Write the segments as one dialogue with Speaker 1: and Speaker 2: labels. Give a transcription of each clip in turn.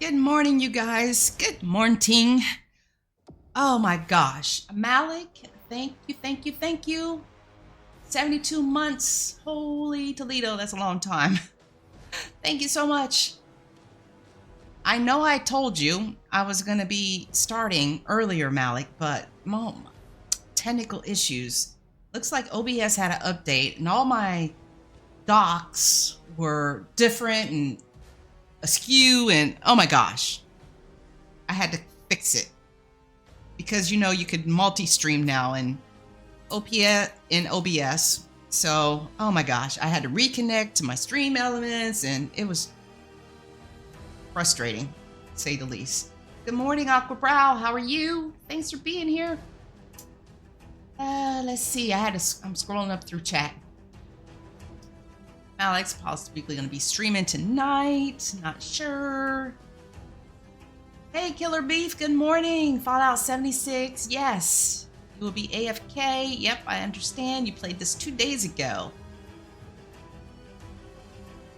Speaker 1: Good morning, you guys. Good morning. Oh my gosh. Malik, thank you. 72 months. Holy Toledo, that's a long time. Thank you so much. I know I told you I was going to be starting earlier, Malik, but technical issues. Looks like OBS had an update and all my docs were different and askew, and oh my gosh, I had to fix it because you could multi-stream now in OBS. So oh my gosh, I had to reconnect to my stream elements and it was frustrating, to say the least. Good morning, Aquabrow. How are you? Thanks for being here. Let's see. I'm scrolling up through chat. Alex possibly going to be streaming tonight. Not sure. Hey, Killer Beef. Good morning. Fallout 76. Yes. You will be AFK. Yep, I understand. You played this 2 days ago.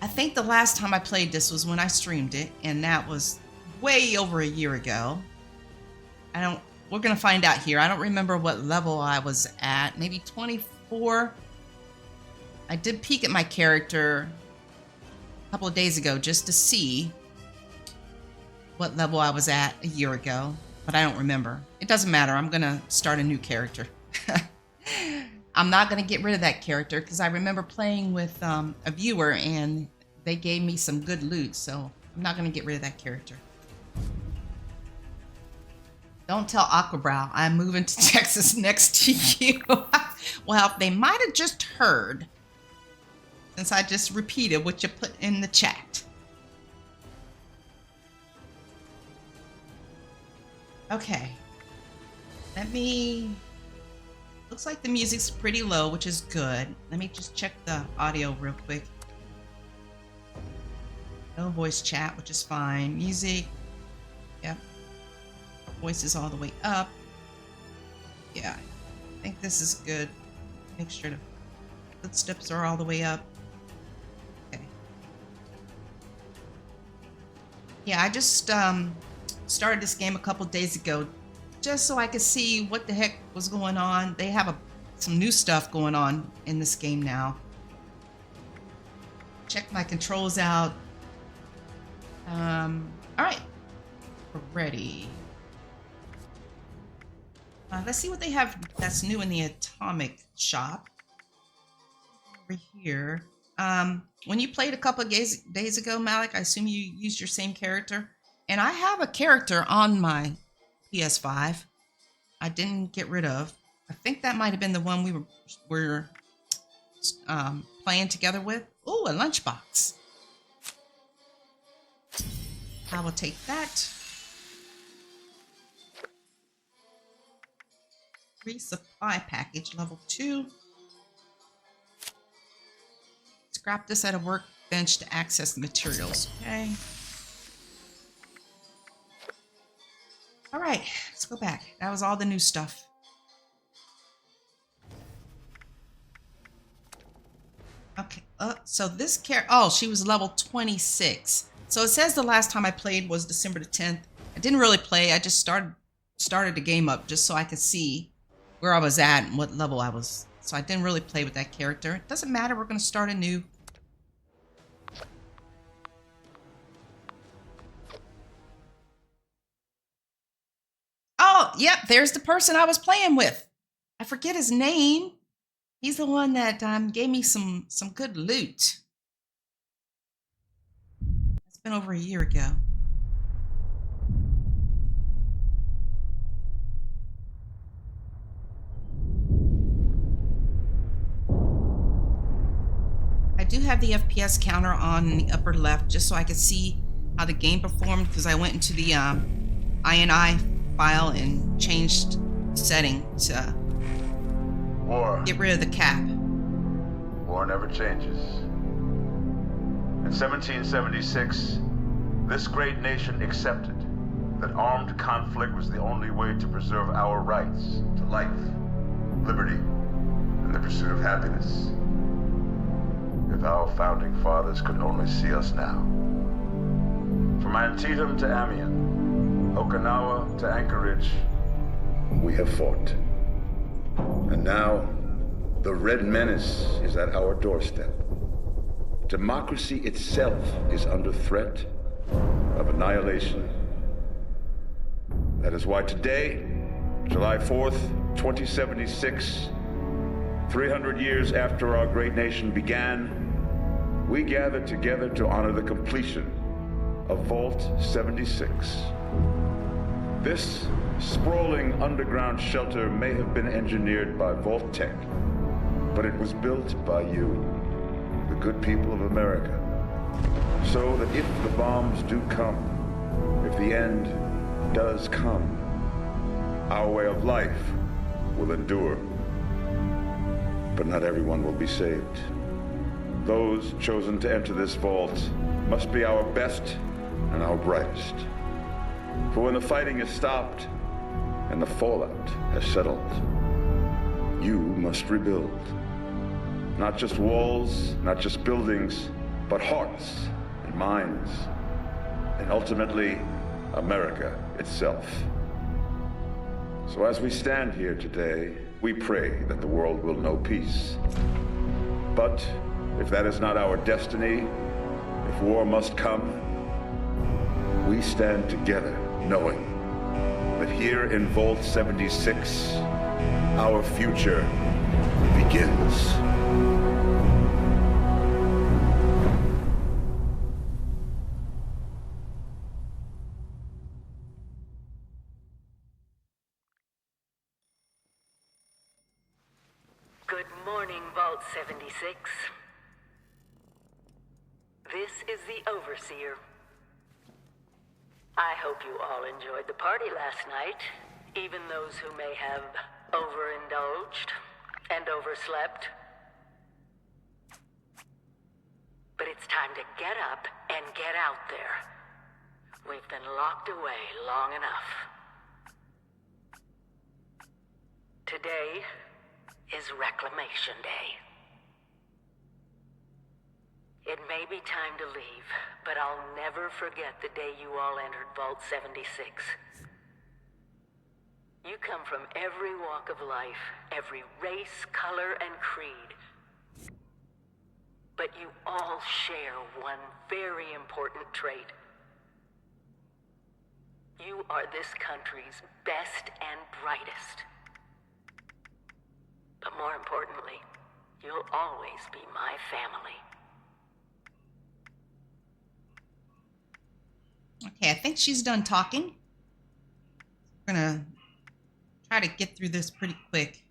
Speaker 1: I think the last time I played this was when I streamed it, and that was way over a year ago. We're going to find out here. I don't remember what level I was at. Maybe 24. I did peek at my character a couple of days ago just to see what level I was at a year ago, but I don't remember. It doesn't matter. I'm going to start a new character. I'm not going to get rid of that character because I remember playing with a viewer and they gave me some good loot, so I'm not going to get rid of that character. Don't tell Aquabrow I'm moving to Texas next to you. Well, they might have just heard, since I just repeated what you put in the chat. Okay. Looks like the music's pretty low, which is good. Let me just check the audio real quick. No voice chat, which is fine. Music. Yep. Voice is all the way up. Yeah. I think this is good. Make sure the footsteps are all the way up. Yeah, I just started this game a couple days ago just so I could see what the heck was going on. They have some new stuff going on in this game now. Check my controls out. All right, we're ready. Let's see what they have that's new in the Atomic Shop. Over here. When you played a couple of days ago, Malik, I assume you used your same character. And I have a character on my PS5 I didn't get rid of. I think that might have been the one we were playing together with. Oh, a lunchbox. I will take that. Resupply package, level 2. Scrap this at a workbench to access the materials. Okay. All right, let's go back. That was all the new stuff. Okay. So this she was level 26. So it says the last time I played was December the 10th. I didn't really play. I just started the game up just so I could see where I was at and what level I was. So I didn't really play with that character. It doesn't matter. We're going to start anew. Oh, yep, there's the person I was playing with. I forget his name. He's the one that gave me some good loot. It's been over a year ago. I do have the FPS counter on the upper left just so I could see how the game performed because I went into the INI file and changed setting to get rid of the cap.
Speaker 2: War never changes. In 1776, this great nation accepted that armed conflict was the only way to preserve our rights to life, liberty, and the pursuit of happiness. If our founding fathers could only see us now, From Antietam to Amiens, Okinawa to Anchorage, we have fought. And now, the Red Menace is at our doorstep. Democracy itself is under threat of annihilation. That is why today, July 4th, 2076, 300 years after our great nation began, we gather together to honor the completion of Vault 76. This sprawling underground shelter may have been engineered by Vault Tech, but it was built by you, the good people of America, so that if the bombs do come, if the end does come, our way of life will endure. But not everyone will be saved. Those chosen to enter this vault must be our best and our brightest. For when the fighting is stopped and the fallout has settled, you must rebuild. Not just walls, not just buildings, but hearts and minds, and ultimately, America itself. So as we stand here today, we pray that the world will know peace. But if that is not our destiny, if war must come, we stand together knowing that here in Vault 76, our future begins.
Speaker 3: Good morning, Vault 76. This is the Overseer. I hope you all enjoyed the party last night, even those who may have overindulged and overslept. But it's time to get up and get out there. We've been locked away long enough. Today is Reclamation Day. It may be time to leave, but I'll never forget the day you all entered Vault 76. You come from every walk of life, every race, color, and creed. But you all share one very important trait. You are this country's best and brightest. But more importantly, you'll always be my family.
Speaker 1: Okay, I think she's done talking. We're gonna try to get through this pretty quick.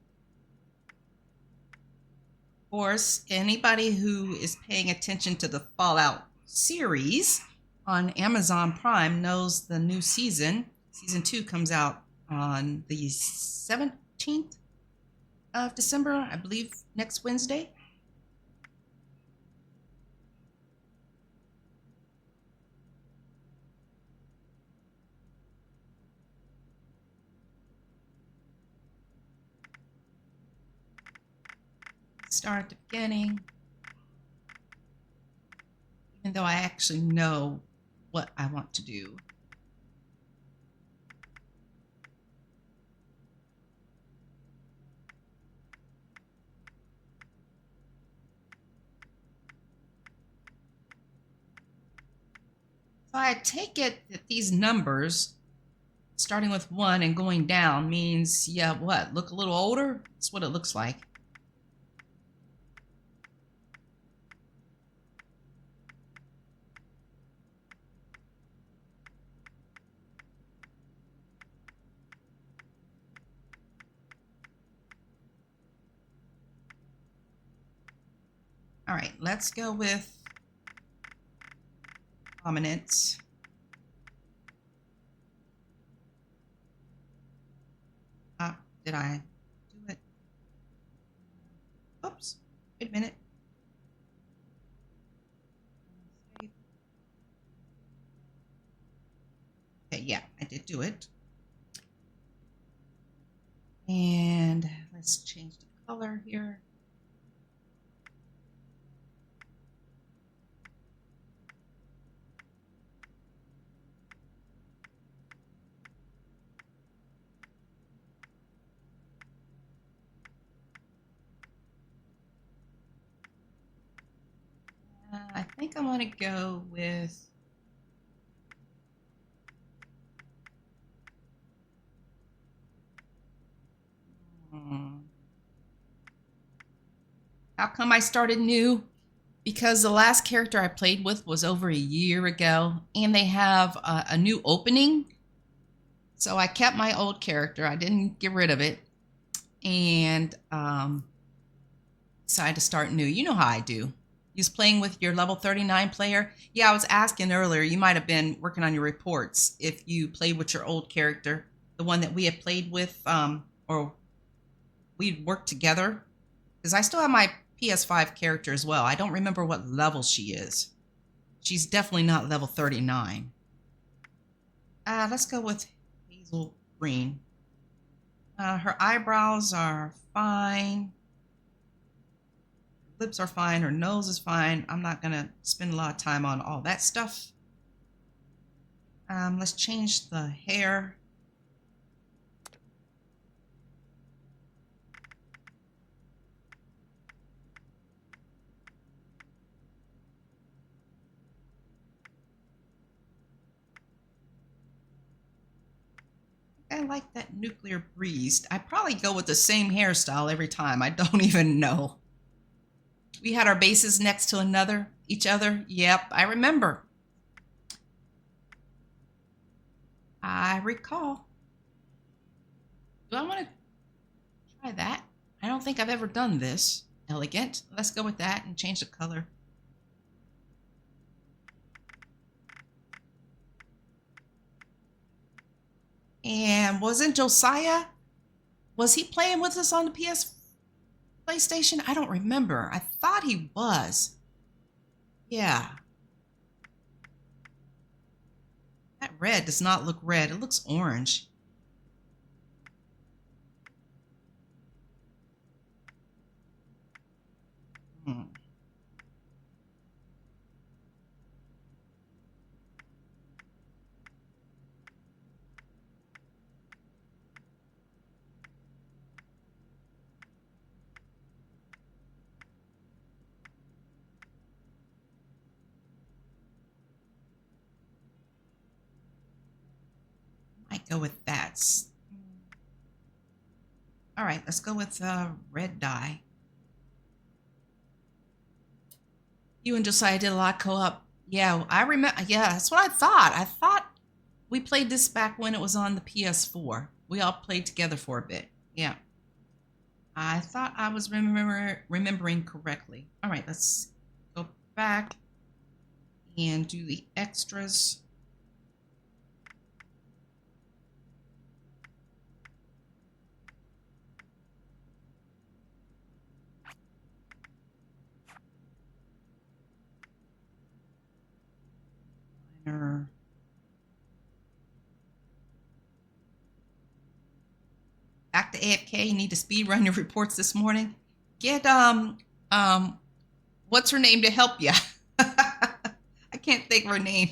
Speaker 1: Of course, anybody who is paying attention to the Fallout series on Amazon Prime knows the new season. Season 2 comes out on the 17th of December, I believe next Wednesday. Start at the beginning, even though I actually know what I want to do. So I take it that these numbers, starting with 1 and going down, means, yeah, what? Look a little older? That's what it looks like. All right, let's go with prominence. Did I do it? Oops, wait a minute. Okay, yeah, I did do it. And let's change the color here. think I'm gonna go with how come I started new? Because the last character I played with was over a year ago, and they have a new opening. So I kept my old character. I didn't get rid of it, and decided to start new. You know how I do. You was playing with your level 39 player. Yeah, I was asking earlier. You might have been working on your reports if you played with your old character, the one that we had played with, or we'd worked together. Because I still have my PS5 character as well. I don't remember what level she is. She's definitely not level 39. Let's go with Hazel Green. Her eyebrows are fine. Lips are fine. Her nose is fine. I'm not going to spend a lot of time on all that stuff. Let's change the hair. I like that nuclear breeze. I probably go with the same hairstyle every time. I don't even know. We had our bases next to each other. Yep, I remember. I recall. Do I want to try that? I don't think I've ever done this. Elegant. Let's go with that and change the color. And wasn't Josiah? Was he playing with us on the PlayStation? I don't remember. I thought he was. Yeah. That red does not look red. It looks orange. Might go with that. All right, let's go with red dye. You and Josiah did a lot co-op. Yeah, I remember. Yeah, that's what I thought. I thought we played this back when it was on the PS4. We all played together for a bit. Yeah. I thought I was remembering correctly. All right, let's go back and do the extras. Back to AFK. You need to speed run your reports this morning. Get what's her name to help you? I can't think of her name.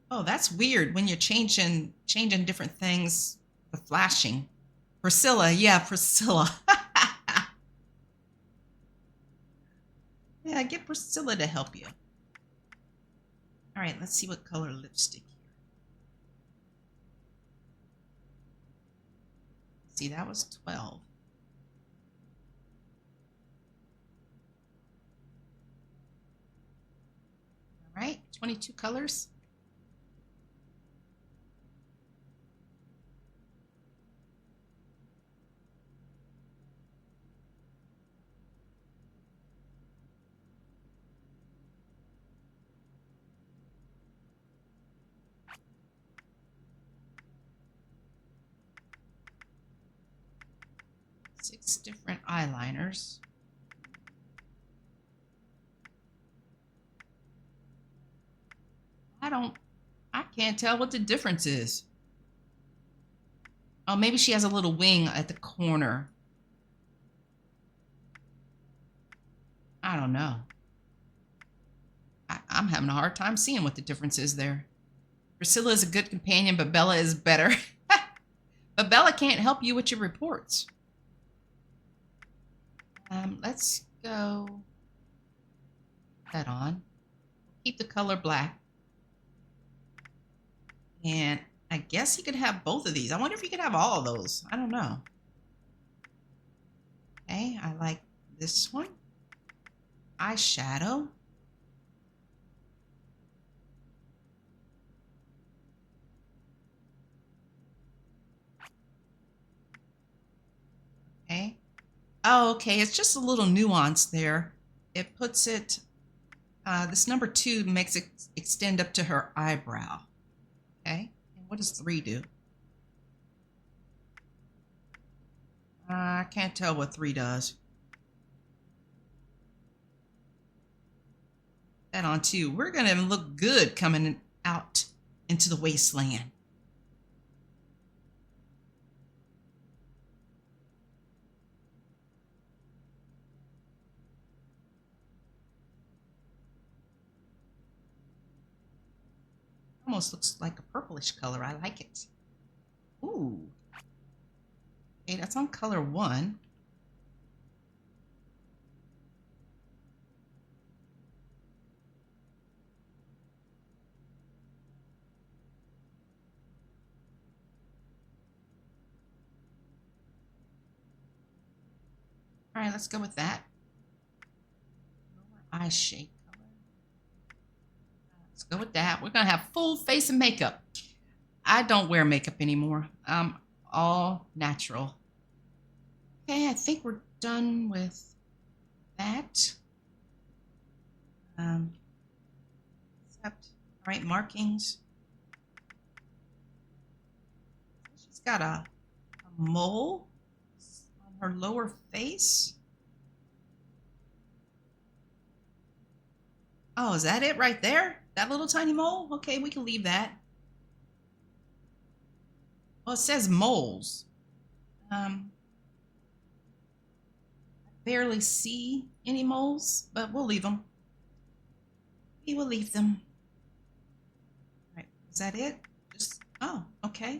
Speaker 1: Oh, that's weird when you're changing different things. The flashing. Priscilla, yeah, Priscilla. Yeah, get Priscilla to help you. All right, let's see what color lipstick here. See, that was 12. All right, 22 colors. Six different eyeliners. I can't tell what the difference is. Oh, maybe she has a little wing at the corner. I don't know. I'm having a hard time seeing what the difference is there. Priscilla is a good companion, but Bella is better. But Bella can't help you with your reports. Let's go that on. Keep the color black. And I guess you could have both of these. I wonder if you could have all of those. I don't know. Okay, I like this one. Eyeshadow. Okay. Oh, okay. It's just a little nuance there. It puts it, this number 2 makes it extend up to her eyebrow. Okay. And what does 3 do? I can't tell what 3 does. That on 2. We're going to look good coming out into the wasteland. Almost looks like a purplish color. I like it. Ooh. Okay, that's on color 1. All right, let's go with that. Lower eye shade color. Let's go with that. We're going to have full face of makeup. I don't wear makeup anymore. I'm all natural. Okay, I think we're done with that. Except, all right, markings. She's got a mole on her lower face. Oh, is that it right there? That little tiny mole? Okay, we can leave that. Well, it says moles. I barely see any moles, but we'll leave them. We will leave them. All right, is that it? Just, oh, okay.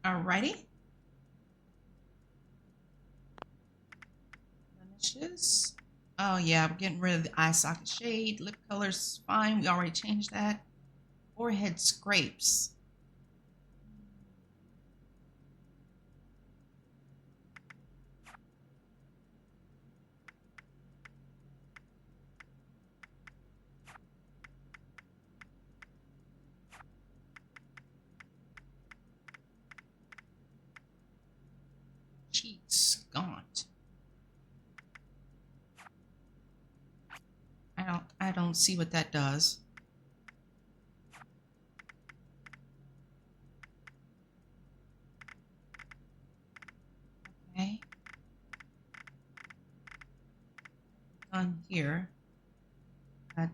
Speaker 1: Alrighty. Blemishes. Oh yeah, we're getting rid of the eye socket shade. Lip color's fine. We already changed that. Forehead scrapes. Cheeks gaunt. I don't see what that does. Okay. On here.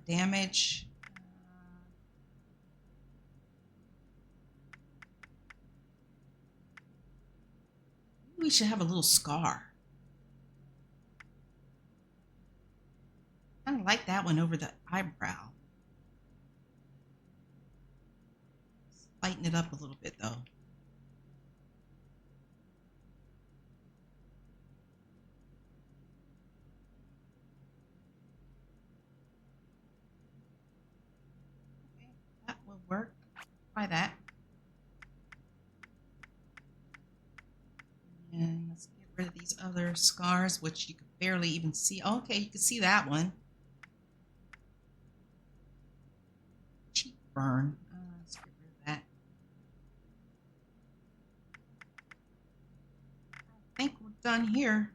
Speaker 1: Damage. We should have a little scar. I kind of like that one over the eyebrow. Lighten it up a little bit though. Okay, that will work. Try that. And let's get rid of these other scars, which you could barely even see. Okay, you can see that one. Cheek burn. Let's get rid of that. I think we're done here.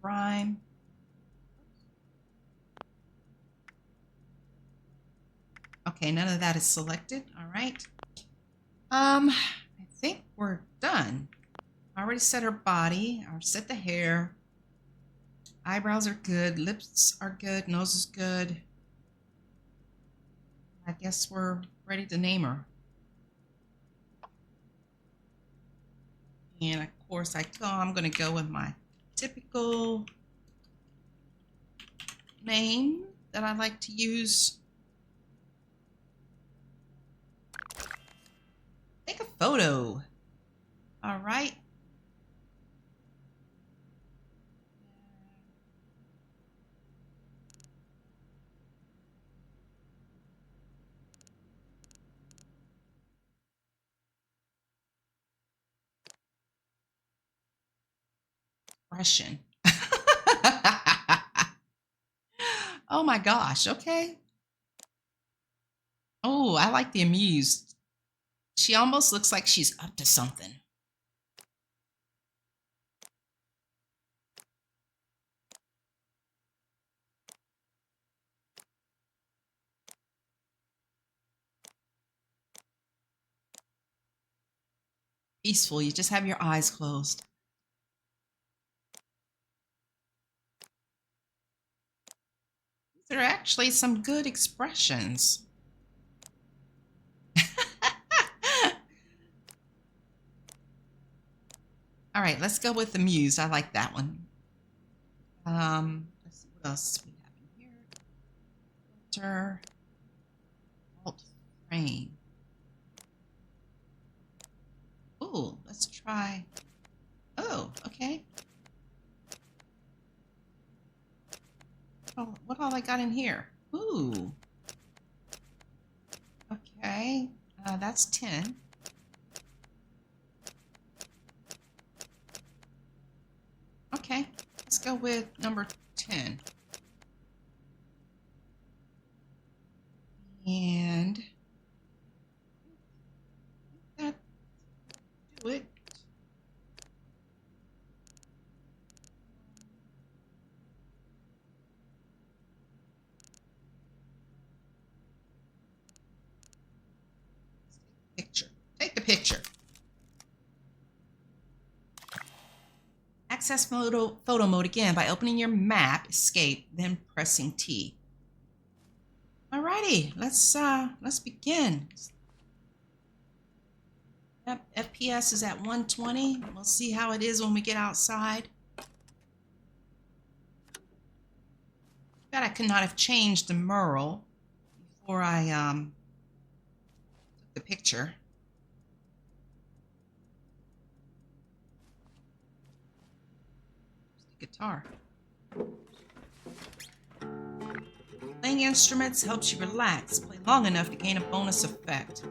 Speaker 1: Grime. Okay, none of that is selected. All right. I think we're done. I already set her body. I set the hair. Eyebrows are good. Lips are good. Nose is good. I guess we're ready to name her. And of course, I'm going to go with my typical name. that I like to use. Take a photo. All right. Expression. Oh my gosh. Okay. Oh, I like the amused. She almost looks like she's up to something. Peaceful. You just have your eyes closed. These are actually some good expressions. All right, let's go with amused. I like that one. Let's see what else we have in here. Filter, alt frame. Ooh, let's try. Oh, okay. Oh, what all I got in here? Ooh. Okay, that's 10. Okay, let's go with number 10. And that do it. Picture. Take the picture. Access photo mode again by opening your map, escape, then pressing T. Alrighty, let's begin. Yep, FPS is at 120. We'll see how it is when we get outside. Bet I could not have changed the Merle before I took the picture. The guitar. Playing instruments helps you relax. Play long enough to gain a bonus effect.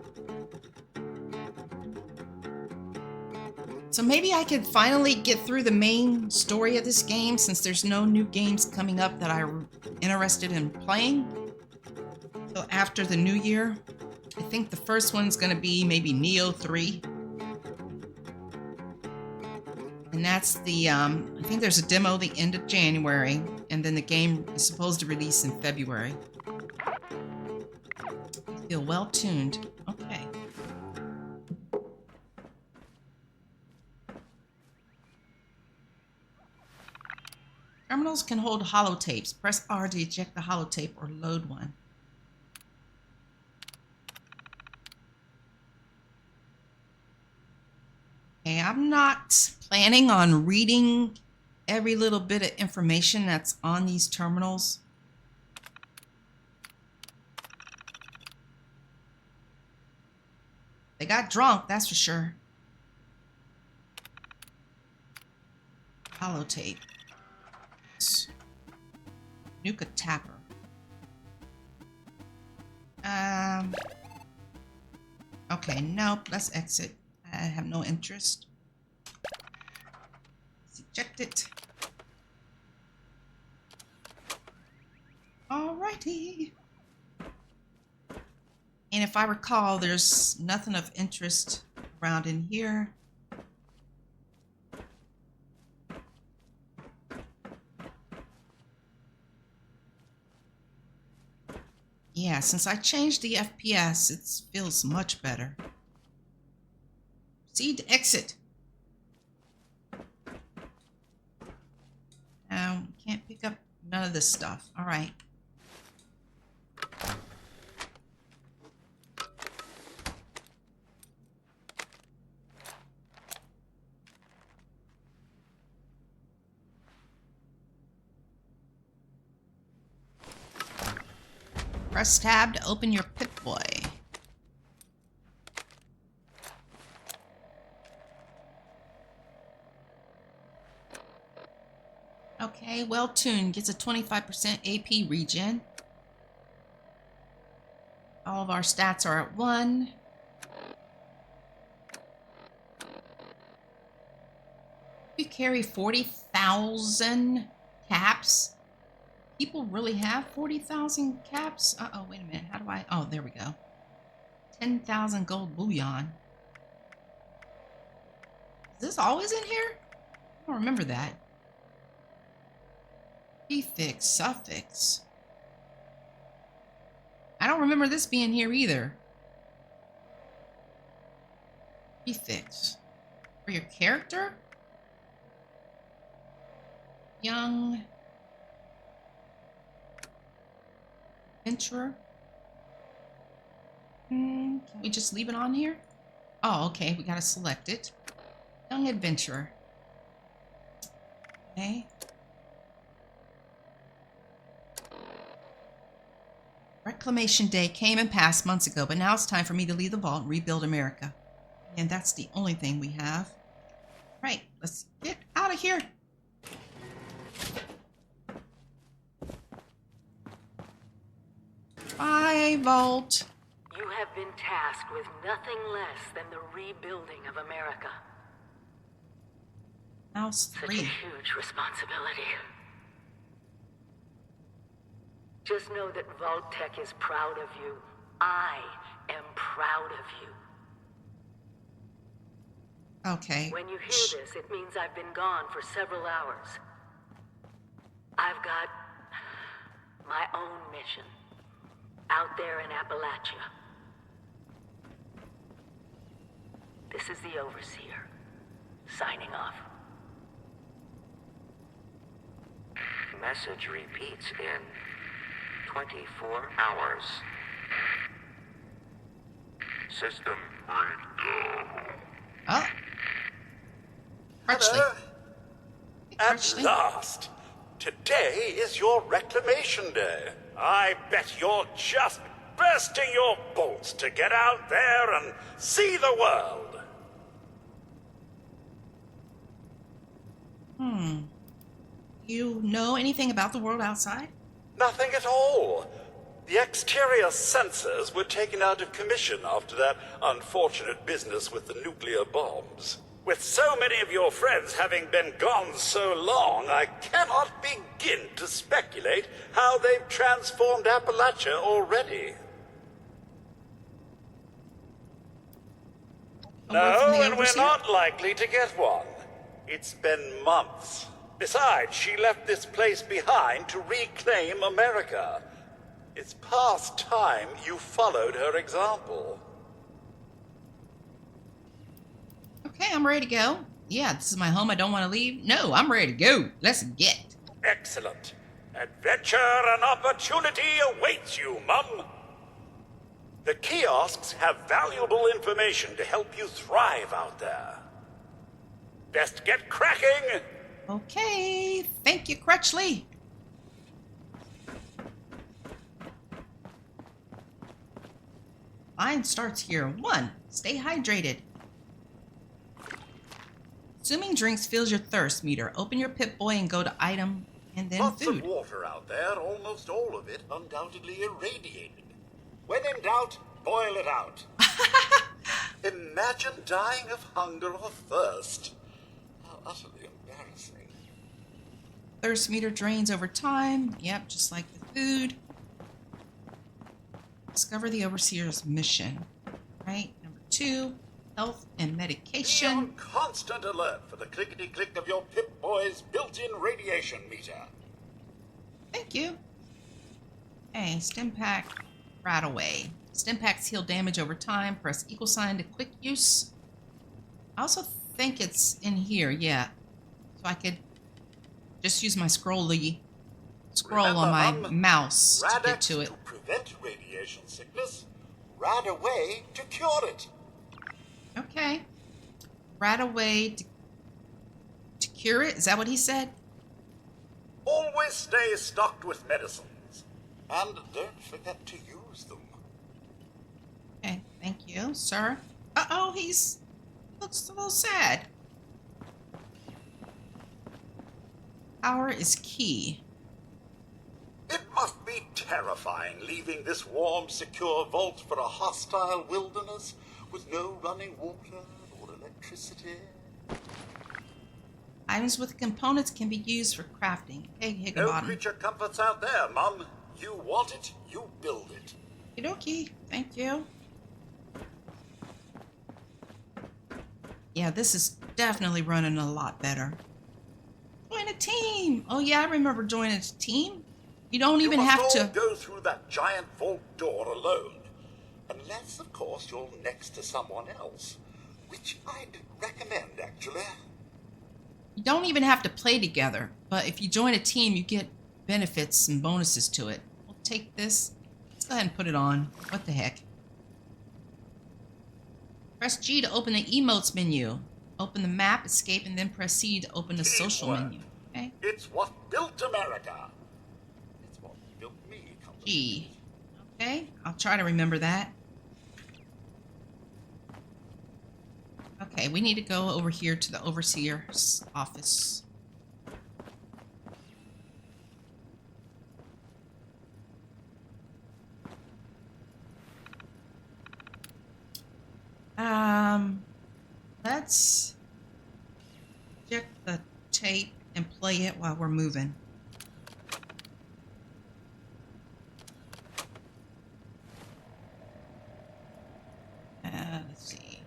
Speaker 1: So maybe I could finally get through the main story of this game since there's no new games coming up that I'm interested in playing until after the new year. I think the first one's going to be maybe Neo 3. And that's the, I think there's a demo the end of January, and then the game is supposed to release in February. I feel well tuned. Okay. Terminals can hold holotapes. Press R to eject the holotape or load one. Okay, I'm not planning on reading every little bit of information that's on these terminals. They got drunk, that's for sure. Holotape. Nuka Tapper. Okay, nope, let's exit. I have no interest. Let's eject it. Alrighty. And if I recall, there's nothing of interest around in here. Yeah, since I changed the FPS, it feels much better. Proceed to exit. Can't pick up none of this stuff. All right. Press tab to open your Pip-Boy. Okay, well tuned. Gets a 25% AP regen. All of our stats are at 1. You carry 40,000 caps. People really have 40,000 caps? Uh-oh, wait a minute. How do I... Oh, there we go. 10,000 gold bullion. Is this always in here? I don't remember that. Prefix, suffix. I don't remember this being here either. Prefix. For your character? Young adventurer. Can we just leave it on here? Oh, okay. We gotta select it. Young adventurer. Okay. Reclamation Day came and passed months ago, but now it's time for me to leave the vault and rebuild America. And that's the only thing we have. Right, let's get out of here. Bye, Vault.
Speaker 3: You have been tasked with nothing less than the rebuilding of America.
Speaker 1: Mouse
Speaker 3: Such a
Speaker 1: 3.
Speaker 3: huge responsibility. Just know that Vault-Tec is proud of you. I am proud of you.
Speaker 1: Okay.
Speaker 3: When you hear this, it means I've been gone for several hours. I've got my own mission out there in Appalachia. This is the Overseer, signing off.
Speaker 4: Message repeats in 24 hours. System breakdown.
Speaker 1: Oh. Crutchley.
Speaker 5: Hello? At
Speaker 1: Crutchley.
Speaker 5: last! Today is your reclamation day. I bet you're just bursting your bolts to get out there and see the world.
Speaker 1: You know anything about the world outside?
Speaker 5: Nothing at all. The exterior sensors were taken out of commission after that unfortunate business with the nuclear bombs. With so many of your friends having been gone so long, I cannot begin to speculate how they've transformed Appalachia already.
Speaker 1: A word from
Speaker 5: No,
Speaker 1: the
Speaker 5: and we're
Speaker 1: Overseer?
Speaker 5: not likely to get one. It's been months. Besides, she left this place behind to reclaim America. It's past time you followed her example.
Speaker 1: Okay, I'm ready to go. Yeah, this is my home. I don't want to leave. No, I'm ready to go. Let's get.
Speaker 5: Excellent. Adventure and opportunity awaits you, Mum. The kiosks have valuable information to help you thrive out there. Best get cracking!
Speaker 1: Okay, thank you, Crutchley. Line starts here. 1. Stay hydrated. Consuming drinks fills your thirst meter. Open your Pip-Boy and go to item and then
Speaker 6: Lots
Speaker 1: food.
Speaker 6: of water out there, almost all of it undoubtedly irradiated. When in doubt, boil it out. Imagine dying of hunger or thirst. How utterly embarrassing.
Speaker 1: Thirst meter drains over time. Yep, just like the food. Discover the Overseer's mission. Right? Number 2, health and
Speaker 6: Be
Speaker 1: medication.
Speaker 6: on constant alert for the clickety-click of your Pip-Boy's built-in radiation meter.
Speaker 1: Thank you. Okay, stim pack right away. Stim packs heal damage over time. Press equal sign to quick use. I also think it's in here, yeah. So I could just use my scroll
Speaker 6: Remember,
Speaker 1: on my
Speaker 6: Mum,
Speaker 1: mouse to get
Speaker 6: Rad-X
Speaker 1: to it.
Speaker 6: to prevent radiation sickness. Rad-Away to cure it.
Speaker 1: Okay. Right away to cure it. Is that what he said?
Speaker 6: Always stay stocked with medicines. And don't forget to use them.
Speaker 1: Okay, thank you, sir. Uh-oh, looks a little sad. Power is key.
Speaker 6: It must be terrifying leaving this warm, secure vault for a hostile wilderness with no running water or electricity.
Speaker 1: Items with components can be used for crafting. Hey,
Speaker 6: No
Speaker 1: Higginbottom.
Speaker 6: creature comforts out there, Mum. You want it, you build it.
Speaker 1: Okie, thank you. Yeah, this is definitely running a lot better. Join a team. Oh yeah, I remember joining a team. You don't even have
Speaker 6: You must all
Speaker 1: to.
Speaker 6: go through that giant vault door alone. Unless, of course, you're next to someone else. Which I'd recommend, actually.
Speaker 1: You don't even have to play together. But if you join a team, you get benefits and bonuses to it. We'll take this. Let's go ahead and put it on. What the heck? Press G to open the emotes menu. Open the map, escape, and then press C to open the social
Speaker 6: Teamwork.
Speaker 1: menu. Okay.
Speaker 6: It's what built America. It's what built me.
Speaker 1: G. Okay, I'll try to remember that. Okay, we need to go over here to the overseer's office. Let's check the tape and play it while we're moving. Let's see.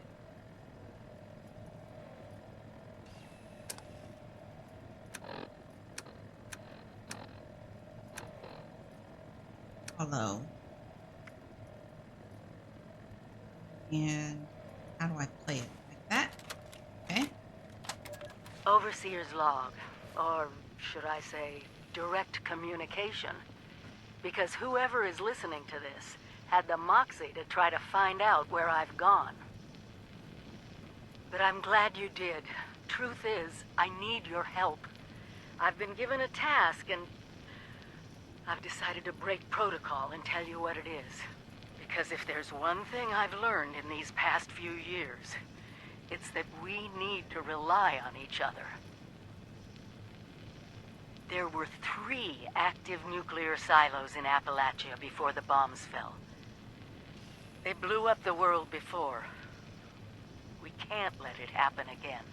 Speaker 1: Hello. And how do I play it? Like that? Okay.
Speaker 3: Overseer's log, or should I say, direct communication. Because whoever is listening to this had the moxie to try to find out where I've gone. But I'm glad you did. Truth is, I need your help. I've been given a task and I've decided to break protocol and tell you what it is. Because if there's one thing I've learned in these past few years, it's that we need to rely on each other. There were 3 active nuclear silos in Appalachia before the bombs fell. They blew up the world before. We can't let it happen again.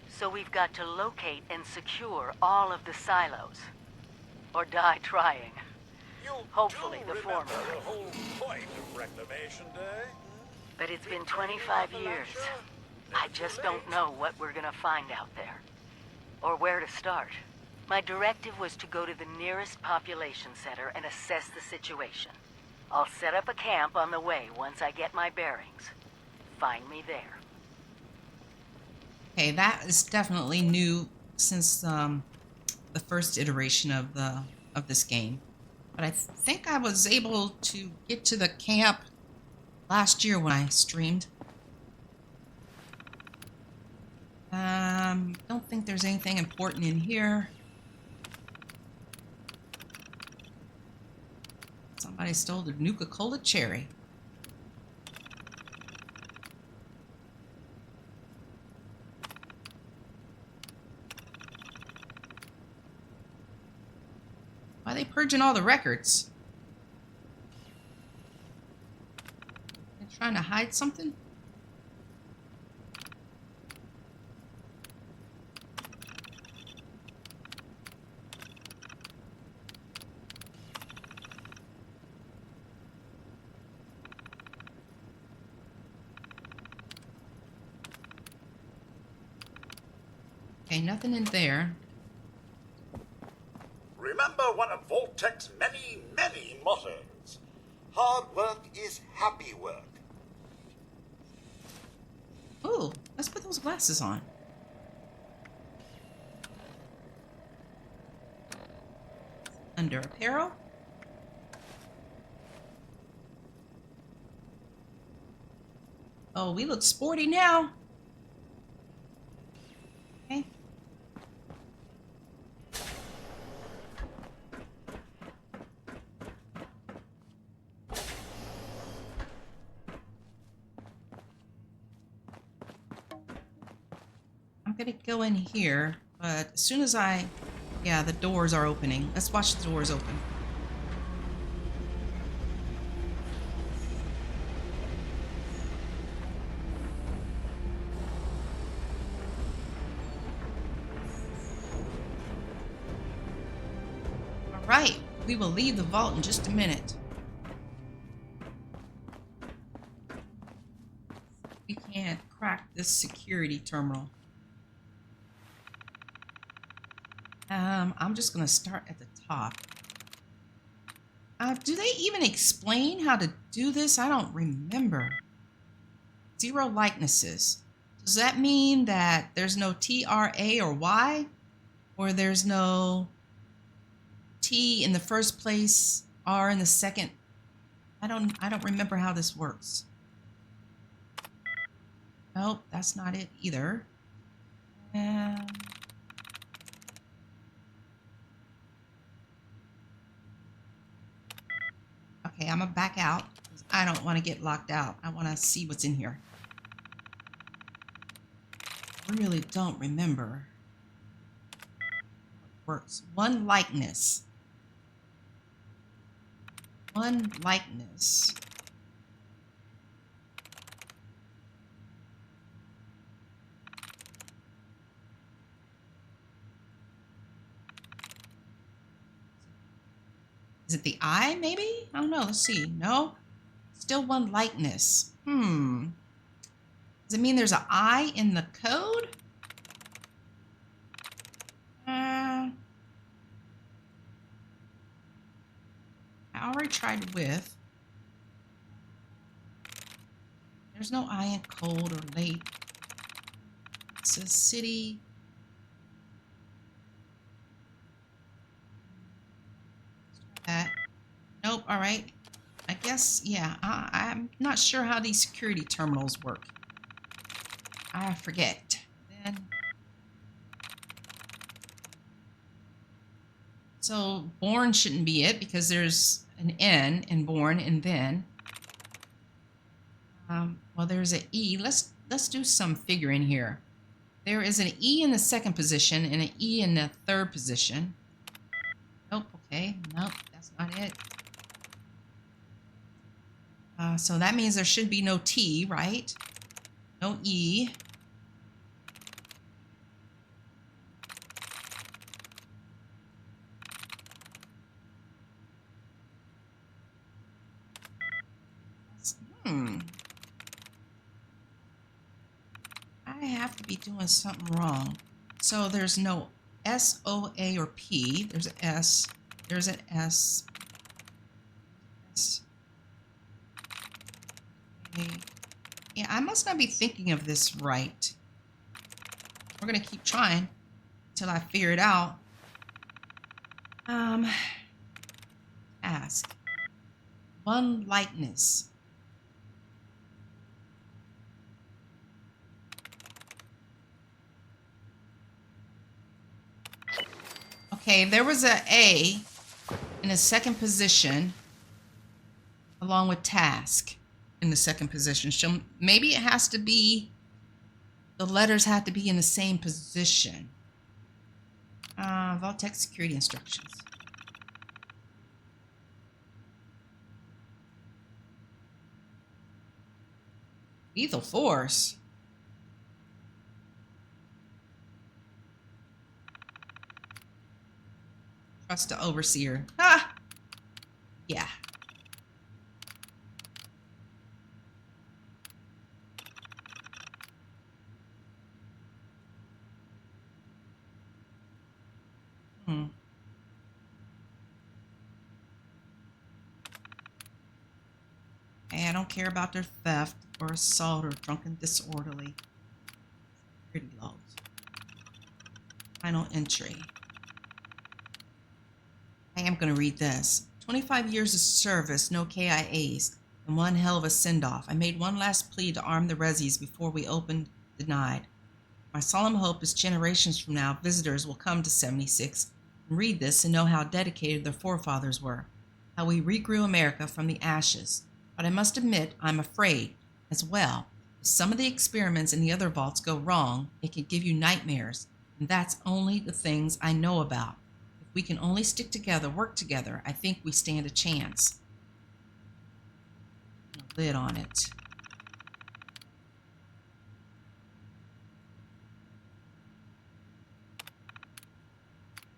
Speaker 3: So we've got to locate and secure all of the silos. Or die trying.
Speaker 5: You
Speaker 3: Hopefully
Speaker 5: do
Speaker 3: the
Speaker 5: remember
Speaker 3: former.
Speaker 5: the whole point of Reclamation Day?
Speaker 3: But it's been 25 years. I just don't know what we're gonna find out there. Or where to start. My directive was to go to the nearest population center and assess the situation. I'll set up a camp on the way once I get my bearings. Find me there.
Speaker 1: Okay, that is definitely new since the first iteration of this game. But I think I was able to get to the camp last year when I streamed. Don't think there's anything important in here. Somebody stole the Nuka-Cola cherry. Why are they purging all the records? They're trying to hide something? Okay, nothing in there.
Speaker 6: Remember one of Voltec's many, many mottos. Hard work is happy work.
Speaker 1: Ooh, let's put those glasses on. Under apparel. Oh, we look sporty now. Okay. gonna go in here, but as soon as yeah, the doors are opening. Let's watch the doors open. All right, we will leave the vault in just a minute. We can't crack this security terminal. I'm just gonna start at the top. Do they even explain how to do this? I don't remember. 0 likenesses. Does that mean that there's no T, R, A, or Y? Or there's no T in the first place, R in the second? I don't remember how this works. Nope, that's not it either. Okay, I'm gonna back out. I don't want to get locked out. I want to see what's in here. I really don't remember how it works. 1 likeness. 1 likeness. Is it the eye, maybe? I don't know. Let's see. No? Still 1 likeness. Does it mean there's an I in the code? I already tried with. There's no I in cold or late. It says city. That. Nope. All right. I guess, yeah. I'm not sure how these security terminals work. I forget. Then. So born shouldn't be it because there's an N in born and then. Well, there's an E. Let's do some figuring here. There is an E in the second position and an E in the third position. Nope. Okay. Nope. That's not it. So that means there should be no T, right? No E. I have to be doing something wrong. So there's no S, O, A, or P. There's an S. There's an S. S. A. Yeah, I must not be thinking of this right. We're going to keep trying until I figure it out. Ask. 1 likeness. Okay, there was an A in the second position along with task in the second position. So maybe it has to be, the letters have to be in the same position. Vault-Tec security instructions. Lethal force. Trust the overseer. Ah! Yeah. Hey, I don't care about their theft or assault or drunken disorderly. Security logs. Final entry. I am going to read this. 25 years of service, no KIAs, and one hell of a send-off. I made one last plea to arm the resis before we opened, denied. My solemn hope is generations from now, visitors will come to 76 and read this and know how dedicated their forefathers were, how we regrew America from the ashes. But I must admit, I'm afraid, as well, If some of the experiments in the other vaults go wrong, it can give you nightmares, and that's only the things I know about. If we can only stick together, work together, I think we stand a chance. A lid on it.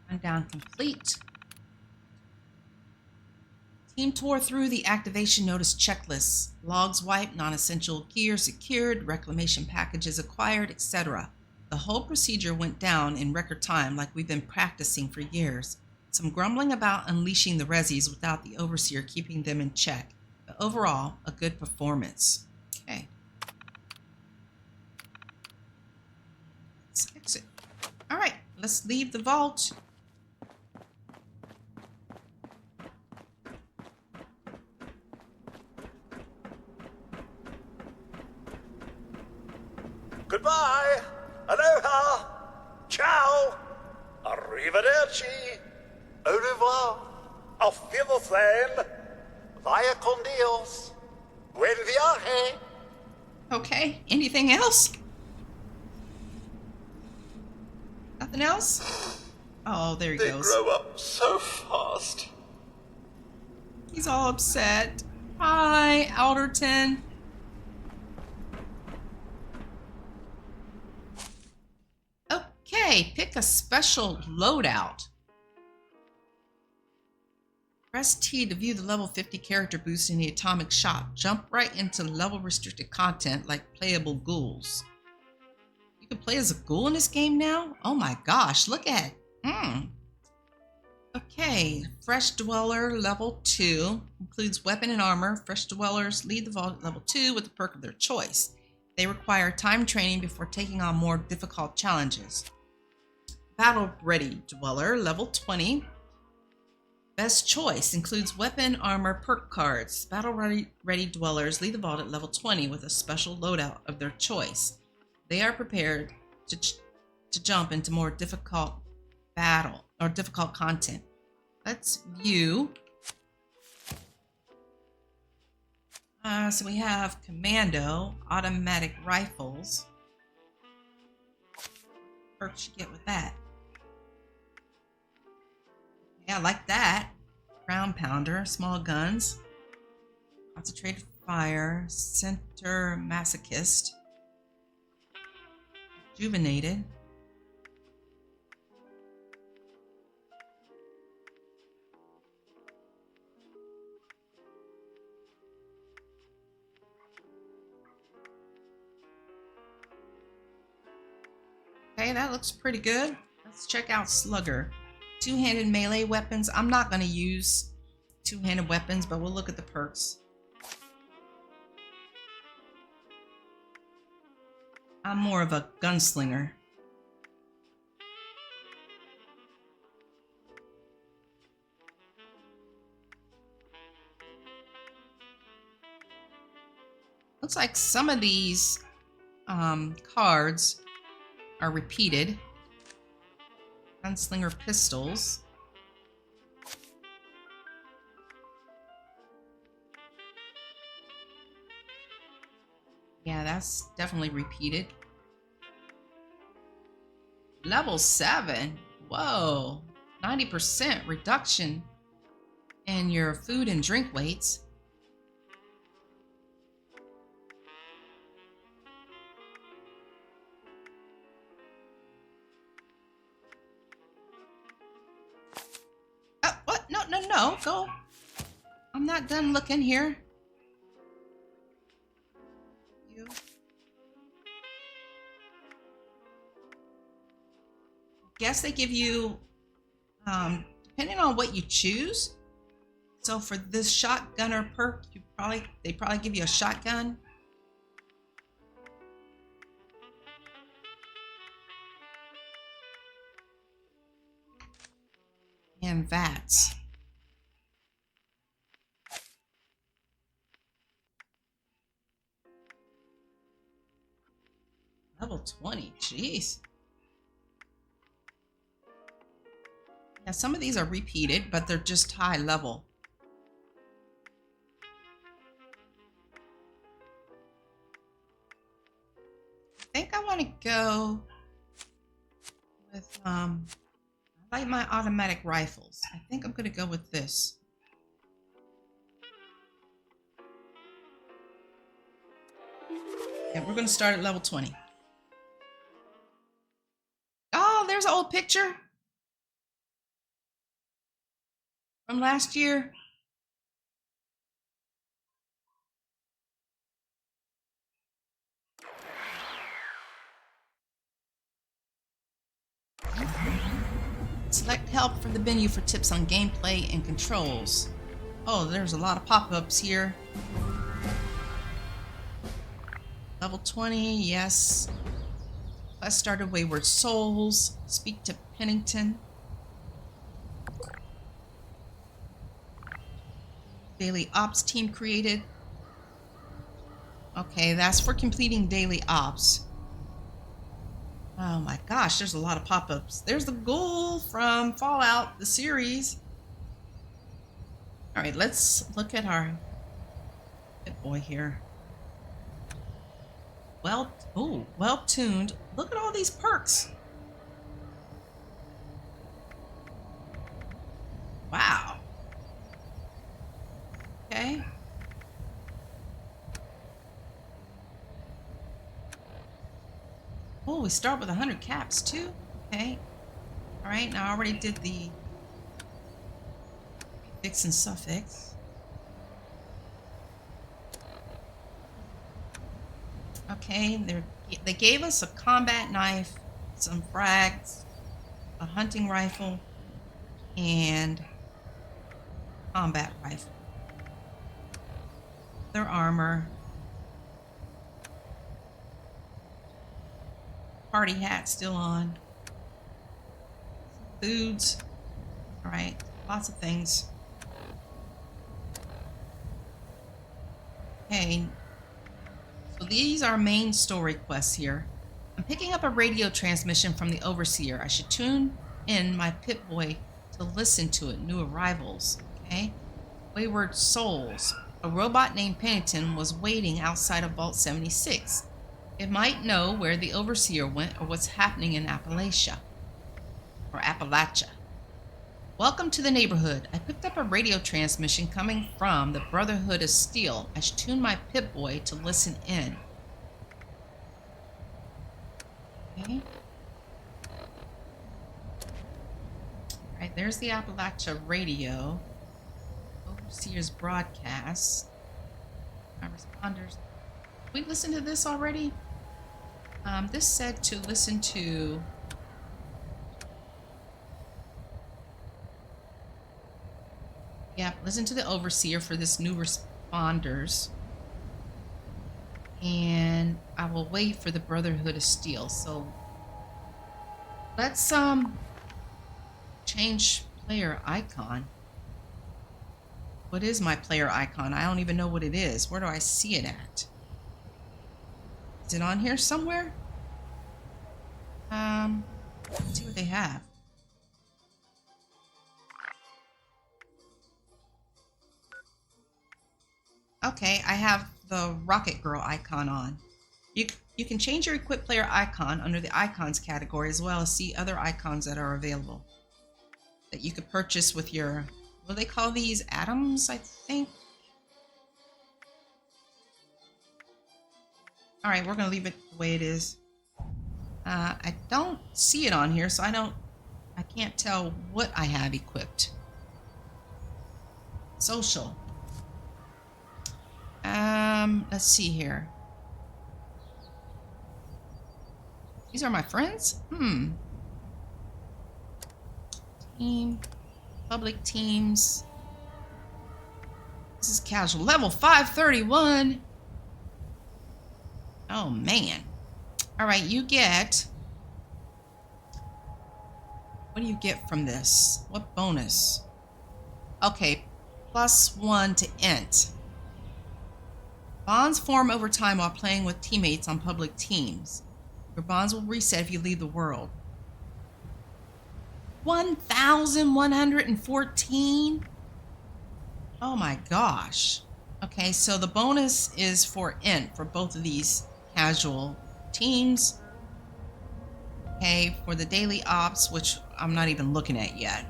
Speaker 1: Rundown complete. Team tore through the activation notice checklists. Logs wiped, non-essential gear secured, reclamation packages acquired, etc. The whole procedure went down in record time like we've been practicing for years. Some grumbling about unleashing the Resis without the Overseer keeping them in check. But overall, a good performance. Okay. Let's exit. All right, let's leave the vault.
Speaker 5: Goodbye. Aloha. Ciao. Arrivederci.
Speaker 6: Au revoir.
Speaker 5: Auf Wiedersehen.
Speaker 6: Vaya con Dios. Buen viaje.
Speaker 1: Okay, anything else? Nothing else? Oh, there he
Speaker 6: They
Speaker 1: goes.
Speaker 6: grow up so fast.
Speaker 1: He's all upset. Hi, Alderton. Okay, pick a special loadout. Press T to view the level 50 character boost in the atomic shop. Jump right into level restricted content like playable ghouls. You can play as a ghoul in this game now? Oh my gosh, look at it. Okay, Fresh Dweller level 2 includes weapon and armor. Fresh Dwellers lead the vault at level 2 with the perk of their choice. They require time training before taking on more difficult challenges. Battle Ready Dweller level 20. Best Choice includes weapon, armor, perk cards. Battle Ready Dwellers lead the vault at level 20 with a special loadout of their choice. They are prepared to jump into more difficult battle or difficult content. Let's view. So we have Commando, automatic rifles. What perks you get with that? Yeah, I like that. Round pounder, small guns, concentrated fire, center masochist, rejuvenated. Okay, that looks pretty good. Let's check out Slugger. Two-handed melee weapons. I'm not going to use two-handed weapons, but we'll look at the perks. I'm more of a gunslinger. Looks like some of these cards are repeated. Gunslinger pistols. Yeah, that's definitely repeated. Level 7. Whoa. 90% reduction in your food and drink weights. What? No. Go. I'm not done looking here. You. Guess they give you, depending on what you choose. So for this shotgunner perk, they probably give you a shotgun. And VATS. Level 20, jeez. Yeah, some of these are repeated, but they're just high level. think I want to go with I like my automatic rifles. I think I'm gonna go with this. Yeah, we're gonna start at level 20. Oh, there's an old picture from last year. Select help from the menu for tips on gameplay and controls. Oh, there's a lot of pop-ups here. Level 20, yes. Quest started Wayward Souls. Speak to Pennington. Daily Ops team created. Okay, that's for completing daily ops. Oh my gosh, there's a lot of pop-ups. There's the ghoul from Fallout, the series. All right, let's look at our good boy here. Well tuned. Look at all these perks. Wow. Okay. Oh, we start with 100 caps too. Okay. All right. Now I already did the prefix and suffix. Okay. They gave us a combat knife, some frags, a hunting rifle, and combat rifle. Their armor. Party hat still on. Foods. All right, lots of things. Okay, so these are main story quests here. I'm picking up a radio transmission from the Overseer. I should tune in my Pip-Boy to listen to it. New arrivals. Okay. Wayward Souls. A robot named Pennington was waiting outside of Vault 76. It might know where the Overseer went or what's happening in Appalachia. Welcome to the neighborhood. I picked up a radio transmission coming from the Brotherhood of Steel. I should tune my Pip-Boy to listen in. Okay. Alright, there's the Appalachia radio. Overseer's broadcast. My responders. We listened to this already? This said to listen to listen to the Overseer for this new responders. And I will wait for the Brotherhood of Steel. So let's change player icon. What is my player icon? I don't even know what it is. Where do I see it at? Is it on here somewhere? Let's see what they have. Okay, I have the Rocket Girl icon on. You can change your equipped player icon under the icons category, as well as see other icons that are available that you could purchase with your, what do they call these? Atoms, I think. All right, we're gonna leave it the way it is. I don't see it on here, so I can't tell what I have equipped. Social. Let's see here. These are my friends? Team. Public teams. This is casual. Level 531. Oh, man. All right, you get... What do you get from this? What bonus? Okay, +1 to int. Bonds form over time while playing with teammates on public teams. Your bonds will reset if you leave the world. 1,114? Oh my gosh. Okay, so the bonus is for int for both of these casual teams. Okay, for the daily ops, which I'm not even looking at yet,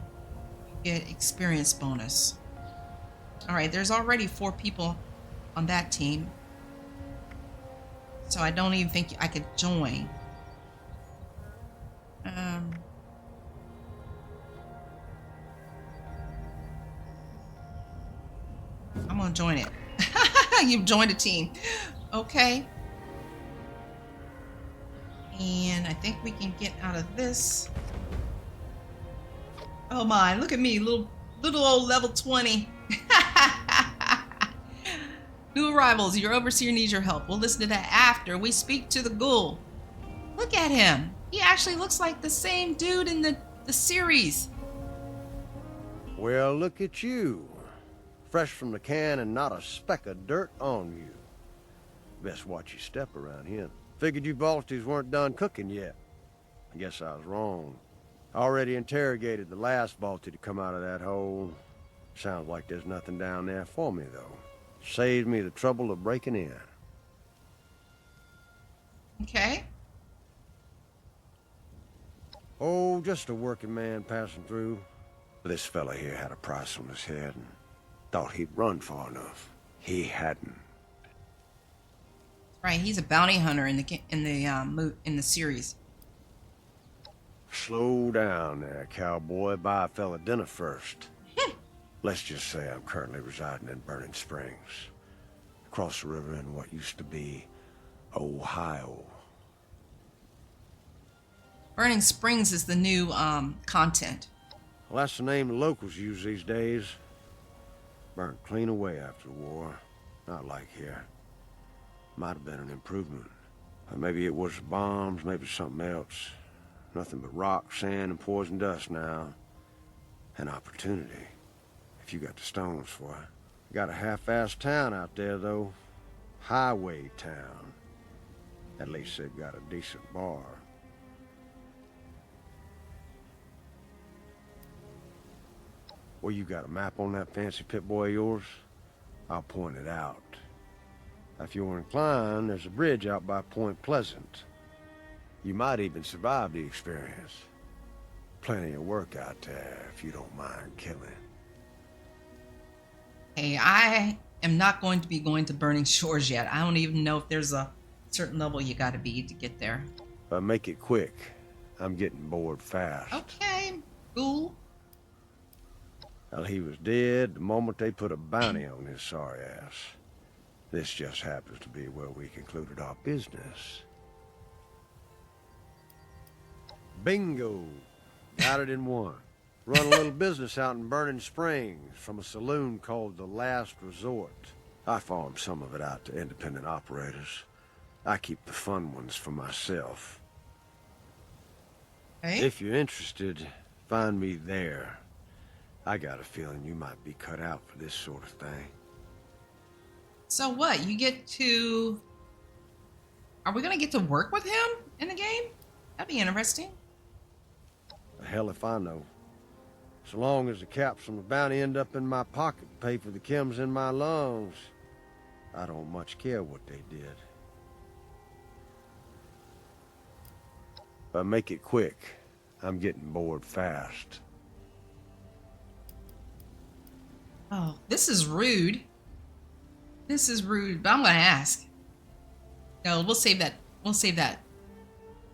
Speaker 1: you get experience bonus. All right, there's already 4 people on that team, so I don't even think I could join. I'm gonna join it. You've joined a team. Okay. And I think we can get out of this. Oh my, look at me, little old level 20. New arrivals, your overseer needs your help. We'll listen to that after we speak to the ghoul. Look at him. He actually looks like the same dude in the series.
Speaker 7: Well, look at you. Fresh from the can and not a speck of dirt on you. Best watch your step around here. Figured you Balties weren't done cooking yet. I guess I was wrong. Already interrogated the last Balti to come out of that hole. Sounds like there's nothing down there for me, though. Saved me the trouble of breaking in.
Speaker 1: Okay.
Speaker 7: Oh, just a working man passing through. This fella here had a price on his head and thought he'd run far enough. He hadn't.
Speaker 1: Right, he's a bounty hunter in the series.
Speaker 7: Slow down there, cowboy. Buy a fella dinner first. Let's just say I'm currently residing in Burning Springs, across the river in what used to be Ohio.
Speaker 1: Burning Springs is the new content.
Speaker 7: Well, that's the name the locals use these days. Burnt clean away after the war. Not like here. Might have been an improvement. Or maybe it was the bombs, maybe something else. Nothing but rock, sand, and poison dust now. An opportunity, if you got the stones for it. Got a half-assed town out there, though. Highway town. At least they've got a decent bar. Well, you got a map on that fancy Pip-Boy of yours? I'll point it out. If you're inclined, there's a bridge out by Point Pleasant. You might even survive the experience. Plenty of work out there, if you don't mind killing.
Speaker 1: Hey, I am not going to be going to Burning Shores yet. I don't even know if there's a certain level you gotta be to get there.
Speaker 7: But make it quick. I'm getting bored fast.
Speaker 1: Okay, cool.
Speaker 7: Well, he was dead the moment they put a bounty on his sorry ass. This just happens to be where we concluded our business. Bingo! Got it in one. Run a little business out in Burning Springs from a saloon called The Last Resort. I farm some of it out to independent operators. I keep the fun ones for myself.
Speaker 1: Hey?
Speaker 7: If you're interested, find me there. I got a feeling you might be cut out for this sort of thing.
Speaker 1: So what? You get to... Are we gonna get to work with him in the game? That'd be interesting.
Speaker 7: The hell if I know. So long as the caps from the bounty end up in my pocket to pay for the chems in my lungs, I don't much care what they did. But make it quick. I'm getting bored fast.
Speaker 1: Oh, this is rude. This is rude, but I'm gonna ask. No, we'll save that. We'll save that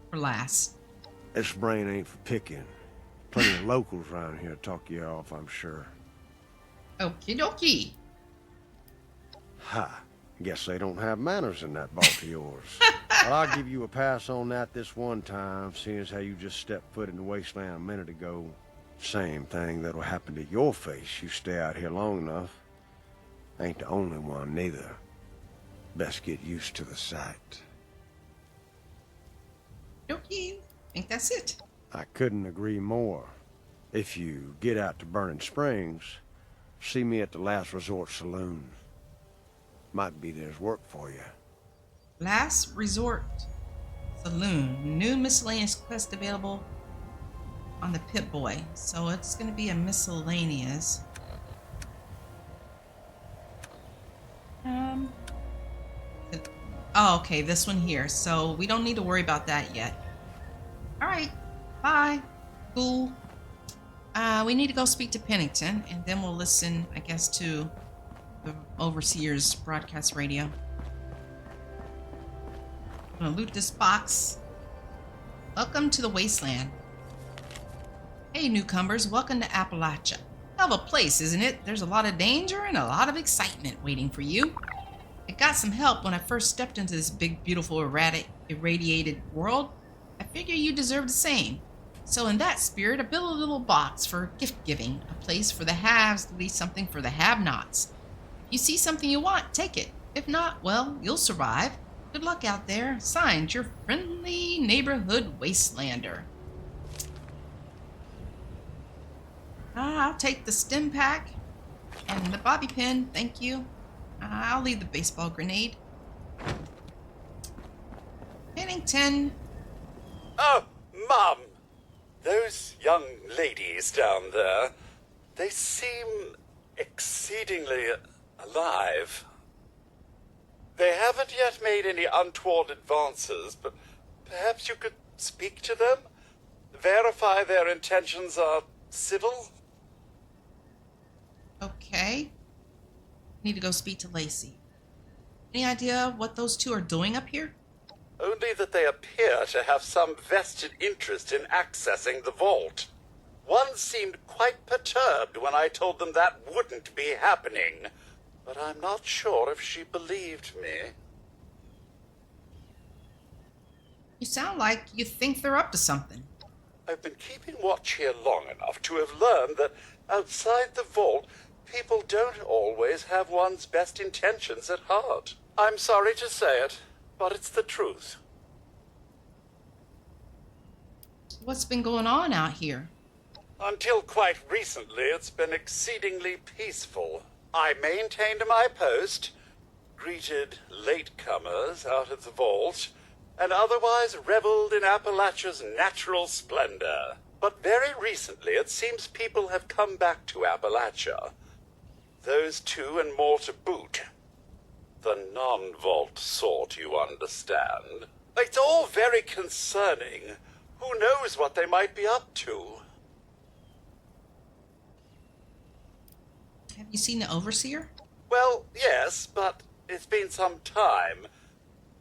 Speaker 1: for last.
Speaker 7: This brain ain't for picking. Plenty of locals around here talk you off, I'm sure.
Speaker 1: Okie dokie.
Speaker 7: Ha! Guess they don't have manners in that vault of yours. Well, I'll give you a pass on that this one time, seeing as how you just stepped foot in the wasteland a minute ago. Same thing that'll happen to your face. You stay out here long enough. Ain't the only one, neither. Best get used to the sight.
Speaker 1: Dokie. I think that's it.
Speaker 7: I couldn't agree more. If you get out to Burning Springs, see me at the Last Resort Saloon. Might be there's work for you.
Speaker 1: Last Resort Saloon. New miscellaneous quest available on the Pip-Boy. So it's going to be a miscellaneous. Oh, okay, this one here. So we don't need to worry about that yet. All right, bye. Cool. We need to go speak to Pennington, and then we'll listen, I guess, to the Overseer's broadcast radio. I'm gonna loot this box. Welcome to the Wasteland. Hey, newcomers, welcome to Appalachia. Hell of a place, isn't it? There's a lot of danger and a lot of excitement waiting for you. I got some help when I first stepped into this big, beautiful, irradiated world. I figure you deserve the same. So in that spirit, I built a little box for gift giving, a place for the haves to leave something for the have-nots. If you see something you want, take it. If not, well, you'll survive. Good luck out there. Signed, your friendly neighborhood wastelander. I'll take the stim pack and the bobby pin, thank you. I'll leave the baseball grenade. Pennington.
Speaker 5: Oh, Mum! Those young ladies down there, they seem exceedingly alive. They haven't yet made any untoward advances, but perhaps you could speak to them? Verify their intentions are civil?
Speaker 1: Okay. Need to go speak to Lacey. Any idea what those two are doing up here?
Speaker 5: Only that they appear to have some vested interest in accessing the vault. One seemed quite perturbed when I told them that wouldn't be happening, but I'm not sure if she believed me.
Speaker 1: You sound like you think they're up to something.
Speaker 5: I've been keeping watch here long enough to have learned that outside the vault, people don't always have one's best intentions at heart. I'm sorry to say it, but it's the truth.
Speaker 1: What's been going on out here?
Speaker 5: Until quite recently, it's been exceedingly peaceful. I maintained my post, greeted latecomers out of the vault, and otherwise reveled in Appalachia's natural splendor. But very recently, it seems people have come back to Appalachia. Those two and more to boot. The non-vault sort, you understand. It's all very concerning. Who knows what they might be up to?
Speaker 1: Have you seen the Overseer?
Speaker 5: Well, yes, but it's been some time.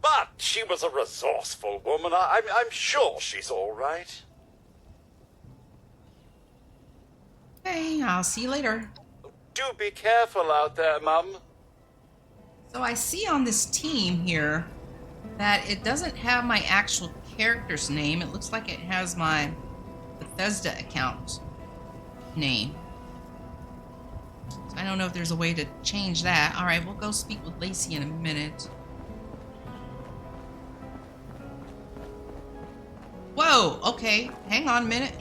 Speaker 5: But she was a resourceful woman. I'm sure she's all right.
Speaker 1: Okay, I'll see you later.
Speaker 5: Do be careful out there, Mum.
Speaker 1: So I see on this team here that it doesn't have my actual character's name. It looks like it has my Bethesda account name. So I don't know if there's a way to change that. All right, we'll go speak with Lacey in a minute. Whoa, okay. Hang on a minute.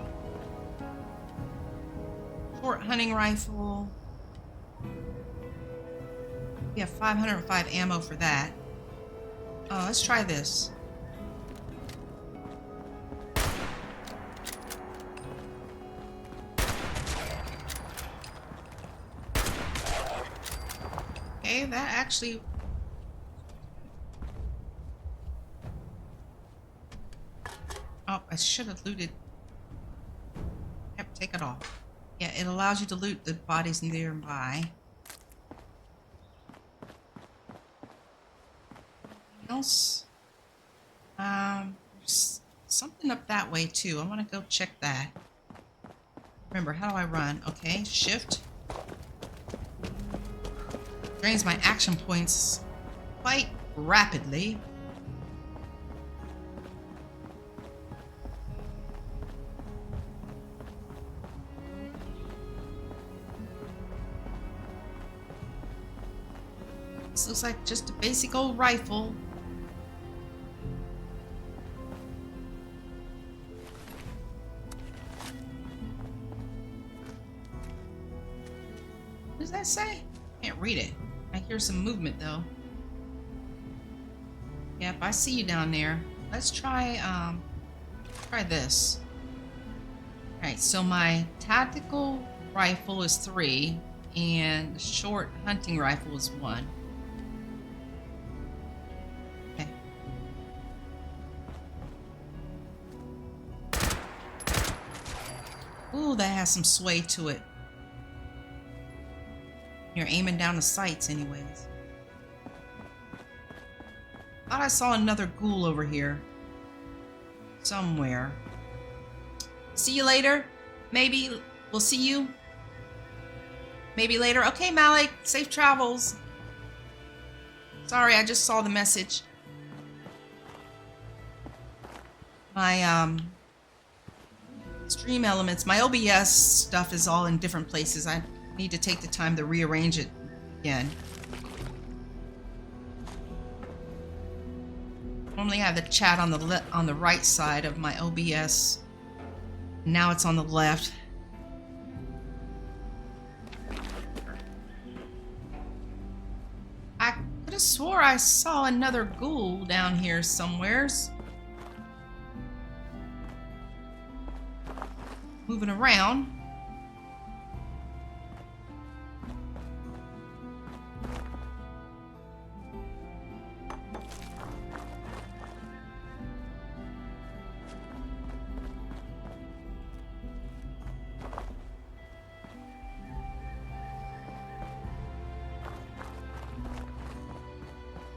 Speaker 1: Short hunting rifle. We have 505 ammo for that. Oh, let's try this. Okay, that actually... Oh, I should have looted. Yep, take it off. Yeah, it allows you to loot the bodies nearby. Else? There's something up that way too. I want to go check that. Remember, how do I run? Okay, shift. Drains my action points quite rapidly. This looks like just a basic old rifle. What does that say? Can't read it. I hear some movement though. Yep, I see you down there. Let's try this. Alright, so my tactical rifle is 3 and the short hunting rifle is 1. Okay. Ooh, that has some sway to it. You're aiming down the sights anyways. Thought I saw another ghoul over here. Somewhere. See you later. Maybe we'll see you. Maybe later. Okay, Malik. Safe travels. Sorry, I just saw the message. My stream elements, my OBS stuff is all in different places. I need to take the time to rearrange it again. Normally I have the chat on the right side of my OBS. Now it's on the left. I could have swore I saw another ghoul down here somewheres. Moving around.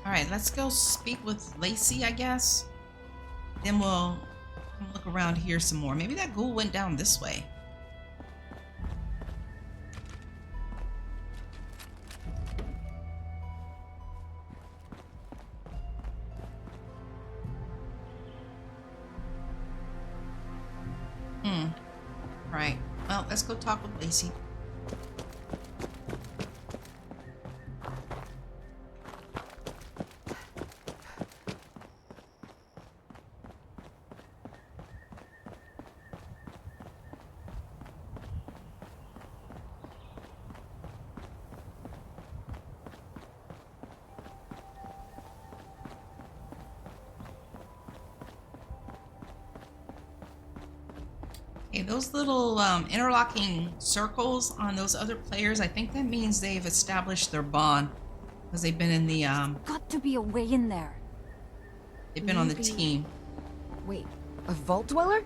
Speaker 1: Alright, let's go speak with Lacey, I guess. Then we'll look around here some more. Maybe that ghoul went down this way. Right. Well, let's go talk with Lacey. Those little interlocking circles on those other players, I think that means they've established their bond because they've been in the
Speaker 8: Got to be a way in there.
Speaker 1: they've been on the team.
Speaker 8: Wait, a vault dweller?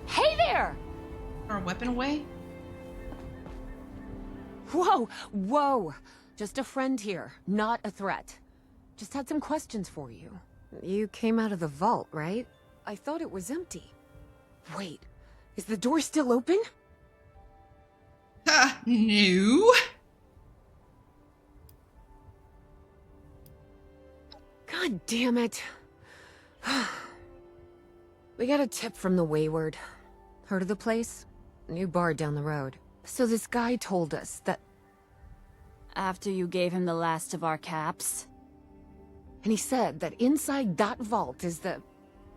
Speaker 8: Hey there!
Speaker 1: Or a weapon away?
Speaker 8: Whoa, whoa! Just a friend here, not a threat. Just had some questions for you. You came out of the vault, right? I thought it was empty. Wait. Is the door still open?
Speaker 1: No.
Speaker 8: God damn it. We got a tip from the Wayward. Heard of the place? New bar down the road. So this guy told us that...
Speaker 9: After you gave him the last of our caps?
Speaker 8: And he said that inside that vault is the...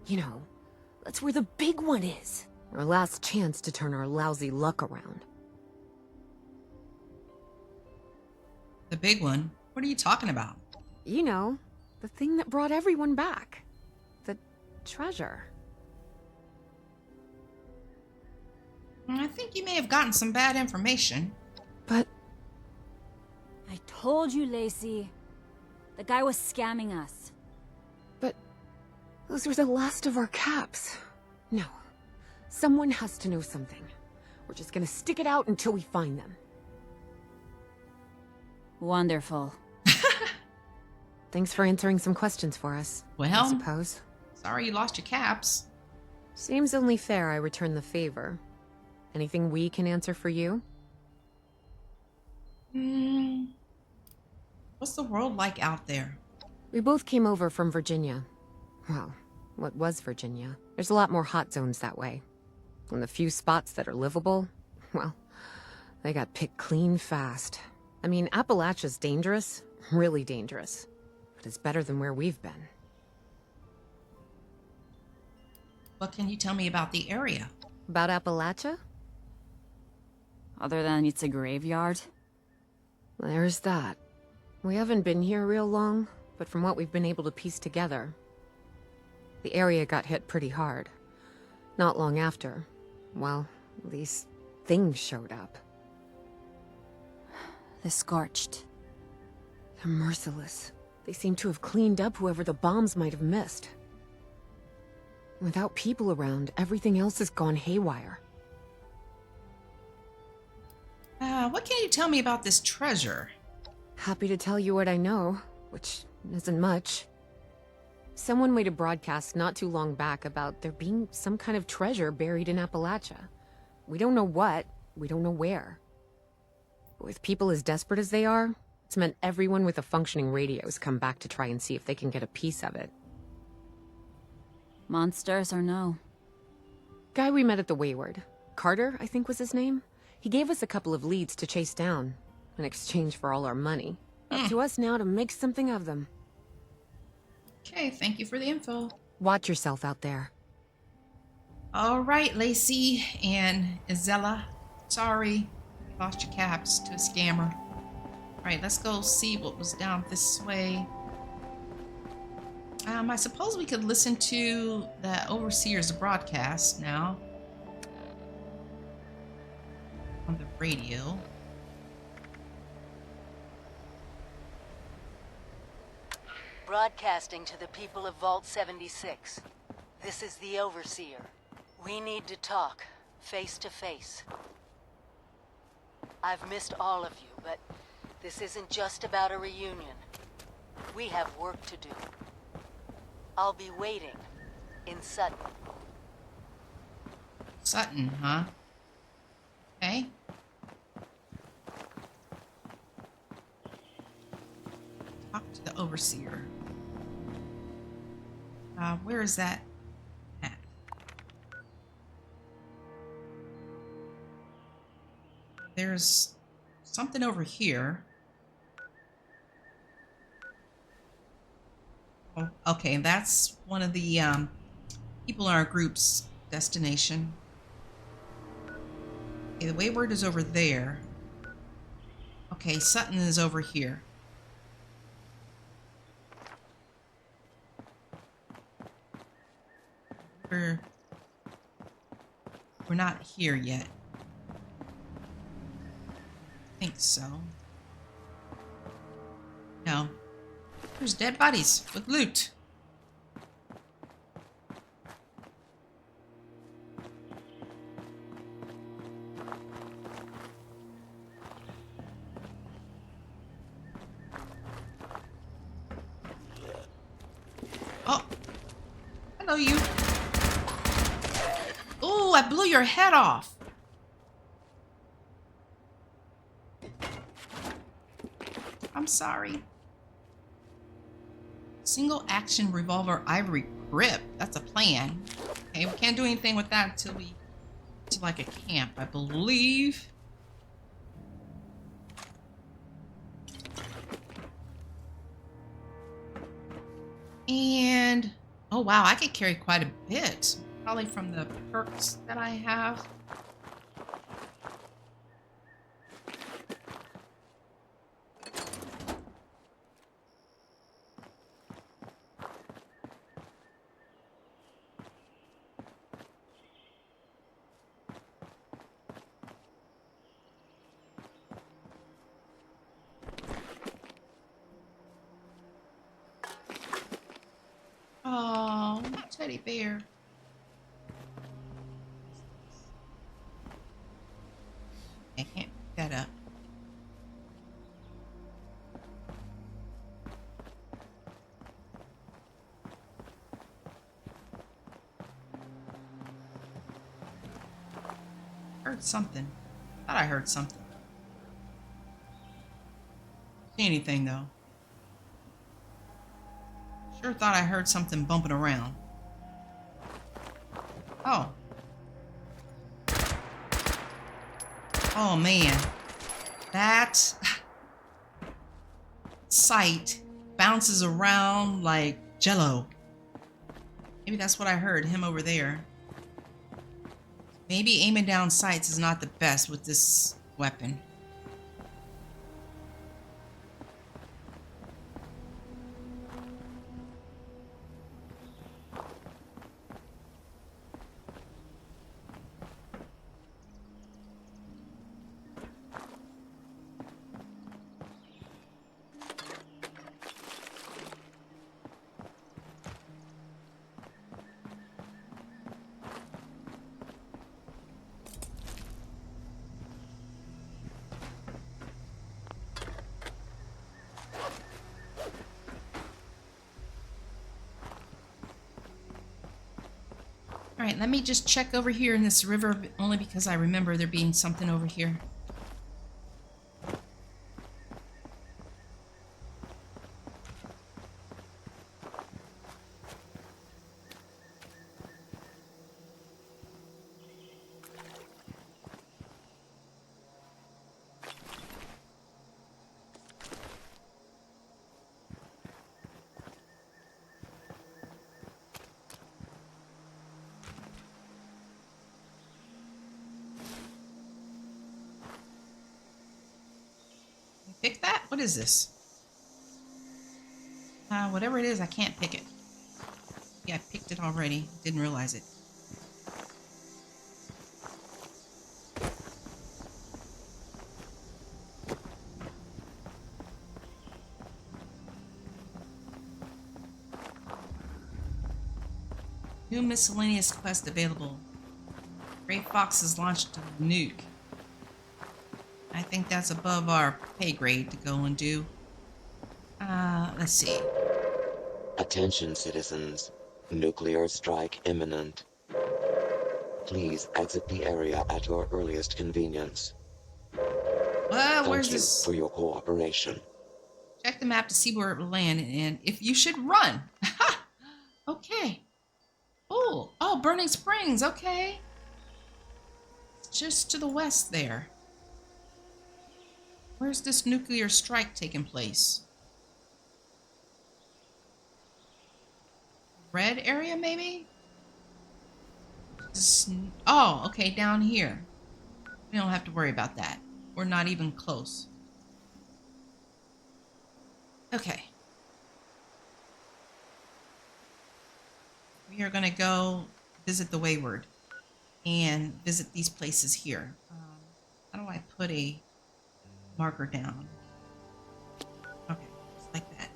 Speaker 8: You know, that's where the big one is. Our last chance to turn our lousy luck around.
Speaker 1: The big one? What are you talking about?
Speaker 8: You know, the thing that brought everyone back. The treasure.
Speaker 1: I think you may have gotten some bad information.
Speaker 8: But...
Speaker 9: I told you, Lacey. The guy was scamming us.
Speaker 8: But... those were the last of our caps. No. Someone has to know something. We're just gonna stick it out until we find them.
Speaker 9: Wonderful.
Speaker 8: Thanks for answering some questions for us.
Speaker 1: Well,
Speaker 8: I suppose.
Speaker 1: Sorry you lost your caps.
Speaker 8: Seems only fair I return the favor. Anything we can answer for you?
Speaker 1: What's the world like out there?
Speaker 8: We both came over from Virginia. Well, what was Virginia? There's a lot more hot zones that way. And the few spots that are livable, well, they got picked clean fast. I mean, Appalachia's dangerous, really dangerous. But it's better than where we've been.
Speaker 1: What can you tell me about the area?
Speaker 8: About Appalachia?
Speaker 9: Other than it's a graveyard?
Speaker 8: There's that. We haven't been here real long, but from what we've been able to piece together, the area got hit pretty hard. Not long after, well, these things showed up.
Speaker 9: The Scorched.
Speaker 8: They're merciless. They seem to have cleaned up whoever the bombs might have missed. Without people around, everything else has gone haywire.
Speaker 1: What can you tell me about this treasure?
Speaker 8: Happy to tell you what I know, which isn't much. Someone made a broadcast not too long back about there being some kind of treasure buried in Appalachia. We don't know what, we don't know where. With people as desperate as they are, it's meant everyone with a functioning radio has come back to try and see if they can get a piece of it.
Speaker 9: Monsters or no?
Speaker 8: Guy we met at the Wayward. Carter, I think was his name. He gave us a couple of leads to chase down, in exchange for all our money. Up to us now to make something of them.
Speaker 1: Okay, thank you for the info.
Speaker 8: Watch yourself out there.
Speaker 1: All right, Lacey and Isella. Sorry, lost your caps to a scammer. All right, let's go see what was down this way. I suppose we could listen to the Overseer's broadcast now on the radio.
Speaker 3: Broadcasting to the people of Vault 76. This is the Overseer. We need to talk, face to face. I've missed all of you, but this isn't just about a reunion. We have work to do. I'll be waiting in Sutton.
Speaker 1: Sutton, huh? Okay. Talk to the Overseer. Where is that at? There's something over here. Oh, okay, that's one of the people in our group's destination. Okay, the Wayward is over there. Okay, Sutton is over here. We're not here yet. I think so. No. There's dead bodies with loot. Oh. Hello, you. Oh, I blew your head off. I'm sorry. Single action revolver ivory grip. That's a plan. Okay, we can't do anything with that until we get to like a camp, I believe. And oh wow, I could carry quite a bit. Probably from the perks that I have. Oh, teddy bear. I can't pick that up. Heard something. Thought I heard something. See anything though? Sure thought I heard something bumping around. Oh. Oh man. That sight bounces around like jello. Maybe that's what I heard, him over there. Maybe aiming down sights is not the best with this weapon. Alright, let me just check over here in this river, only because I remember there being something over here. Pick that? What is this? Whatever it is, I can't pick it. Yeah, I picked it already. Didn't realize it. New miscellaneous quest available. Gray Fox has launched a nuke. I think that's above our pay grade to go and do. Let's see.
Speaker 10: Attention, citizens. Nuclear strike imminent. Please exit the area at your earliest convenience.
Speaker 1: Where's
Speaker 10: Thank you
Speaker 1: this?
Speaker 10: for your cooperation.
Speaker 1: Check the map to see where it will land and if you should run. Okay. Oh, Burning Springs. Okay. Just to the west there. Where's this nuclear strike taking place? Red area, maybe? Oh, okay, down here. We don't have to worry about that. We're not even close. Okay. We are going to go visit the Wayward and visit these places here. How do I put a marker down? Okay, just like that.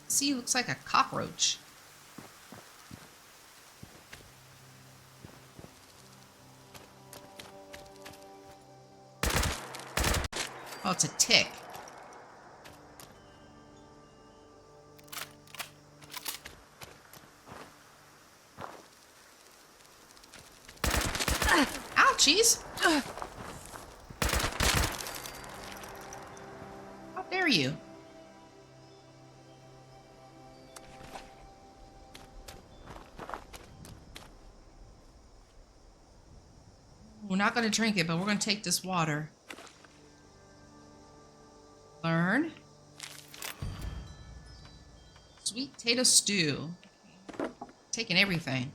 Speaker 1: See, looks like a cockroach. Oh, it's a tick. Ouchies! How dare you? We're not going to drink it, but we're going to take this water. Learn. Sweet potato stew. Taking everything.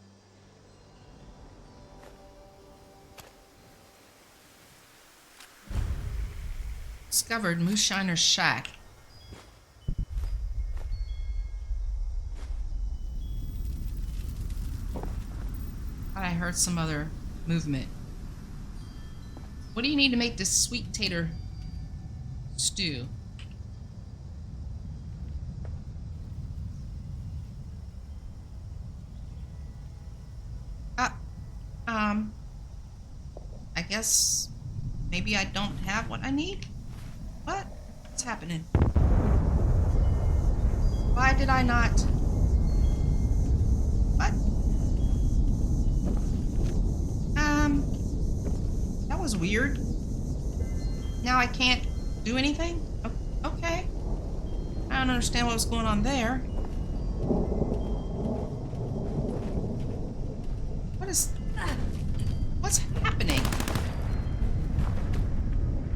Speaker 1: Discovered Moose Shiner's shack. Thought I heard some other movement. What do you need to make this sweet tater stew? I guess maybe I don't have what I need? What? What's happening? Why did I not? What? That was weird. Now I can't do anything? Okay. I don't understand what was going on there. What's happening?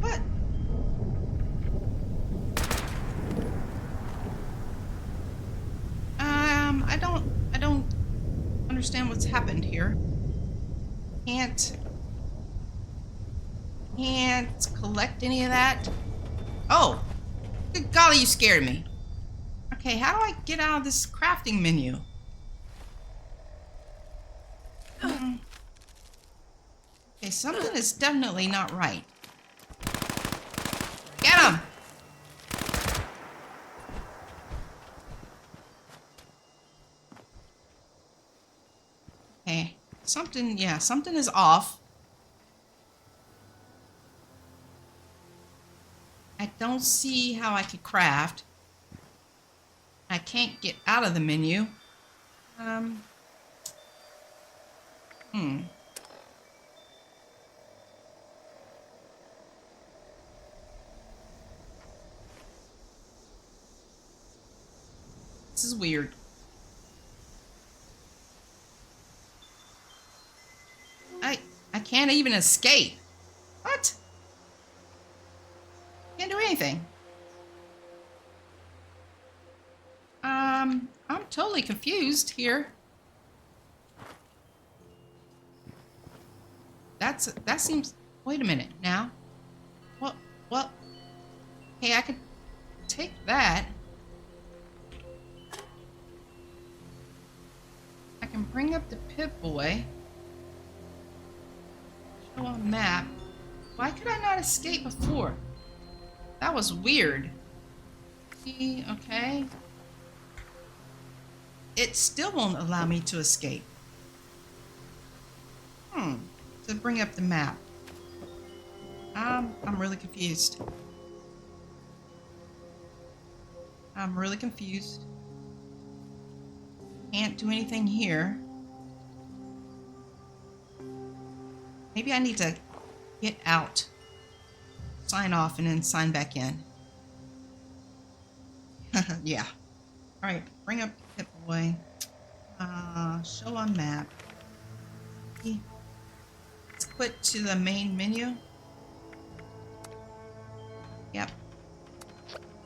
Speaker 1: What? I don't understand what's happened here. Can't collect any of that. Oh, good golly, you scared me. Okay, how do I get out of this crafting menu? Okay, something is definitely not right. Get him! Okay, something is off. I don't see how I could craft. I can't get out of the menu. This is weird. I can't even escape. What? Can't do anything. I'm totally confused here. That seems. Wait a minute now. Well. Okay, I could take that. I can bring up the Pip-Boy. Show on map. Why could I not escape before? That was weird. Okay. It still won't allow me to escape. To bring up the map. I'm really confused. I'm really confused. Can't do anything here. Maybe I need to get out. Sign off and then sign back in. Yeah. Alright, bring up the Pip-Boy. Show on map. Let's quit to the main menu. Yep.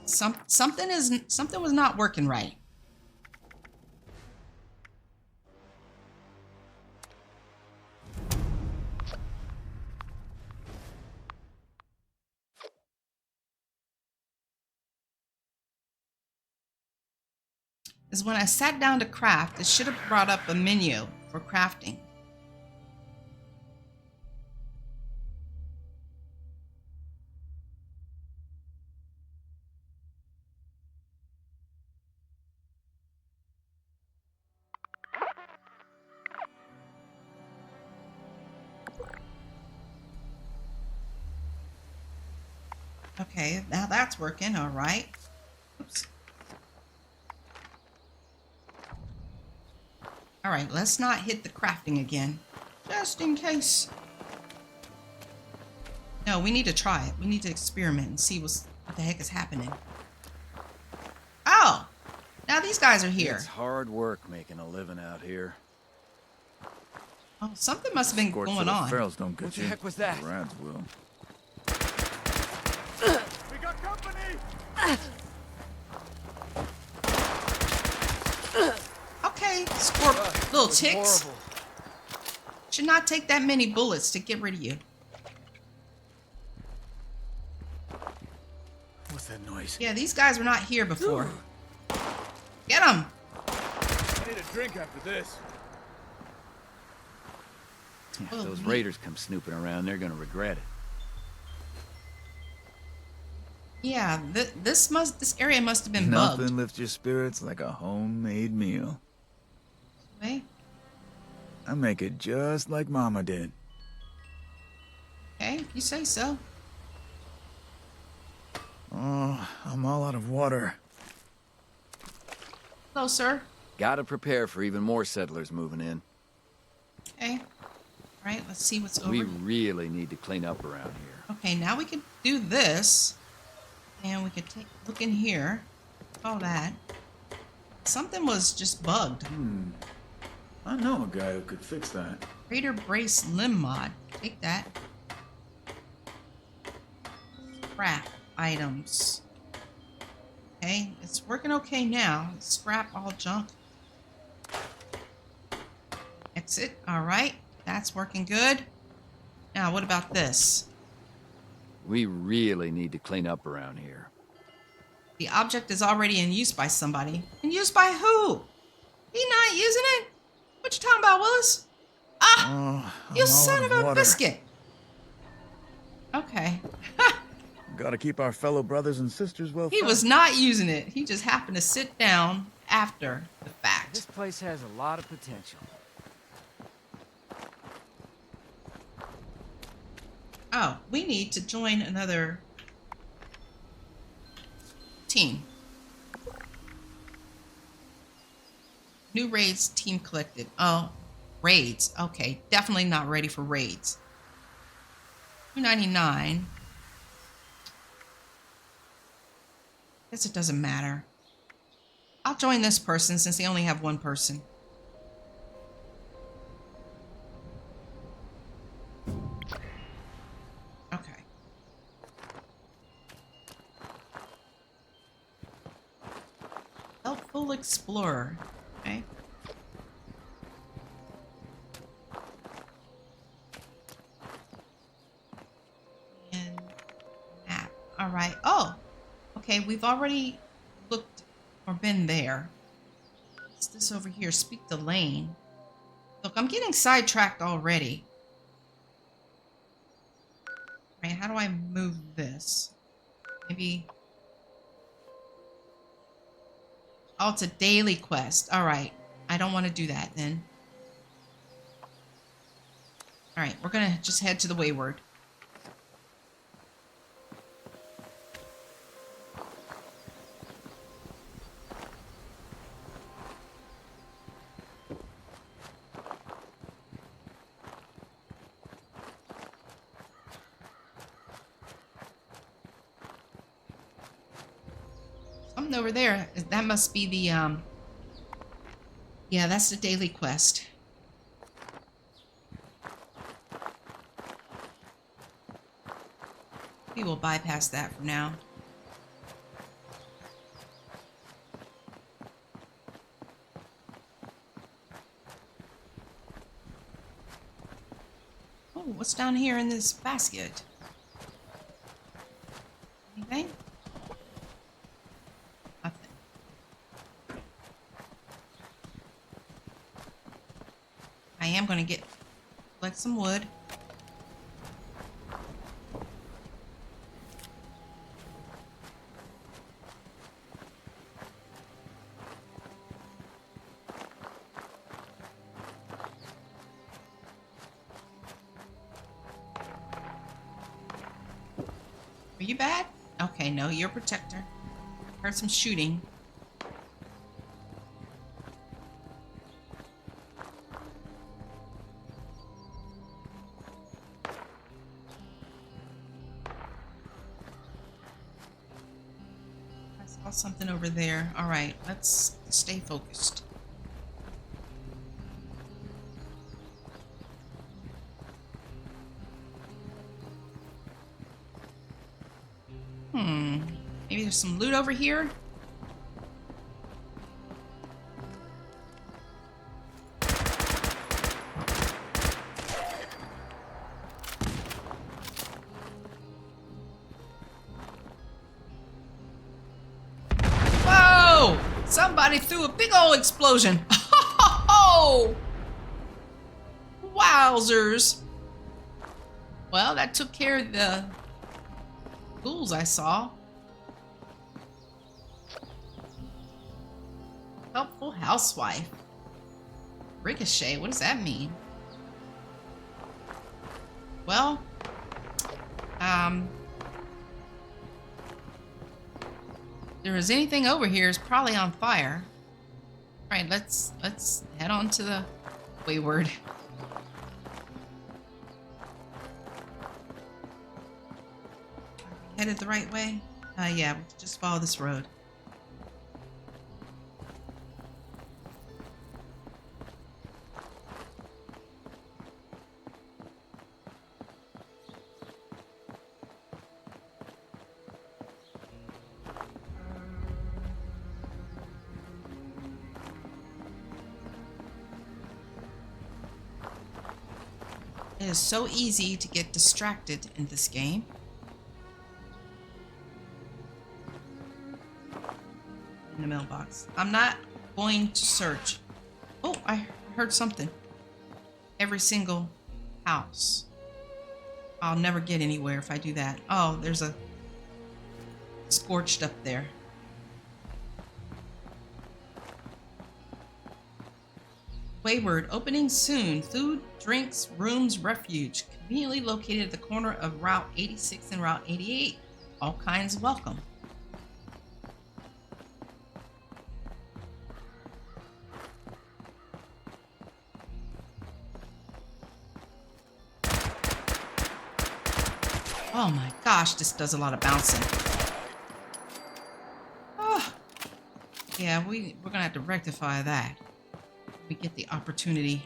Speaker 1: Something was not working right. Is when I sat down to craft, it should have brought up a menu for crafting. Okay, now that's working, all right. Oops. All right, let's not hit the crafting again, just in case. No, we need to try it. We need to experiment and see what the heck is happening. Oh, now these guys are here.
Speaker 11: It's hard work making a living out here.
Speaker 1: Oh, something must have been going on.
Speaker 11: Ferals don't get
Speaker 12: What the
Speaker 11: you.
Speaker 12: heck was that?
Speaker 11: The Rads will.
Speaker 12: We got company!
Speaker 1: Okay, little ticks.
Speaker 12: Horrible.
Speaker 1: Should not take that many bullets to get rid of you.
Speaker 11: What's that noise?
Speaker 1: Yeah, these guys were not here before. Get them!
Speaker 12: I need a drink after this.
Speaker 11: If those raiders come snooping around, they're gonna regret it.
Speaker 1: Yeah, this area must have been bugged.
Speaker 11: Nothing lifts your spirits like a homemade meal.
Speaker 1: Okay.
Speaker 11: I make it just like Mama did.
Speaker 1: Okay, you say so.
Speaker 11: Oh, I'm all out of water.
Speaker 1: Hello, sir.
Speaker 11: Gotta prepare for even more settlers moving in.
Speaker 1: Okay. All right, let's see what's over.
Speaker 11: We really need to clean up around here.
Speaker 1: Okay, now we can do this. And we could look in here. All that. Something was just bugged.
Speaker 11: I know a guy who could fix that.
Speaker 1: Raider Brace Limb Mod. Take that. Scrap items. Okay, it's working okay now. Scrap all junk. Exit. All right. That's working good. Now, what about this?
Speaker 11: We really need to clean up around here.
Speaker 1: The object is already in use by somebody. In use by who? He not using it? What you talking about, Willis? Ah! You son of a biscuit! Okay.
Speaker 12: Gotta keep our fellow brothers and sisters well fed.
Speaker 1: He was not using it. He just happened to sit down after the fact.
Speaker 11: This place has a lot of potential.
Speaker 1: Oh, we need to join another team. New raids team collected. Oh, raids. Okay, definitely not ready for raids. 299. Guess it doesn't matter. I'll join this person since they only have one person. Okay. Helpful explorer. Okay. And map. All right. Oh, okay. We've already looked or been there. What's this over here? Speak the lane. Look, I'm getting sidetracked already. All right, how do I move this? Maybe. Oh, it's a daily quest. All right. I don't want to do that then. All right, we're going to just head to the Wayward. Something over there. That must be the, yeah, that's the daily quest. We will bypass that for now. Oh, what's down here in this basket? Anything? Nothing. I am going to collect some wood. Are you bad? Okay, no, you're a protector. Heard some shooting. I saw something over there. All right, let's stay focused. Maybe there's some loot over here. Whoa! Somebody threw a big old explosion. Oh! Wowzers. Well, that took care of the ghouls I saw. Helpful housewife. Ricochet, what does that mean? Well, if there is anything over here, it's probably on fire. All right, let's head on to the Wayward. Headed the right way? Yeah, we'll just follow this road. It is so easy to get distracted in this game. In the mailbox. I'm not going to search. Oh, I heard something. Every single house. I'll never get anywhere if I do that. Oh, there's a scorched up there. Wayward, opening soon. Food, drinks, rooms, refuge. Conveniently located at the corner of Route 86 and Route 88. All kinds welcome. Oh my gosh, this does a lot of bouncing. Oh, yeah, we're gonna have to rectify that. We get the opportunity.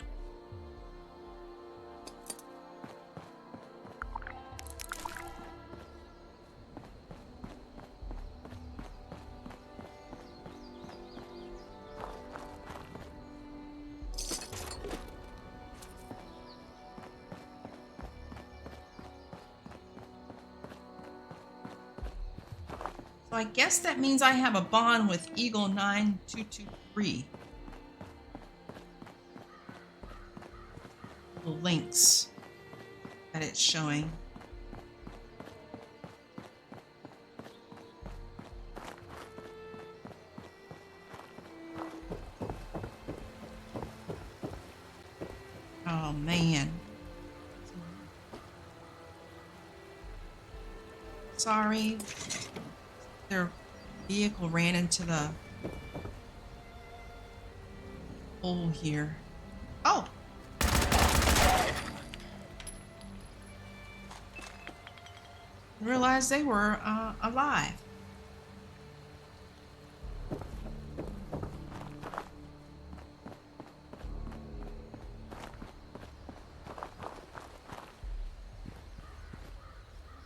Speaker 1: So I guess that means I have a bond with Eagle 9223. The links that it's showing. Oh man. Sorry. Their vehicle ran into the hole here. Oh! Realized they were alive.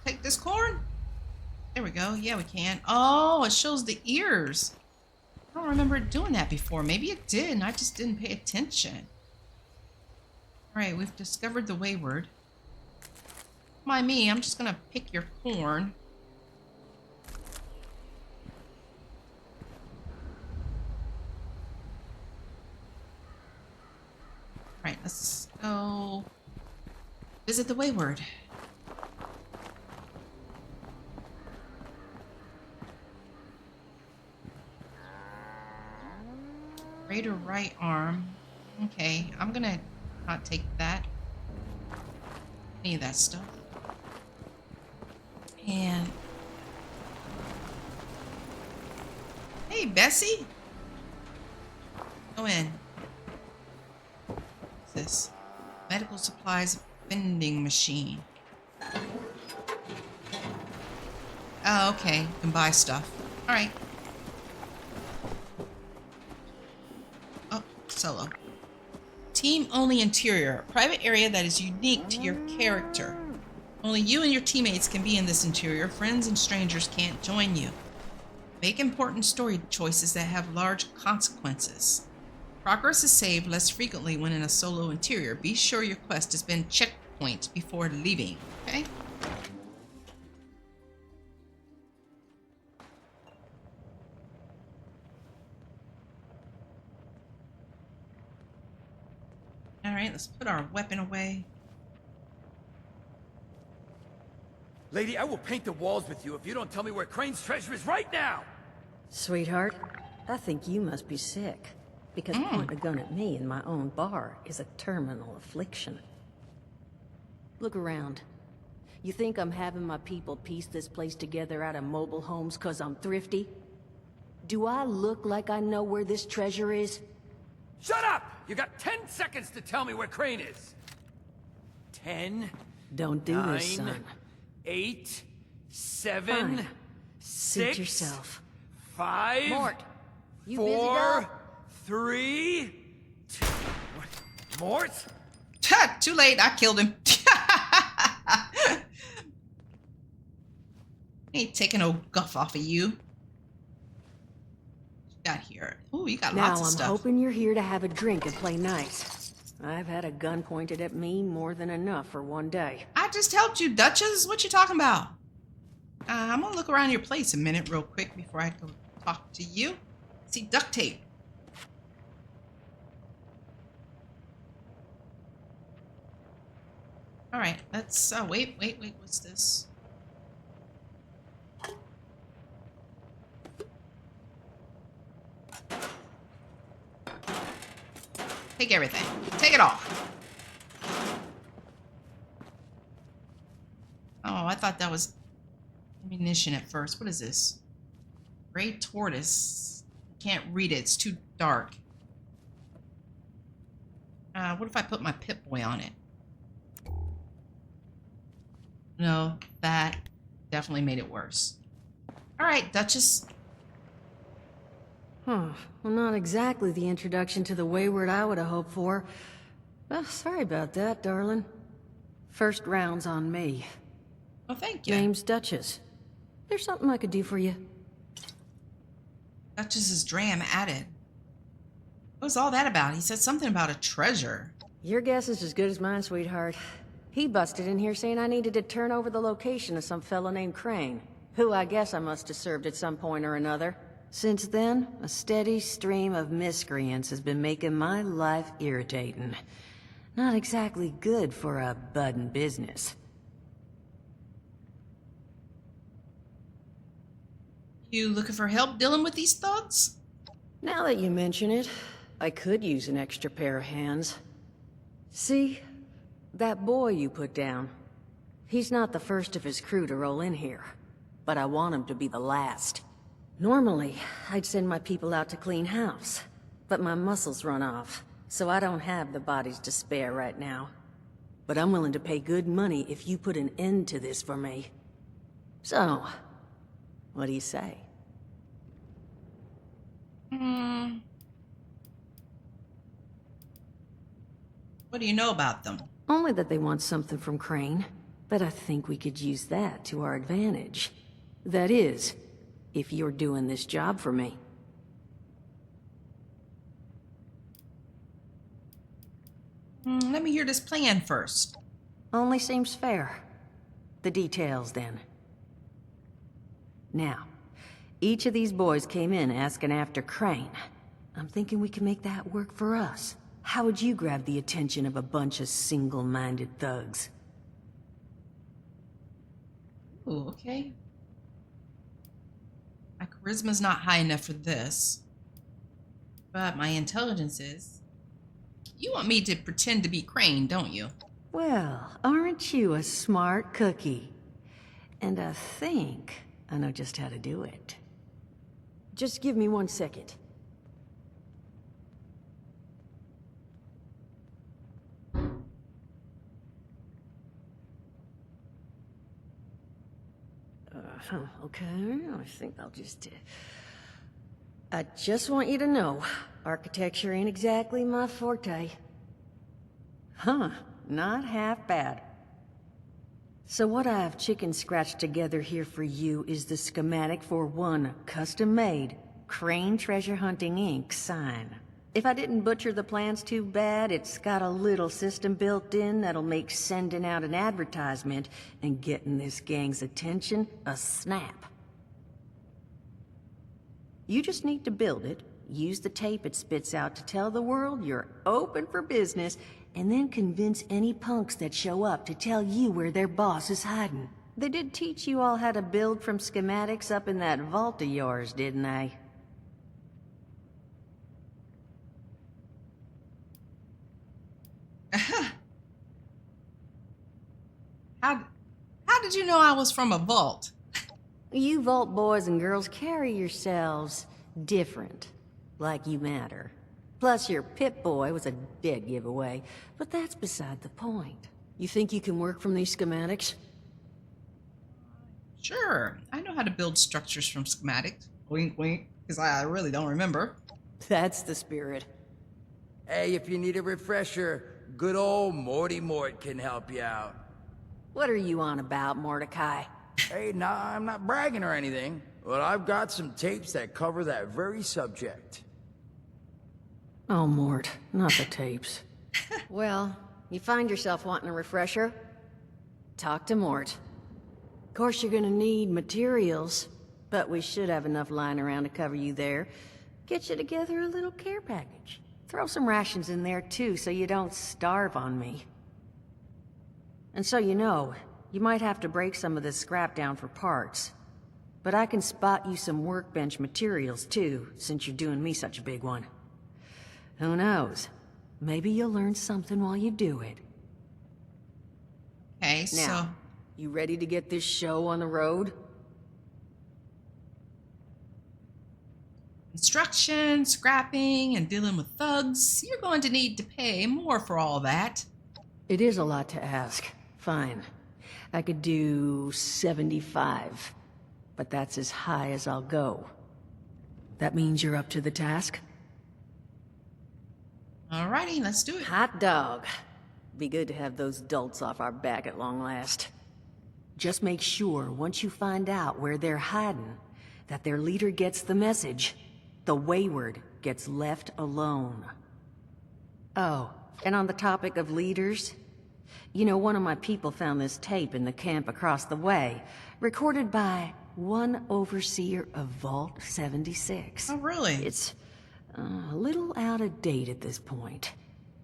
Speaker 1: Take this corn? There we go. Yeah, we can. Oh, it shows the ears. I don't remember it doing that before. Maybe it did, and I just didn't pay attention. All right, we've discovered the Wayward. Mind me, I'm just gonna pick your corn. All right, let's go visit the Wayward. Greater right arm. Okay, I'm gonna not take that. Any of that stuff. And hey, Bessie, go in. What's this? Medical supplies vending machine. Oh, okay. You can buy stuff. All right. Oh, solo. Team only interior. A private area that is unique to your character. Only you and your teammates can be in this interior. Friends and strangers can't join you. Make important story choices that have large consequences. Progress is saved less frequently when in a solo interior. Be sure your quest has been checkpoint before leaving. Okay? Alright, let's put our weapon away.
Speaker 11: Lady, I will paint the walls with you if you don't tell me where Crane's treasure is right now!
Speaker 13: Sweetheart, I think you must be sick. Because pointing a gun at me in my own bar is a terminal affliction. Look around. You think I'm having my people piece this place together out of mobile homes because I'm thrifty? Do I look like I know where this treasure is?
Speaker 11: Shut up! You got 10 seconds to tell me where Crane is! 10...
Speaker 13: Don't do
Speaker 11: 9,
Speaker 13: this, son.
Speaker 11: 8, 7,
Speaker 13: Fine.
Speaker 11: 6,
Speaker 13: Suit yourself.
Speaker 11: 5,
Speaker 13: Mort, you busy,
Speaker 11: 4,
Speaker 13: dog?
Speaker 11: 3, 2... What? Mort?
Speaker 1: Too late, I killed him. Ain't taking no guff off of you. What you got here? Ooh, you got
Speaker 13: Now
Speaker 1: lots of
Speaker 13: I'm
Speaker 1: stuff.
Speaker 13: hoping you're here to have a drink and play nice. I've had a gun pointed at me more than enough for one day.
Speaker 1: I just helped you, Duchess. What you talking about? I'm gonna look around your place a minute real quick before I go talk to you. See duct tape. All right, let's wait, what's this? Take everything. Take it all. Oh, I thought that was ammunition at first. What is this? Gray tortoise. Can't read it. It's too dark. What if I put my Pip-Boy on it? No, that definitely made it worse. All right, Duchess.
Speaker 13: Huh. Well, not exactly the introduction to the Wayward I would have hoped for. Oh, sorry about that, darling. First round's on me.
Speaker 1: Oh, thank you.
Speaker 13: Name's Duchess. There's something I could do for you.
Speaker 1: Duchess's dram added. What was all that about? He said something about a treasure.
Speaker 13: Your guess is as good as mine, sweetheart. He busted in here saying I needed to turn over the location of some fellow named Crane, who I guess I must have served at some point or another. Since then, a steady stream of miscreants has been making my life irritating. Not exactly good for a budding business.
Speaker 1: You looking for help dealing with these thugs?
Speaker 13: Now that you mention it, I could use an extra pair of hands. See, that boy you put down, he's not the first of his crew to roll in here, but I want him to be the last. Normally, I'd send my people out to clean house, but my muscles run off, so I don't have the bodies to spare right now. But I'm willing to pay good money if you put an end to this for me. So, what do you say?
Speaker 1: What do you know about them?
Speaker 13: Only that they want something from Crane, but I think we could use that to our advantage. That is, if you're doing this job for me.
Speaker 1: Let me hear this plan first.
Speaker 13: Only seems fair. The details, then. Now, each of these boys came in asking after Crane. I'm thinking we can make that work for us. How would you grab the attention of a bunch of single-minded thugs?
Speaker 1: Ooh, okay. My charisma's not high enough for this, but my intelligence is. You want me to pretend to be Crane, don't you?
Speaker 13: Well, aren't you a smart cookie? And I think I know just how to do it. Just give me 1 second. Okay, I think I'll just... I just want you to know, architecture ain't exactly my forte. Huh, not half bad. So what I've chicken scratched together here for you is the schematic for one custom-made Crane Treasure Hunting Inc. sign. If I didn't butcher the plans too bad, it's got a little system built in that'll make sending out an advertisement and getting this gang's attention a snap. You just need to build it, use the tape it spits out to tell the world you're open for business, and then convince any punks that show up to tell you where their boss is hiding. They did teach you all how to build from schematics up in that vault of yours, didn't they?
Speaker 1: How did you know I was from a vault?
Speaker 13: You vault boys and girls carry yourselves different, like you matter. Plus your Pip-Boy was a dead giveaway, but that's beside the point. You think you can work from these schematics?
Speaker 1: Sure, I know how to build structures from schematics. Wink, wink, because I really don't remember.
Speaker 13: That's the spirit.
Speaker 11: Hey, if you need a refresher, good old Morty Mort can help you out.
Speaker 13: What are you on about, Mordecai?
Speaker 11: Hey, nah, I'm not bragging or anything, but I've got some tapes that cover that very subject.
Speaker 13: Oh, Mort, not the tapes. Well, you find yourself wanting a refresher? Talk to Mort. Of course you're gonna need materials, but we should have enough lying around to cover you there. Get you together a little care package. Throw some rations in there too, so you don't starve on me. And so you know, you might have to break some of this scrap down for parts. But I can spot you some workbench materials too, since you're doing me such a big one. Who knows? Maybe you'll learn something while you do it.
Speaker 1: Okay,
Speaker 13: Now, you ready to get this show on the road?
Speaker 1: construction, scrapping, and dealing with thugs. You're going to need to pay more for all that.
Speaker 13: It is a lot to ask. Fine. I could do 75. But that's as high as I'll go. That means you're up to the task?
Speaker 1: Alrighty, let's do it.
Speaker 13: Hot dog. Be good to have those dolts off our back at long last. Just make sure, once you find out where they're hiding, that their leader gets the message. The wayward gets left alone. Oh, and on the topic of leaders, you know, one of my people found this tape in the camp across the way, recorded by one overseer of Vault 76.
Speaker 1: Oh, really?
Speaker 13: It's a little out of date at this point,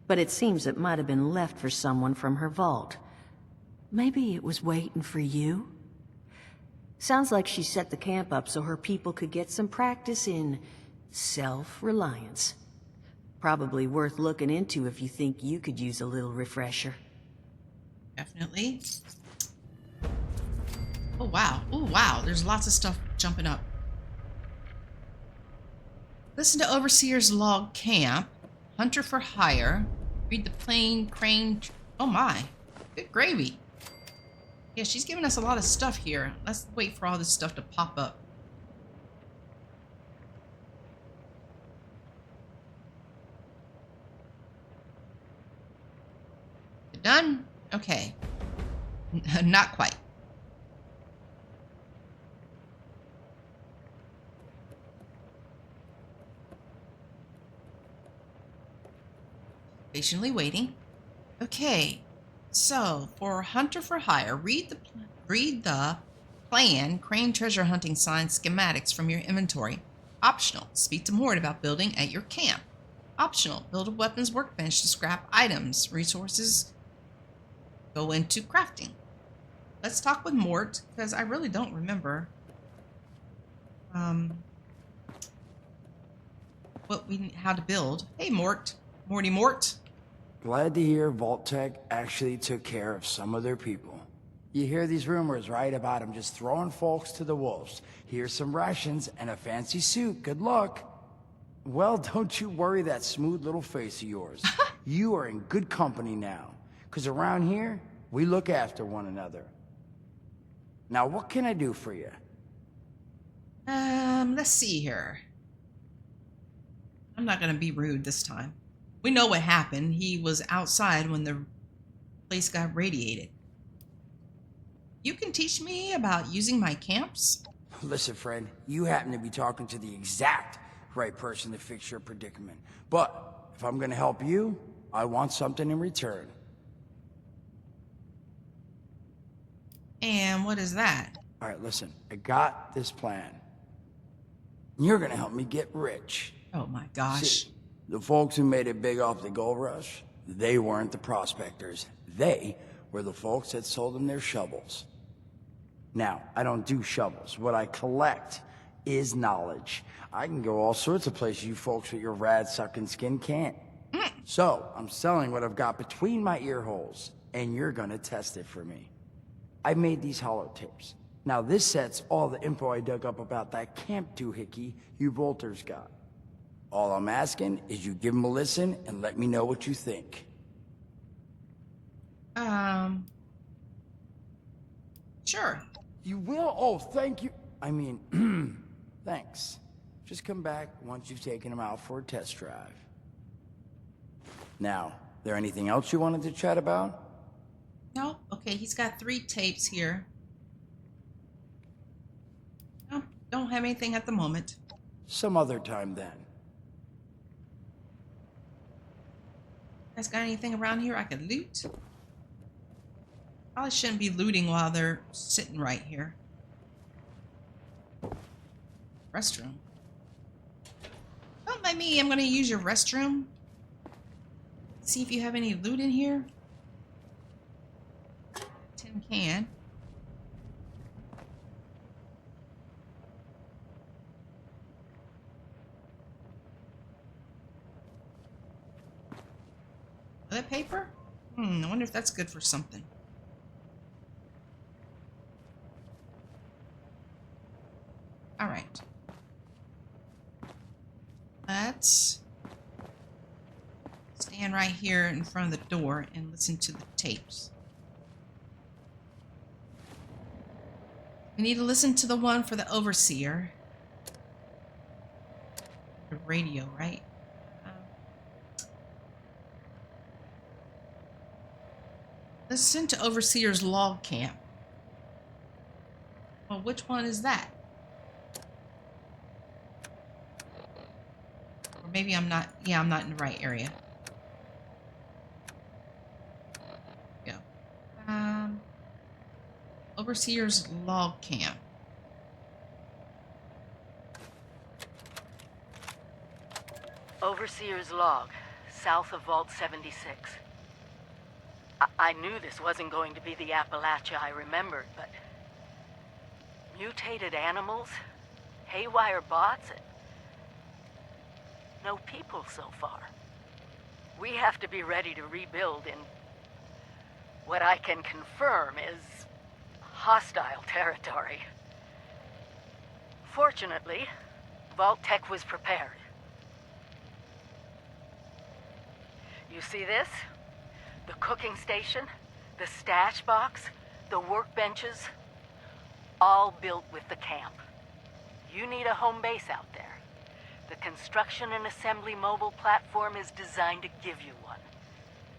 Speaker 13: but it seems it might have been left for someone from her vault. Maybe it was waiting for you? Sounds like she set the camp up so her people could get some practice in self-reliance. Probably worth looking into if you think you could use a little refresher.
Speaker 1: Definitely. Oh, wow. Oh, wow. There's lots of stuff jumping up. Listen to Overseer's Log Camp. Hunter for Hire. Read the Plane Crane... Oh, my. Good gravy. Yeah, she's giving us a lot of stuff here. Let's wait for all this stuff to pop up. Done? Okay. Not quite. Patiently waiting. Okay. So, for Hunter for Hire, read the plan, Crane treasure hunting sign schematics from your inventory. Optional. Speak to Mort about building at your camp. Optional. Build a weapons workbench to scrap items. Resources go into crafting. Let's talk with Mort, because I really don't remember how to build. Hey, Mort. Morty Mort.
Speaker 14: Glad to hear Vault-Tec actually took care of some of their people. You hear these rumors, right, about them just throwing folks to the wolves. Here's some rations and a fancy suit. Good luck. Well, don't you worry that smooth little face of yours. You are in good company now. Because around here, we look after one another. Now, what can I do for you?
Speaker 1: Let's see here. I'm not going to be rude this time. We know what happened. He was outside when the place got radiated. You can teach me about using my camps?
Speaker 14: Listen, friend, you happen to be talking to the exact right person to fix your predicament. But if I'm going to help you, I want something in return.
Speaker 1: And what is that?
Speaker 14: All right, listen, I got this plan. You're going to help me get rich.
Speaker 1: Oh my gosh.
Speaker 14: See, the folks who made it big off the gold rush, they weren't the prospectors. They were the folks that sold them their shovels. Now, I don't do shovels. What I collect is knowledge. I can go all sorts of places you folks with your rad-sucking skin can't. So, I'm selling what I've got between my ear holes, and you're gonna test it for me. I made these holotapes. Now, this set's all the info I dug up about that camp doohickey you Volters got. All I'm asking is you give them a listen and let me know what you think.
Speaker 1: Sure.
Speaker 14: You will? Oh, thank you. I mean, thanks. Just come back once you've taken them out for a test drive. Now, there anything else you wanted to chat about?
Speaker 1: No? Okay, he's got 3 tapes here. No, don't have anything at the moment.
Speaker 14: Some other time then.
Speaker 1: Guys got anything around here I can loot? Probably shouldn't be looting while they're sitting right here. Restroom. Don't mind me, I'm gonna use your restroom. See if you have any loot in here. Tin can. Toilet paper? I wonder if that's good for something. Alright. Let's stand right here in front of the door and listen to the tapes. We need to listen to the one for the overseer. The radio, right? Listen to Overseer's log camp. Well, which one is that? Or maybe I'm not. Yeah, I'm not in the right area. Go. Overseer's log camp.
Speaker 3: Overseer's log, south of Vault 76. I knew this wasn't going to be the Appalachia I remembered, but mutated animals, haywire bots, and no people so far. We have to be ready to rebuild in what I can confirm is hostile territory. Fortunately, Vault Tech was prepared. You see this? The cooking station, the stash box, the workbenches, all built with the camp. You need a home base out there. The construction and assembly mobile platform is designed to give you one.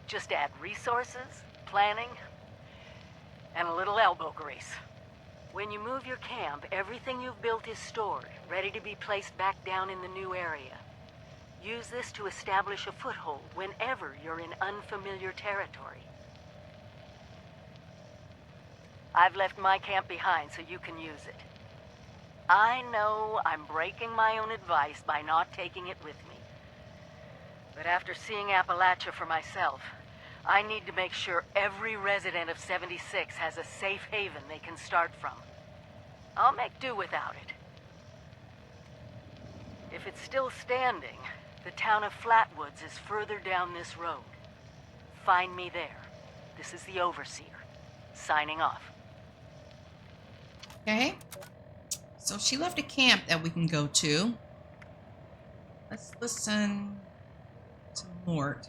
Speaker 3: Just add resources, planning, and a little elbow grease. When you move your camp, everything you've built is stored, ready to be placed back down in the new area. Use this to establish a foothold whenever you're in unfamiliar territory. I've left my camp behind so you can use it. I know I'm breaking my own advice by not taking it with me. But after seeing Appalachia for myself, I need to make sure every resident of 76 has a safe haven they can start from. I'll make do without it. If it's still standing, the town of Flatwoods is further down this road. Find me there. This is the Overseer. Signing off.
Speaker 1: Okay. So she left a camp that we can go to. Let's listen to Mort.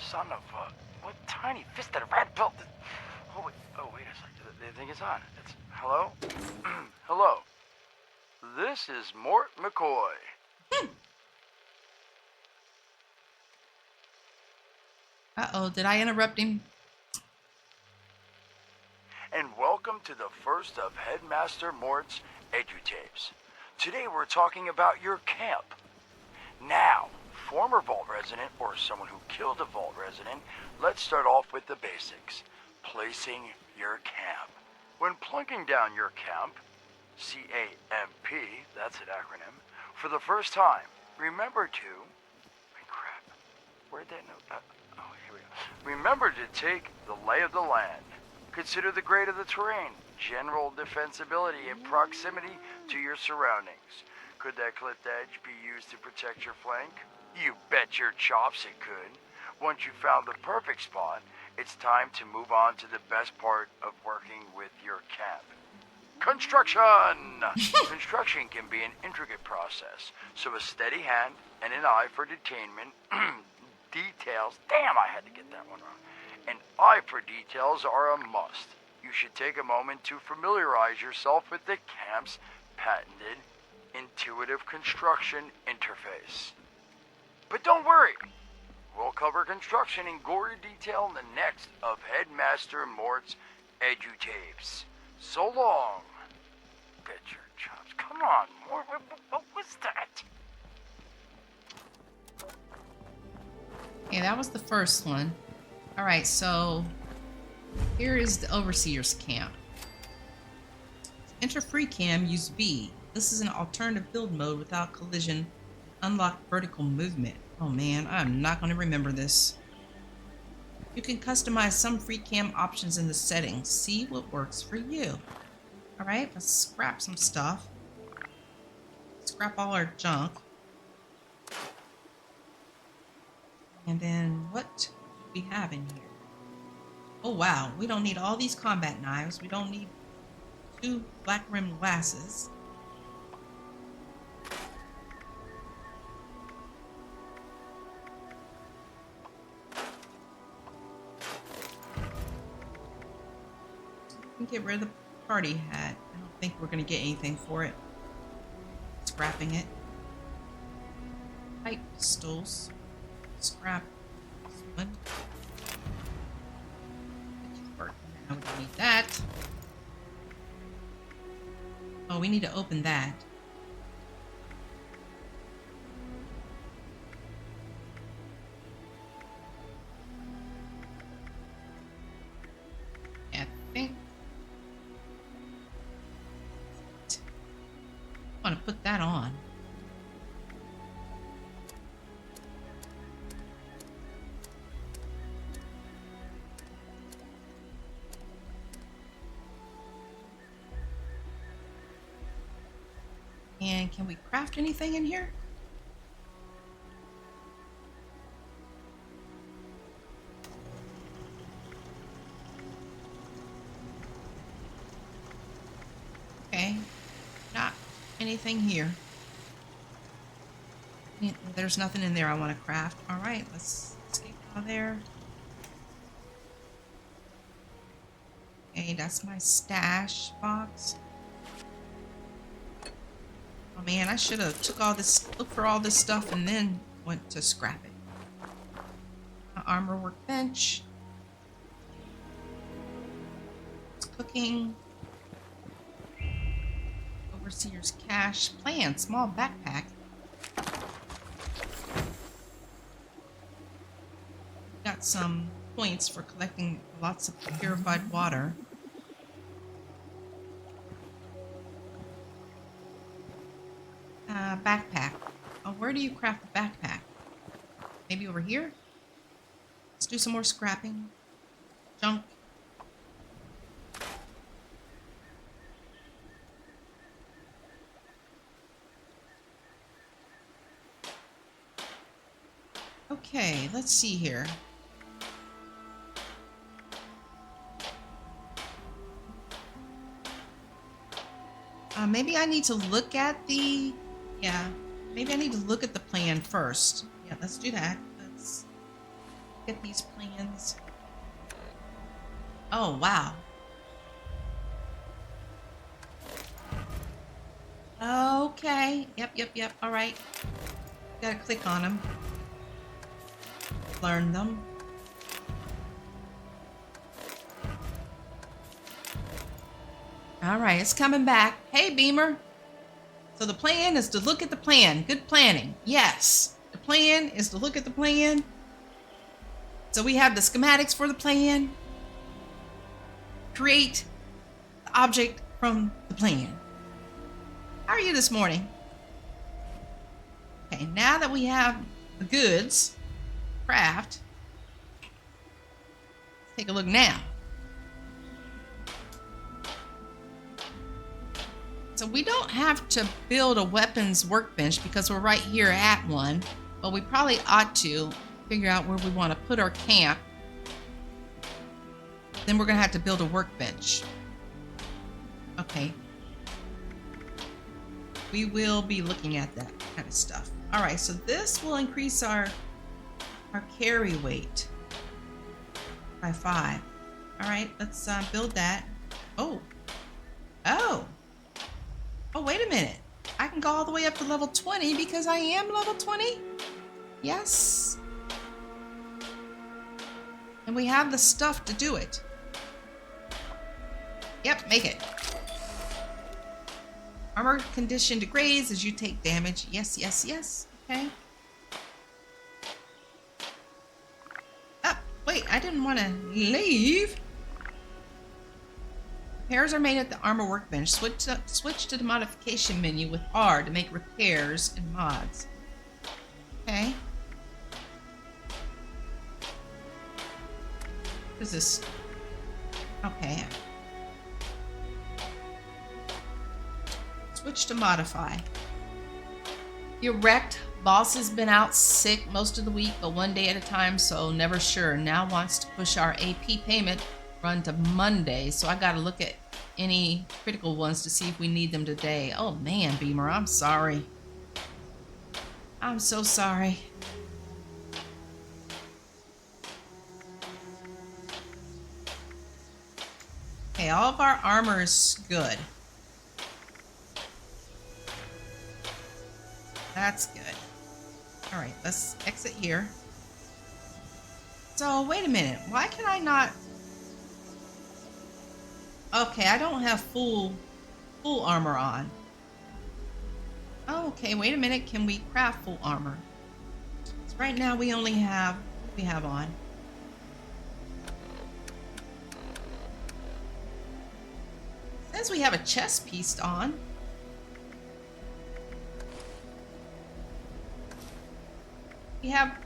Speaker 14: Son of a... What tiny fisted rat built... Oh, wait a second. The thing is on. It's... Hello? Hello. This is Mort McCoy.
Speaker 1: Uh-oh, did I interrupt him?
Speaker 14: And welcome to the first of Headmaster Mort's EduTapes. Today we're talking about your camp. Now, former Vault resident or someone who killed a Vault resident, let's start off with the basics. Placing your camp. When plunking down your camp, C-A-M-P, that's an acronym, for the first time, remember to... Crap. Where'd that note... here we go. Remember to take the lay of the land. Consider the grade of the terrain, general defensibility, and proximity to your surroundings. Could that clipped edge be used to protect your flank? You bet your chops it could. Once you found the perfect spot, it's time to move on to the best part of working with your camp. Construction! Construction can be an intricate process, so a steady hand and an eye for detainment, details, damn I had to get that one wrong, an eye for details are a must. You should take a moment to familiarize yourself with the camp's patented intuitive construction interface. But don't worry, we'll cover construction in gory detail in the next of Headmaster Mort's EduTapes. So long. Bet your chops. Come on, Mort. What was that?
Speaker 1: that was the first one. All right, so here is the Overseer's camp. To enter free cam, use B. This is an alternative build mode without collision. Unlock vertical movement. Oh man, I'm not going to remember this. You can customize some free cam options in the settings. See what works for you. All right, let's scrap some stuff. Scrap all our junk. And then what do we have in here? Oh wow, we don't need all these combat knives. We don't need 2 black rimmed glasses. We can get rid of the party hat. I don't think we're going to get anything for it. Scrapping it. Pipe pistols. Scrap this one. Now we don't need that. Oh, we need to open that. Yeah, I think I want to put that on. And can we craft anything in here? Okay, not anything here. There's nothing in there I want to craft. All right, let's get out of there. Okay, that's my stash box. Oh man, I should have took all this, looked for all this stuff and then went to scrap it. Armor workbench. It's cooking. Overseer's cache. Plan, small backpack. Got some points for collecting lots of purified water. Backpack. Oh, where do you craft a backpack? Maybe over here? Let's do some more scrapping. Junk. Okay, let's see here. Maybe I need to look at the... Yeah, maybe I need to look at the plan first. Yeah, let's do that. Let's get these plans. Oh, wow. Okay. Yep. All right. Gotta click on them. Learn them. All right, it's coming back. Hey, Beamer. So the plan is to look at the plan. Good planning. Yes. The plan is to look at the plan. So we have the schematics for the plan. Create the object from the plan. How are you this morning? Okay, now that we have the goods, craft, let's take a look now. So we don't have to build a weapons workbench because we're right here at one, but we probably ought to figure out where we want to put our camp. Then we're going to have to build a workbench. Okay. We will be looking at that kind of stuff. All right, so this will increase our carry weight by 5. All right, let's build that. Oh, wait a minute. I can go all the way up to level 20 because I am level 20. Yes. And we have the stuff to do it. Yep, make it. Armor condition degrades as you take damage. Yes. Okay. Wait, I didn't want to leave. Repairs are made at the armor workbench. Switch to the modification menu with R to make repairs and mods. Okay. What is this? Okay. Switch to modify. You're wrecked. Boss has been out sick most of the week, but one day at a time, so never sure. Now wants to push our AP payment run to Monday, so I gotta look at any critical ones to see if we need them today. Oh man, Beamer, I'm sorry. I'm so sorry. Okay, all of our armor is good. That's good. All right, let's exit here. So, wait a minute. Why can I not... Okay, I don't have full armor on. Oh, okay, wait a minute. Can we craft full armor? So right now we only have what we have on. Says we have a chest piece on.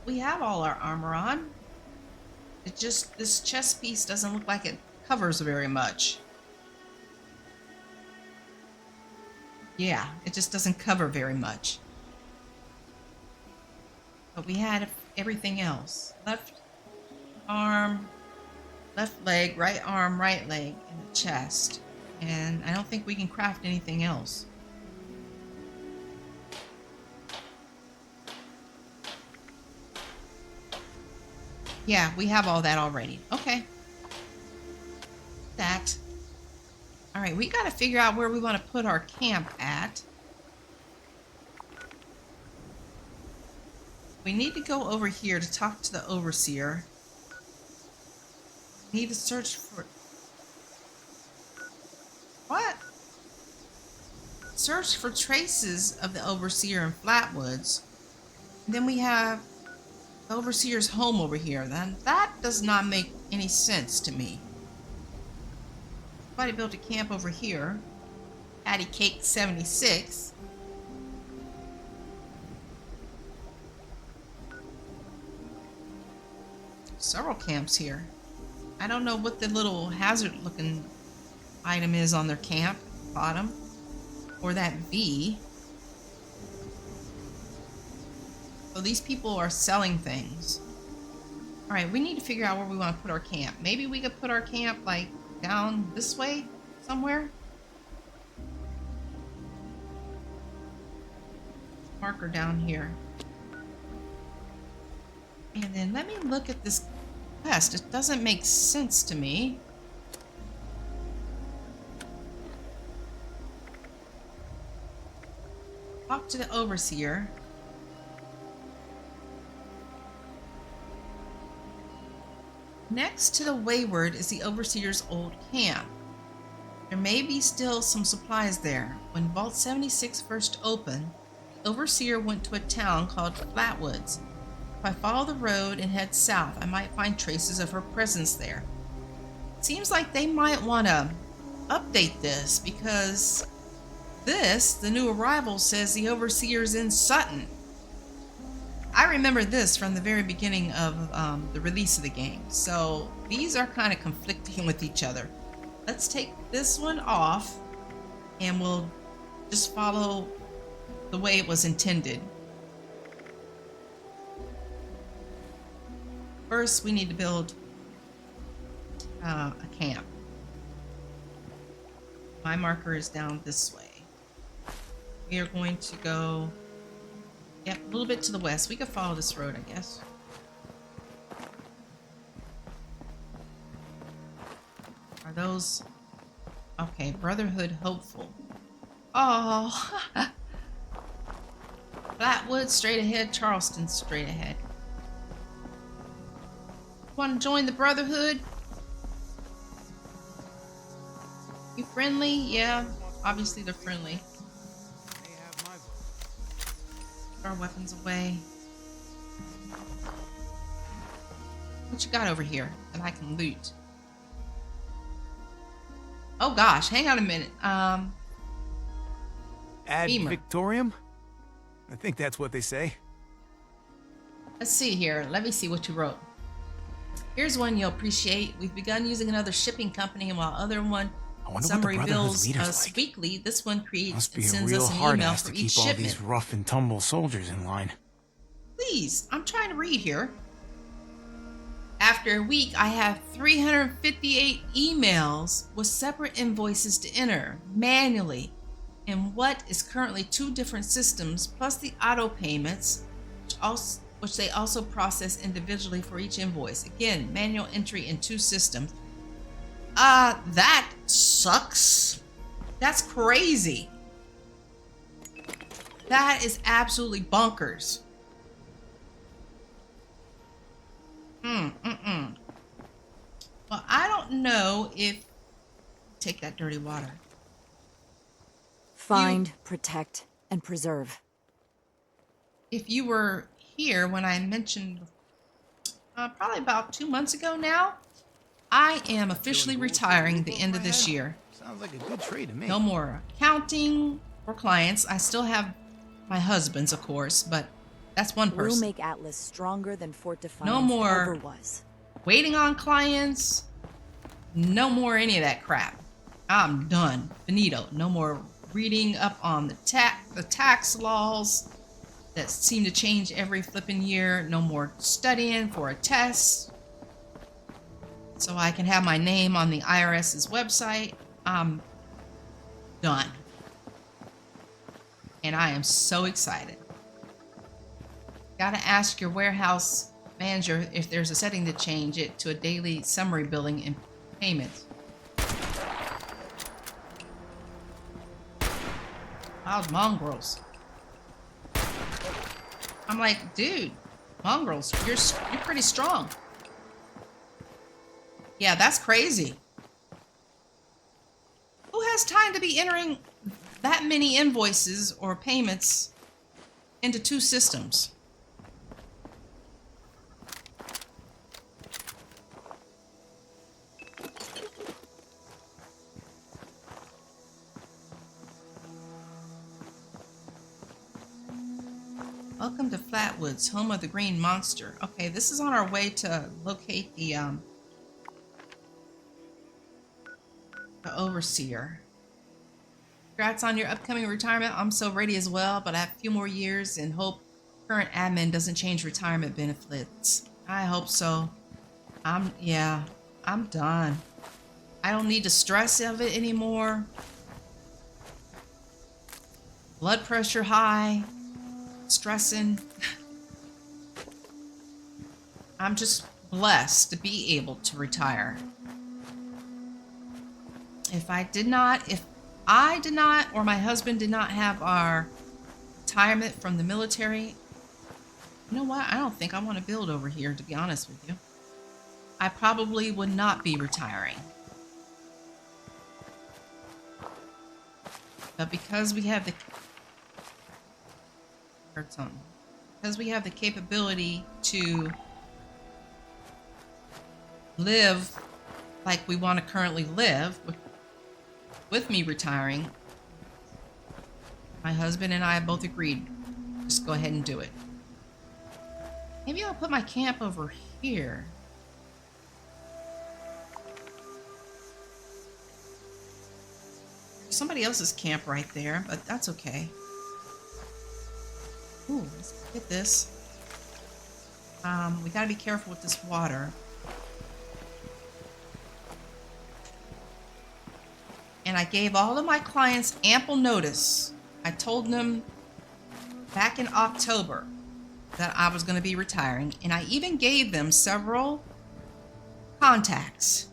Speaker 1: We have all our armor on. It just, this chest piece doesn't look like it covers very much. Yeah, it just doesn't cover very much. But we had everything else. Left arm, left leg, right arm, right leg, and the chest. And I don't think we can craft anything else. Yeah, we have all that already. Okay. That. All right, we got to figure out where we want to put our camp at. We need to go over here to talk to the overseer. We need to search for... What? Search for traces of the overseer in Flatwoods. And then we have the overseer's home over here. Then that does not make any sense to me. Somebody built a camp over here. Patty Cake 76. Several camps here. I don't know what the little hazard looking item is on their camp bottom, or that V. So these people are selling things. All right, we need to figure out where we want to put our camp. Maybe we could put our camp like down this way somewhere. Marker down here. And then let me look at this quest. It doesn't make sense to me. Talk to the overseer. Next to the Wayward is the overseer's old camp. There may be still some supplies there. When Vault 76 first opened, the overseer went to a town called Flatwoods. If I follow the road and head south, I might find traces of her presence there. It seems like they might want to update this because this, the new arrival, says the overseer's in Sutton. I remember this from the very beginning of the release of the game, so these are kind of conflicting with each other. Let's take this one off and we'll just follow the way it was intended. First, we need to build a camp. My marker is down this way. We are going to go, yep, a little bit to the west. We could follow this road, I guess. Are those... Okay, Brotherhood Hopeful. Oh! Flatwood straight ahead, Charleston straight ahead. Want to join the Brotherhood? You friendly? Yeah, obviously they're friendly. Put our weapons away. What you got over here that I can loot? Oh gosh, hang on a minute.
Speaker 15: Ad
Speaker 1: Beamer.
Speaker 15: Victorium? I think that's what they say.
Speaker 1: Let's see here. Let me see what you wrote. Here's one you'll appreciate. We've begun using another shipping company, and while other one summary bills us weekly, this one creates
Speaker 15: Must
Speaker 1: and
Speaker 15: be a
Speaker 1: sends
Speaker 15: real
Speaker 1: us an
Speaker 15: hard
Speaker 1: email
Speaker 15: ass
Speaker 1: for
Speaker 15: to
Speaker 1: each
Speaker 15: keep all
Speaker 1: shipment.
Speaker 15: these rough and tumble soldiers in line.
Speaker 1: Please, I'm trying to read here. After a week, I have 358 emails with separate invoices to enter manually in what is currently 2 different systems, plus the auto payments, which they also process individually for each invoice. Again, manual entry in 2 systems. That sucks. That's crazy. That is absolutely bonkers. Well, I don't know if... Take that dirty water.
Speaker 9: Find, protect, and preserve.
Speaker 1: If you were here when I mentioned, probably about 2 months ago now, I am officially retiring the end of this year.
Speaker 15: Sounds like a good trade to me.
Speaker 1: No more accounting for clients. I still have my husband's, of course, but that's one person.
Speaker 9: We'll make Atlas stronger than Fort Defiance
Speaker 1: No more
Speaker 9: ever was.
Speaker 1: waiting on clients. No more any of that crap. I'm done. Finito. No more reading up on the tax laws that seem to change every flipping year. No more studying for a test so I can have my name on the IRS's website. I'm done. And I am so excited. Gotta ask your warehouse manager if there's a setting to change it to a daily summary billing and payments. Wild mongrels. I'm like, dude, mongrels, you're pretty strong. Yeah, that's crazy. Who has time to be entering that many invoices or payments into 2 systems? Welcome to Flatwoods, home of the Green Monster. Okay, this is on our way to locate the overseer. Congrats on your upcoming retirement. I'm so ready as well, but I have a few more years and hope current admin doesn't change retirement benefits. I hope so. I'm done. I don't need the stress of it anymore. Blood pressure high. Stressing. I'm just blessed to be able to retire. If I did not, or my husband did not have our retirement from the military, you know what? I don't think I want to build over here, to be honest with you. I probably would not be retiring. But because we have the capability to live like we want to currently live, with me retiring, my husband and I both agreed, just go ahead and do it. Maybe I'll put my camp over here. Somebody else's camp right there, but that's okay. Ooh, let's get this. We gotta be careful with this water. And I gave all of my clients ample notice. I told them back in October that I was gonna be retiring, and I even gave them several contacts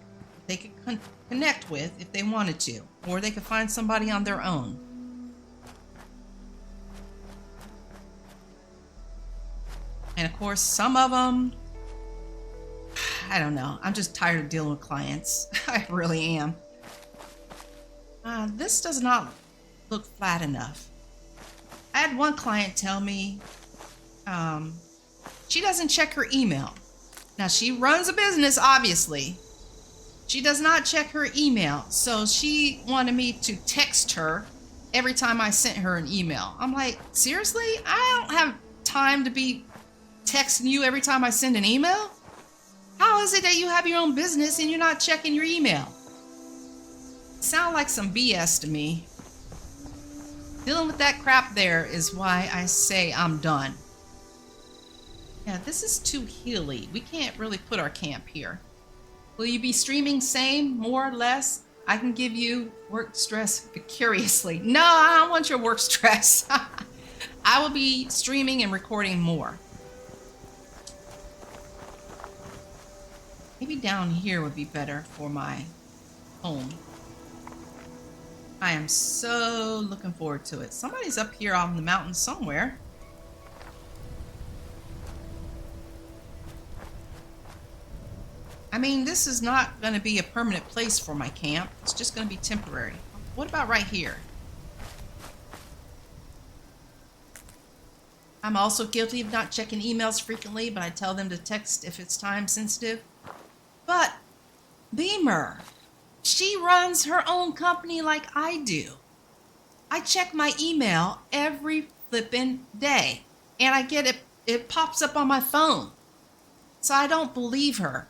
Speaker 1: they could connect with if they wanted to, or they could find somebody on their own. And of course, some of them, I don't know. I'm just tired of dealing with clients. I really am. This does not look flat enough. I had one client tell me she doesn't check her email. Now, she runs a business, obviously. She does not check her email. So she wanted me to text her every time I sent her an email. I'm like, seriously? I don't have time to be texting you every time I send an email? How is it that you have your own business and you're not checking your email? Sound like some BS to me. Dealing with that crap there is why I say I'm done. Yeah, this is too hilly. We can't really put our camp here. Will you be streaming same, more or less? I can give you work stress vicariously. No, I don't want your work stress. I will be streaming and recording more. Maybe down here would be better for my home. I am so looking forward to it. Somebody's up here on the mountain somewhere. I mean, this is not going to be a permanent place for my camp. It's just going to be temporary. What about right here? I'm also guilty of not checking emails frequently, but I tell them to text if it's time sensitive. But Beamer, she runs her own company like I do. I check my email every flippin' day, and I get it pops up on my phone. So I don't believe her.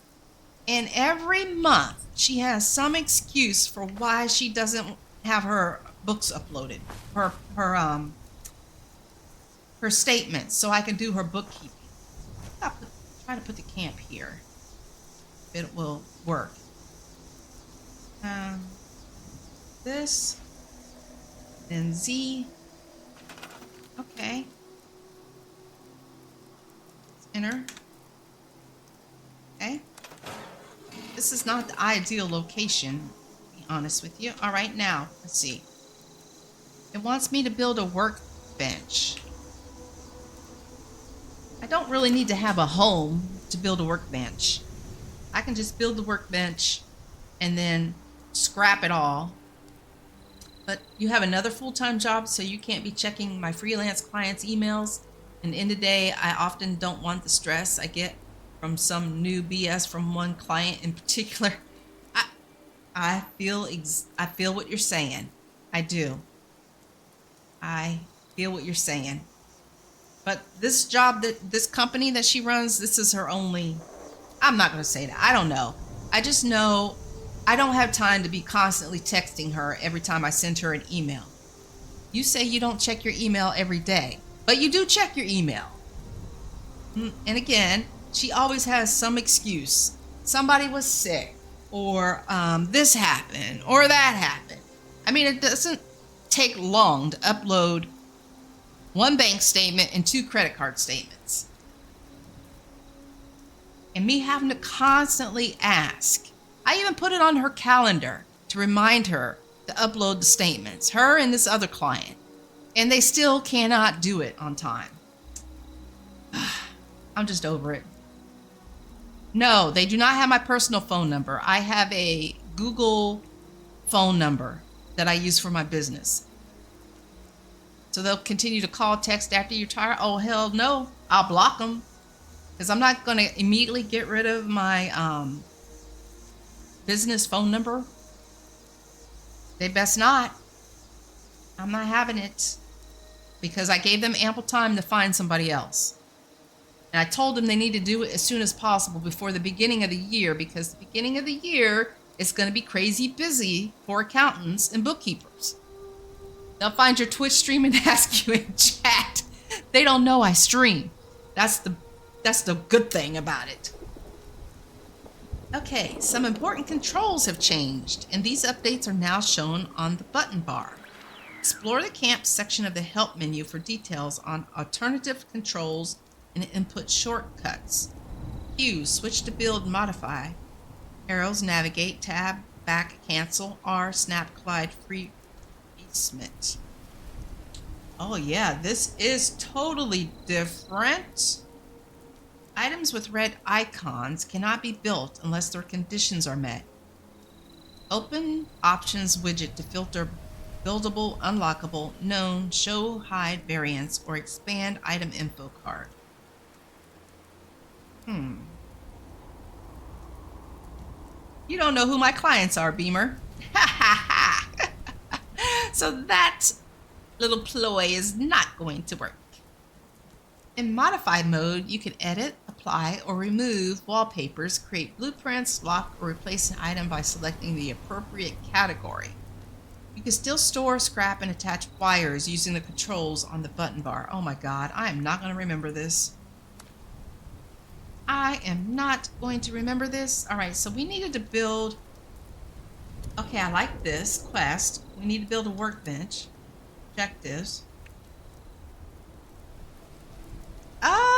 Speaker 1: And every month she has some excuse for why she doesn't have her books uploaded, her statements, so I can do her bookkeeping. I'll try to put the camp here. It will work. This, then Z. Okay. Let's enter. Okay. This is not the ideal location, to be honest with you. All right, now, let's see. It wants me to build a workbench. I don't really need to have a home to build a workbench. I can just build the workbench and then scrap it all. But you have another full-time job, so you can't be checking my freelance clients' emails. And in the day, I often don't want the stress I get from some new BS from one client in particular. I feel what you're saying. I do. I feel what you're saying. But this job, this company that she runs, this is her only. I'm not going to say that. I don't know. I just know I don't have time to be constantly texting her every time I send her an email. You say you don't check your email every day, but you do check your email. And again, she always has some excuse. Somebody was sick, or this happened, or that happened. I mean, it doesn't take long to upload one bank statement and 2 credit card statements. And me having to constantly ask. I even put it on her calendar to remind her to upload the statements, her and this other client. And they still cannot do it on time. I'm just over it. No, they do not have my personal phone number. I have a Google phone number that I use for my business. So they'll continue to call, text after you retire. Oh, hell no. I'll block them. Because I'm not going to immediately get rid of my business phone number. They best not. I'm not having it. Because I gave them ample time to find somebody else. And I told them they need to do it as soon as possible before the beginning of the year, because the beginning of the year is going to be crazy busy for accountants and bookkeepers. They'll find your Twitch stream and ask you in chat. They don't know I stream. That's the good thing about it. Okay, some important controls have changed, and these updates are now shown on the button bar. Explore the camp section of the help menu for details on alternative controls and input shortcuts. Q, switch to build, modify. Arrows, navigate, tab, back, cancel. R, snap, glide, free basement. Oh yeah, this is totally different. Items with red icons cannot be built unless their conditions are met. Open options widget to filter buildable, unlockable, known, show, hide variants, or expand item info card. You don't know who my clients are, Beamer. So that little ploy is not going to work. In modified mode, you can edit, apply, or remove wallpapers, create blueprints, lock, or replace an item by selecting the appropriate category. You can still store, scrap, and attach wires using the controls on the button bar. Oh my god, I am not going to remember this. I am not going to remember this. Alright, so we needed to build... Okay, I like this quest. We need to build a workbench. Objectives.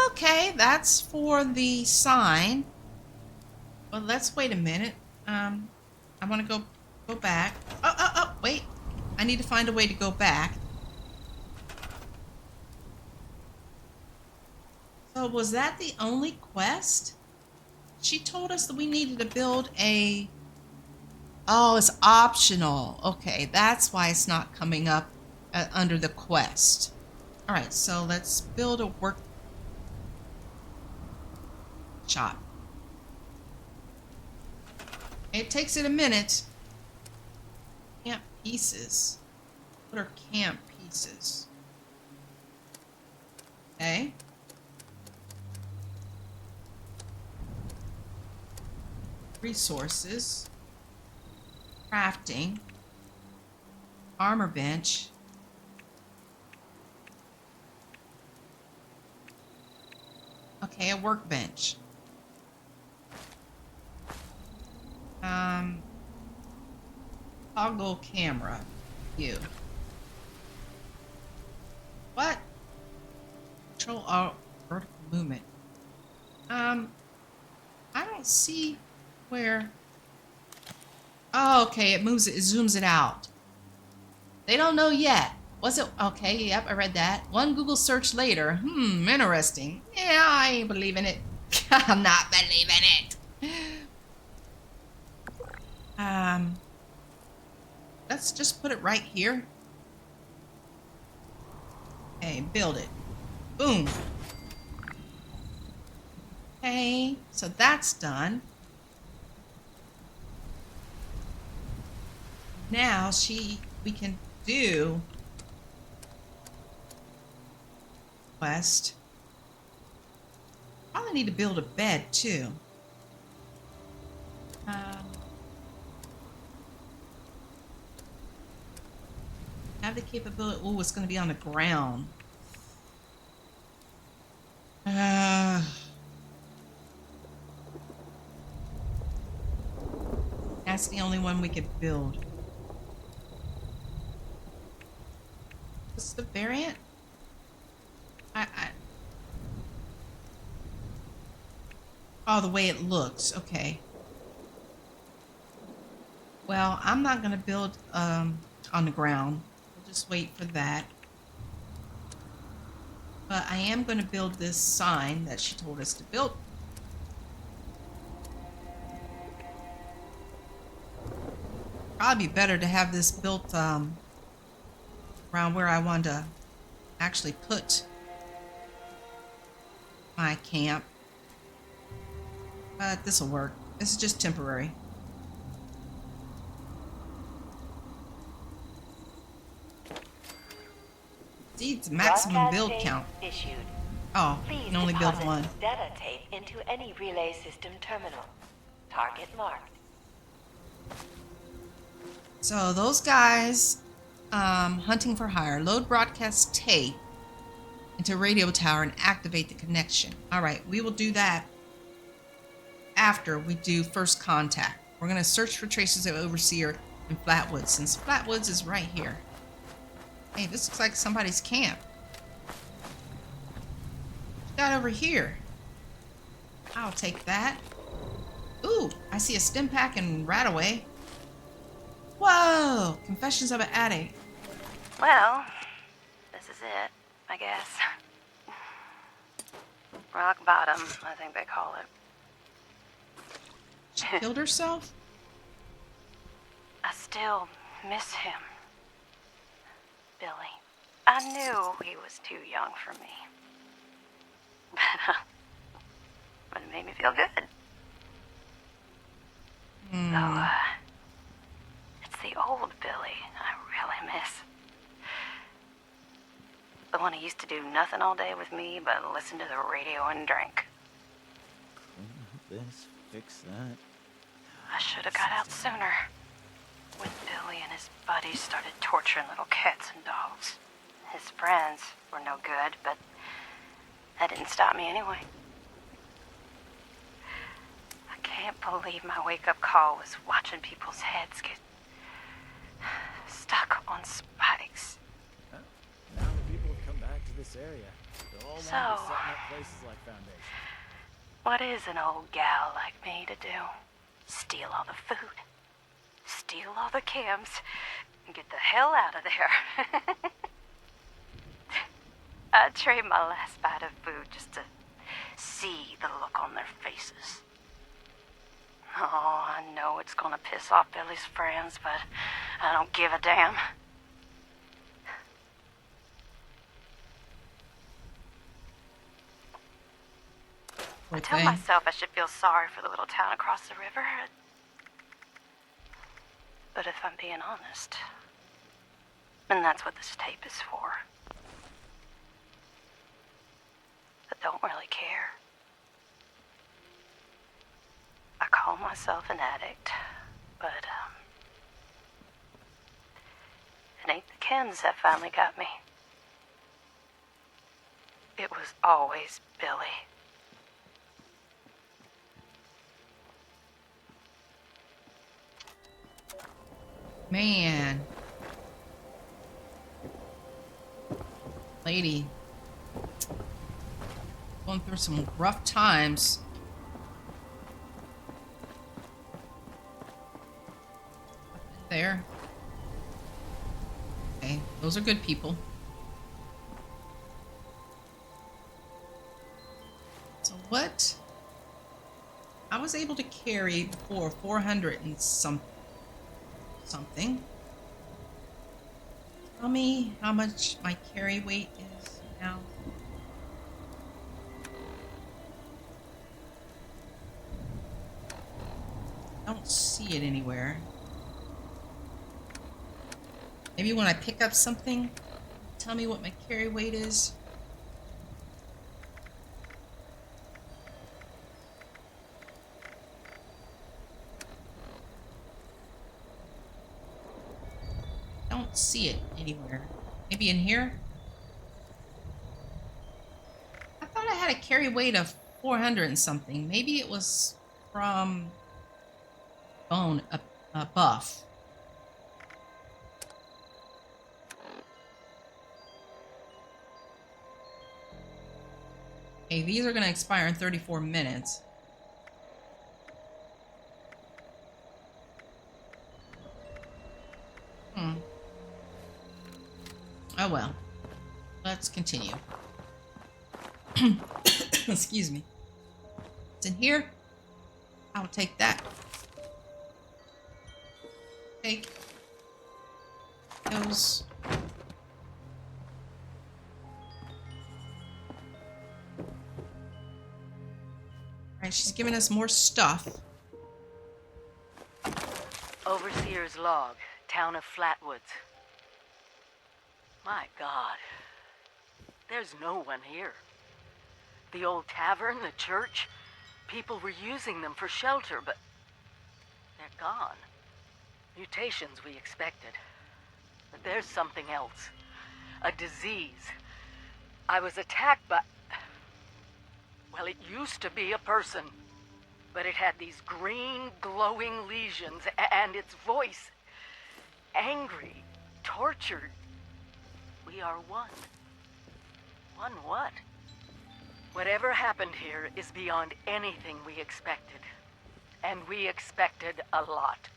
Speaker 1: Okay, that's for the sign. Well, let's wait a minute. I want to go back. Oh, wait. I need to find a way to go back. So was that the only quest? She told us that we needed to build a... Oh, it's optional. Okay, that's why it's not coming up under the quest. All right, so let's build a workshop. It takes it a minute. Camp pieces. What are camp pieces? Okay. Resources. Crafting. Armor bench. Okay, a workbench. Toggle camera view. What? Control alt vertical movement. I don't see where. Oh, okay, it moves it, it zooms it out. They don't know yet. Was it okay? Yep, I read that. One Google search later. Interesting. Yeah, I ain't believing it. I'm not believing it. Let's just put it right here. Okay, build it. Boom. Okay, so that's done. Now we can do quest. Probably need to build a bed too. Have the capability. Oh, it's going to be on the ground. That's the only one we could build. What's the variant? Oh, the way it looks. Okay. Well, I'm not going to build on the ground. We'll just wait for that. But I am going to build this sign that she told us to build. Probably be better to have this built around where I want to actually put my camp. But this will work. This is just temporary. It's maximum build count.
Speaker 16: Issued.
Speaker 1: Oh, you can only build one.
Speaker 16: Data tape into any relay system terminal. Target marked.
Speaker 1: So those guys hunting for hire. Load broadcast tape into radio tower and activate the connection. All right, we will do that after we do first contact. We're going to search for traces of Overseer in Flatwoods, since Flatwoods is right here. Hey, this looks like somebody's camp. What's that over here? I'll take that. Ooh, I see a stim pack and Rataway. Whoa! Confessions of an Addict.
Speaker 3: Well, this is it, I guess. Rock bottom, I think they call it.
Speaker 1: She killed herself?
Speaker 3: I still miss him. Billy. I knew he was too young for me. But it made me feel good. Though, it's the old Billy I really miss. The one who used to do nothing all day with me but listen to the radio and drink.
Speaker 17: This, fix that.
Speaker 3: I should have got out sooner. When Billy and his buddies started torturing little cats and dogs. His friends were no good, but that didn't stop me anyway. I can't believe my wake-up call was watching people's heads get stuck on spikes.
Speaker 17: Now the people have come back to this area. They'll all want to be setting up places like Foundation.
Speaker 3: What is an old gal like me to do? Steal all the food, steal all the cams, and get the hell out of there. I'd trade my last bite of food just to see the look on their faces. Oh, I know it's gonna piss off Billy's friends, but I don't give a damn. I tell myself I should feel sorry for the little town across the river. But if I'm being honest, and that's what this tape is for, I don't really care. I call myself an addict, but it ain't the Kens that finally got me. It was always Billy.
Speaker 1: Man. Lady. Going through some rough times. There. Okay, those are good people. So what? I was able to carry before 400 and something. Tell me how much my carry weight is now. I don't see it anywhere. Maybe when I pick up something, tell me what my carry weight is. Don't see it anywhere. Maybe in here? I thought I had a carry weight of 400 and something. Maybe it was from Bone, a buff. Okay, these are going to expire in 34 minutes. Oh well. Let's continue. Excuse me. It's in here. I'll take that. Take those. Alright, she's giving us more stuff.
Speaker 3: Overseer's log, town of Flatwoods. My God. There's no one here. The old tavern, the church, people were using them for shelter, but they're gone. Mutations we expected. But there's something else. A disease. I was attacked by... Well, it used to be a person. But it had these green, glowing lesions, and its voice... angry, tortured. We are one. One what? Whatever happened here is beyond anything we expected. And we expected a lot.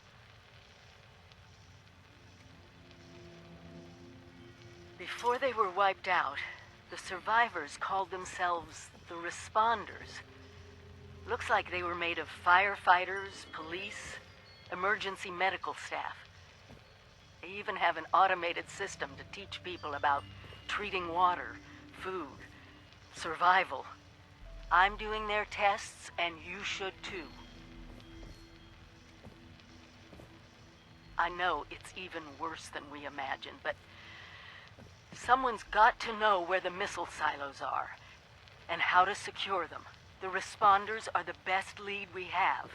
Speaker 3: Before they were wiped out, the survivors called themselves the Responders. Looks like they were made of firefighters, police, emergency medical staff. They even have an automated system to teach people about treating water, food, survival. I'm doing their tests, and you should too. I know it's even worse than we imagined, but someone's got to know where the missile silos are and how to secure them. The responders are the best lead we have.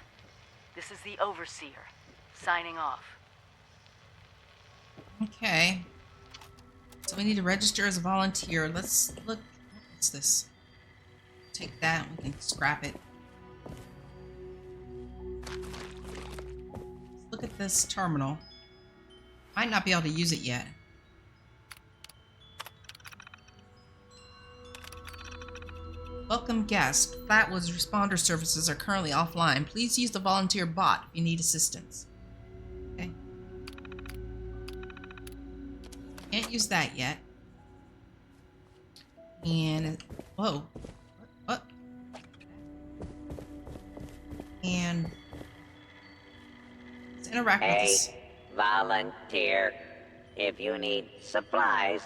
Speaker 3: This is the Overseer, signing off.
Speaker 1: Okay. So we need to register as a volunteer. Let's look. What's this? Take that. We can scrap it. Let's look at this terminal. Might not be able to use it yet. Welcome guests. Flatwoods responder services are currently offline. Please use the volunteer bot if you need assistance. Okay. Can't use that yet. And whoa. What? And let's interact with this.
Speaker 18: Volunteer. If you need supplies,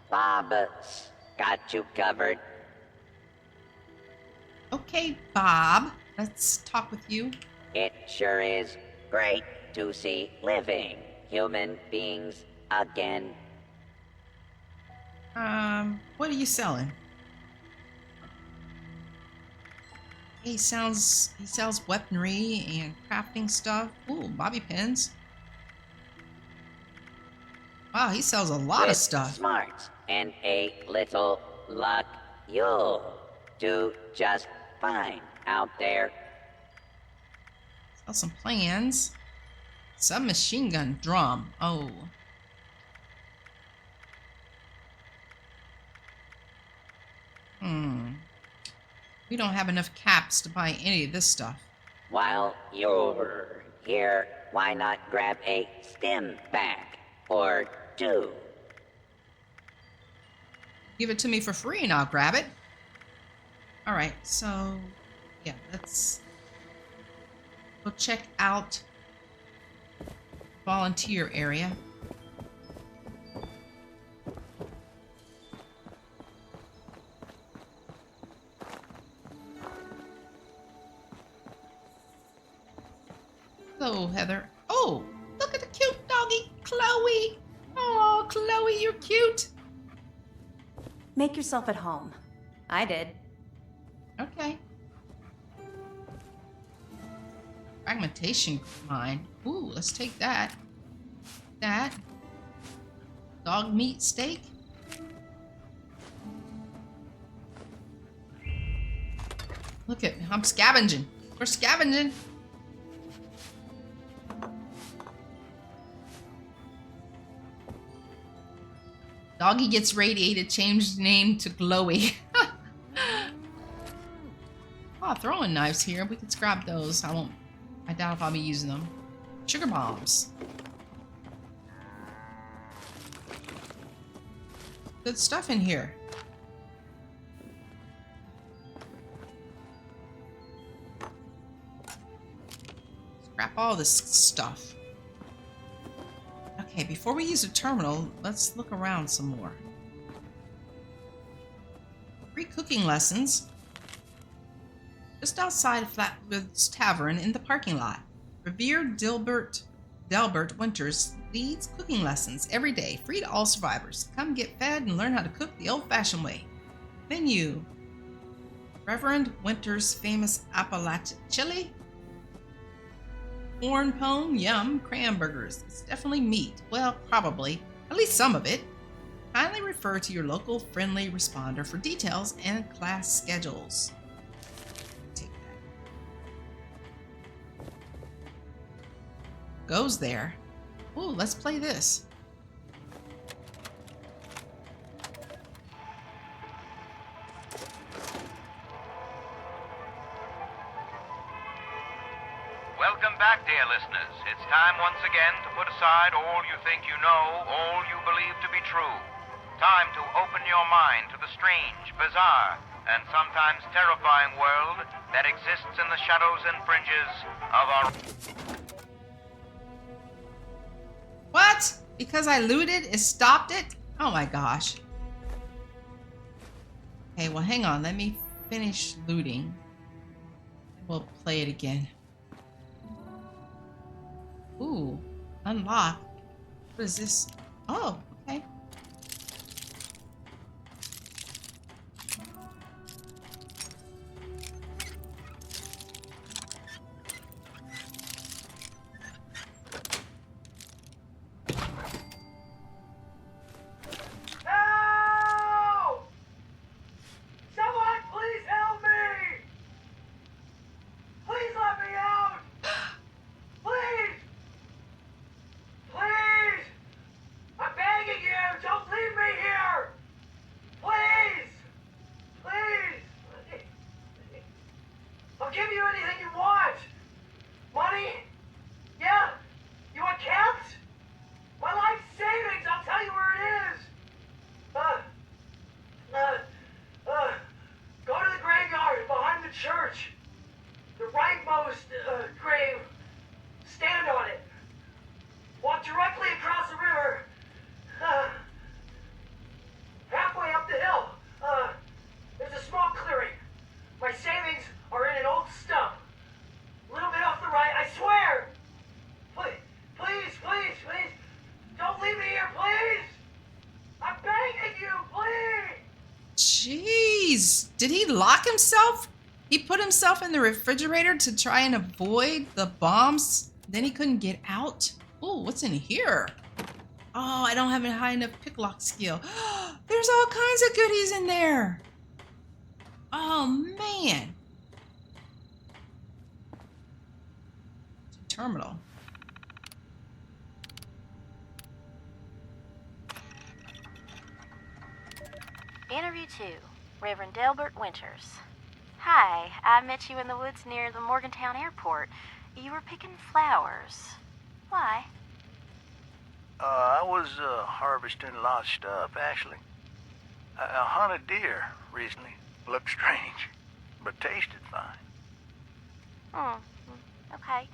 Speaker 18: Bob's got you covered.
Speaker 1: Okay, Bob. Let's talk with you.
Speaker 18: It sure is great to see living human beings again.
Speaker 1: What are you selling? He sells weaponry and crafting stuff. Ooh, bobby pins. Wow, he sells a lot of stuff.
Speaker 18: Smarts and a little luck, you'll do just fine out there.
Speaker 1: Sell some plans. Submachine gun drum. Oh. We don't have enough caps to buy any of this stuff.
Speaker 18: While you're here, why not grab a stim pack or two?
Speaker 1: Give it to me for free and I'll grab it. Alright, so yeah, let's go check out volunteer area. Hello, Heather. Oh, look at the cute doggy, Chloe. Oh, Chloe, you're cute.
Speaker 19: Make yourself at home. I did.
Speaker 1: Okay. Fragmentation mine. Ooh, let's take that. That. Dog meat steak. Look at me. I'm scavenging. We're scavenging. Doggy gets radiated, changed name to Glowy. Oh, throwing knives here. We can scrap those. I doubt if I'll be using them. Sugar bombs. Good stuff in here. Scrap all this stuff. Okay, before we use a terminal, let's look around some more. Free cooking lessons. Just outside of Flatwoods Tavern in the parking lot. Revered Delbert Winters leads cooking lessons every day, free to all survivors. Come get fed and learn how to cook the old-fashioned way. Menu. Reverend Winters' famous Appalachian chili. Corn pone, yum, cranbergers. It's definitely meat. Well, probably. At least some of it. Kindly refer to your local friendly responder for details and class schedules. Take that. Goes there. Ooh, let's play this.
Speaker 20: Welcome back, dear listeners. It's time once again to put aside all you think you know, all you believe to be true. Time to open your mind to the strange, bizarre, and sometimes terrifying world that exists in the shadows and fringes of our...
Speaker 1: What? Because I looted, it stopped it? Oh my gosh. Okay, well hang on. Let me finish looting. We'll play it again. Ooh. Unlock. What is this? Oh, okay.
Speaker 21: Help! Someone please help me! Please let me out! Please! Please! I'm begging you! Don't leave me here! Please! Please! I'll give you anything you want! Money? Yeah? You want camps? My life savings! I'll tell you where it is! Go to the graveyard behind the church. The rightmost grave. Stand on it. Walk directly across the river. Halfway up the hill. There's a small clearing. My savings are in an old stump. A little bit off the right, I swear! Please! Don't leave me here, please! I'm begging you, please!
Speaker 1: Jeez. Did he lock himself? He put himself in the refrigerator to try and avoid the bombs. Then he couldn't get out. Oh, what's in here? Oh, I don't have a high enough picklock skill. There's all kinds of goodies in there. Oh, man. Terminal.
Speaker 22: Interview 2, Reverend Delbert Winters. Hi, I met you in the woods near the Morgantown airport. You were picking flowers. Why?
Speaker 23: I was harvesting a lot of stuff, actually. I hunted deer recently. Looked strange, but tasted fine.
Speaker 22: Okay.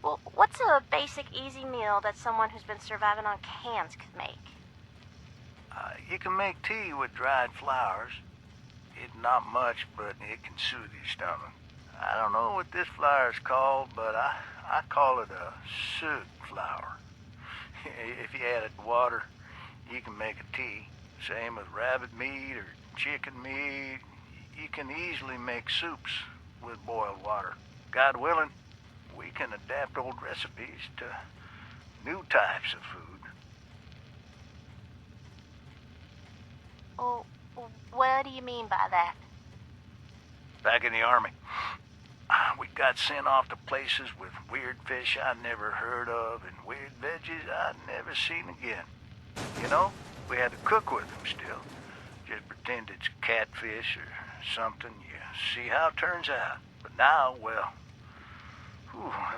Speaker 22: Well, what's a basic, easy meal that someone who's been surviving on cans could make?
Speaker 23: You can make tea with dried flowers. It's not much, but it can soothe your stomach. I don't know what this flower is called, but I call it a soot flower. If you add it to water, you can make a tea. Same with rabbit meat or chicken meat. You can easily make soups with boiled water. God willing, we can adapt old recipes to new types of food.
Speaker 22: Oh, what do you mean by that?
Speaker 23: Back in the Army, we got sent off to places with weird fish I'd never heard of and weird veggies I'd never seen again. You know, we had to cook with them still. Just pretend it's catfish or something. You see how it turns out. But now, well,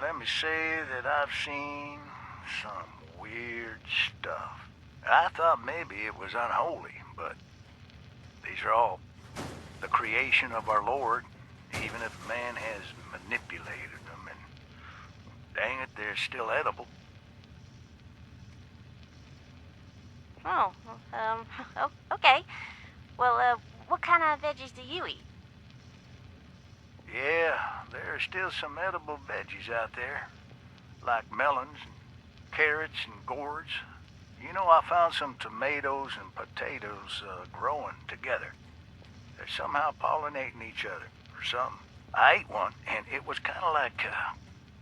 Speaker 23: let me say that I've seen some weird stuff. I thought maybe it was unholy, but these are all the creation of our Lord, even if man has manipulated them, and dang it, they're still edible.
Speaker 22: Okay. Well, what kind of veggies do you eat?
Speaker 23: Yeah, there are still some edible veggies out there, like melons and carrots and gourds. You know, I found some tomatoes and potatoes growing together. They're somehow pollinating each other or something. I ate one, and it was kind of like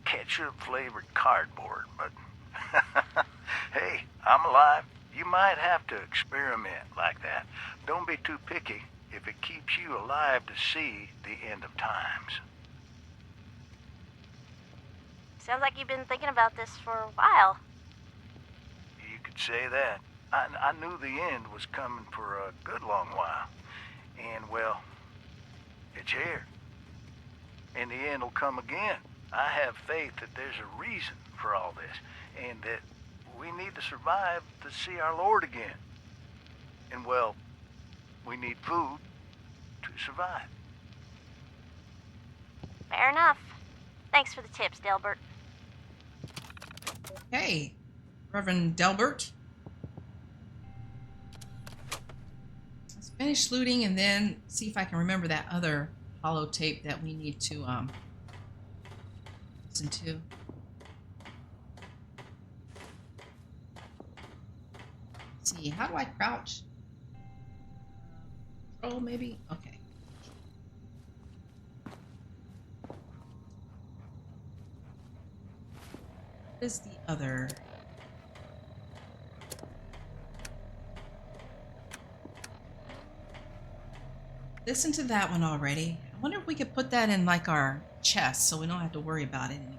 Speaker 23: ketchup-flavored cardboard, but hey, I'm alive. You might have to experiment like that. Don't be too picky if it keeps you alive to see the end of times.
Speaker 22: Sounds like you've been thinking about this for a while.
Speaker 23: You could say that. I knew the end was coming for a good long while. And, well, it's here. And the end will come again. I have faith that there's a reason for all this, and that we need to survive to see our Lord again. And, well, we need food to survive.
Speaker 22: Fair enough. Thanks for the tips, Delbert.
Speaker 1: Hey, Reverend Delbert. Let's finish looting and then see if I can remember that other holotape that we need to listen to. see. How do I crouch? Oh, maybe? Okay. What is the other? Listen to that one already. I wonder if we could put that in like our chest so we don't have to worry about it anymore.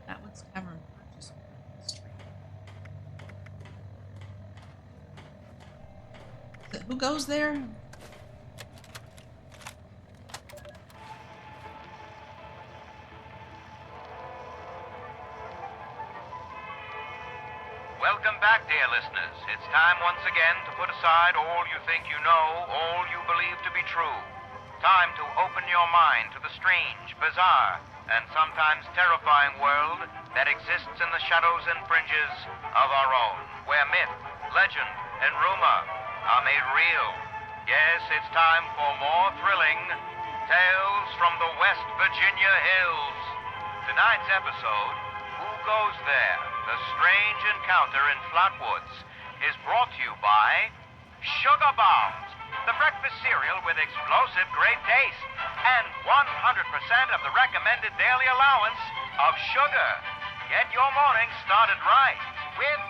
Speaker 1: That one's Tavern Purchase Street. Who goes there?
Speaker 20: Welcome back, dear listeners. It's time once again to put aside all you think you know, all you believe to be true. Time to open your mind to the strange, bizarre, and sometimes terrifying world that exists in the shadows and fringes of our own, where myth, legend, and rumor are made real. Yes, it's time for more thrilling tales from the West Virginia hills. Tonight's episode, Who Goes There? The Strange Encounter in Flatwoods, is brought to you by Sugar Bombs, the breakfast cereal with explosive great taste and 100% of the recommended daily allowance of sugar. Get your morning started right with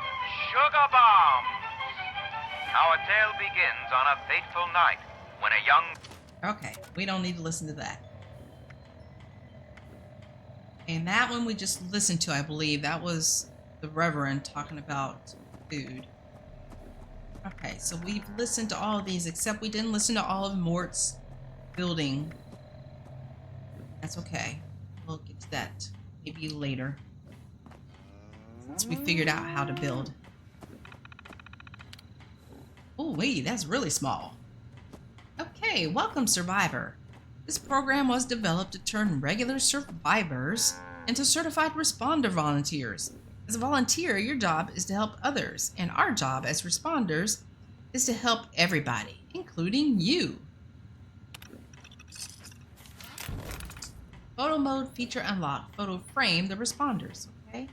Speaker 20: Sugar Bombs. Our tale begins on a fateful night when a young...
Speaker 1: Okay, we don't need to listen to that. And that one we just listened to, I believe. That was the Reverend talking about food. Okay, so we've listened to all of these, except we didn't listen to all of Mort's building. That's okay. We'll get to that maybe later, since we figured out how to build. Oh, wait, that's really small. Okay, welcome, Survivor. This program was developed to turn regular survivors into certified responder volunteers. As a volunteer, your job is to help others, and our job as responders is to help everybody, including you. Photo mode feature unlocked. Photo frame the responders. Okay.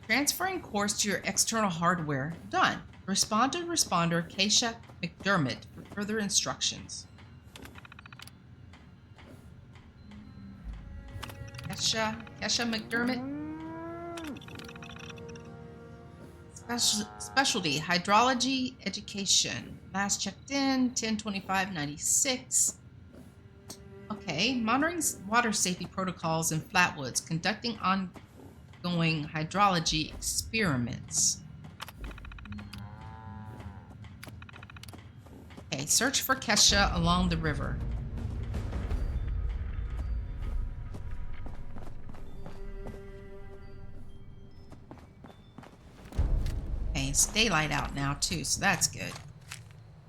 Speaker 1: Transferring course to your external hardware. Done. Respond to responder Keisha McDermott for further instructions. Keisha McDermott. Specialty hydrology education. Last checked in 10/25/96. Okay, monitoring water safety protocols in Flatwoods, conducting ongoing hydrology experiments. Okay, search for Kesha along the river. Okay, it's daylight out now too, so that's good.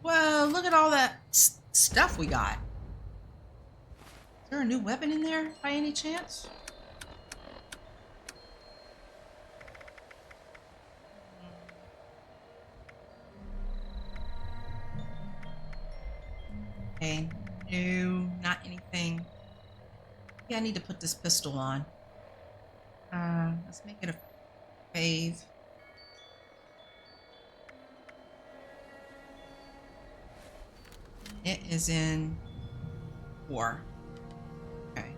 Speaker 1: Whoa, look at all that stuff we got. Is there a new weapon in there by any chance? Okay, no, not anything. Yeah, I need to put this pistol on. Let's make it a fave. It is in 4. Okay.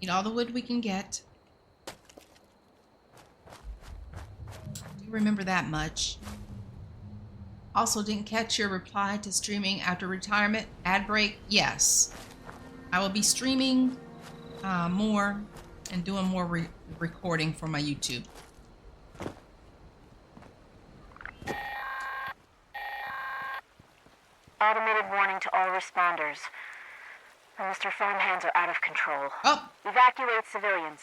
Speaker 1: Need all the wood we can get. Do you remember that much? Also, didn't catch your reply to streaming after retirement. Ad break? Yes. I will be streaming more and doing more recording for my YouTube.
Speaker 3: Automated warning to all responders. Mr. Farmhands are out of control.
Speaker 1: Oh!
Speaker 3: Evacuate civilians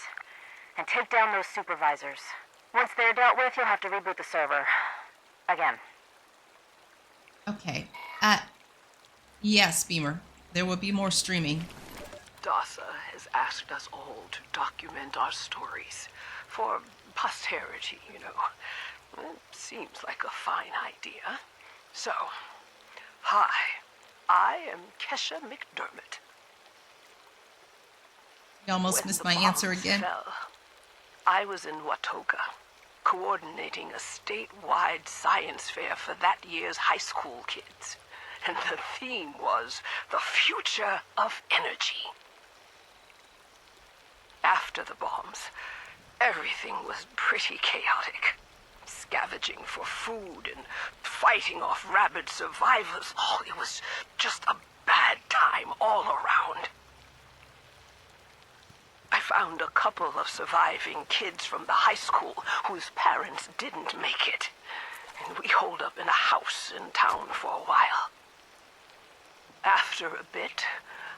Speaker 3: and take down those supervisors. Once they're dealt with, you'll have to reboot the server. Again.
Speaker 1: Okay. Yes, Beamer. There will be more streaming.
Speaker 2: DASA has asked us all to document our stories for posterity, you know. It seems like a fine idea. So, Hi, I am Kesha McDermott.
Speaker 1: You almost
Speaker 2: When
Speaker 1: missed
Speaker 2: the
Speaker 1: my answer
Speaker 2: bombs
Speaker 1: again.
Speaker 2: fell, I was in Watoga, coordinating a statewide science fair for that year's high school kids. And the theme was the future of energy. After the bombs, everything was pretty chaotic. Scavenging for food and fighting off rabid survivors. Oh, it was just a bad time all around. I found a couple of surviving kids from the high school whose parents didn't make it. And we holed up in a house in town for a while. After a bit,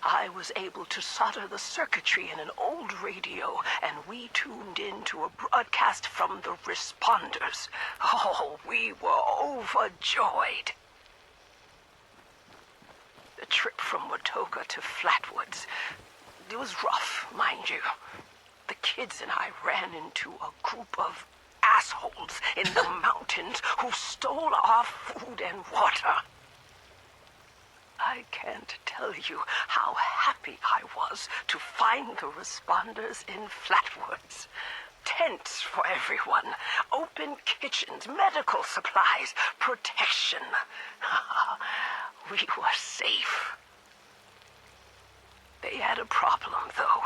Speaker 2: I was able to solder the circuitry in an old radio, and we tuned in to a broadcast from the responders. Oh, we were overjoyed. The trip from Watoga to Flatwoods, it was rough, mind you. The kids and I ran into a group of assholes in the mountains who stole our food and water. I can't tell you how happy I was to find the responders in Flatwoods. Tents for everyone, open kitchens, medical supplies, protection. We were safe. They had a problem, though.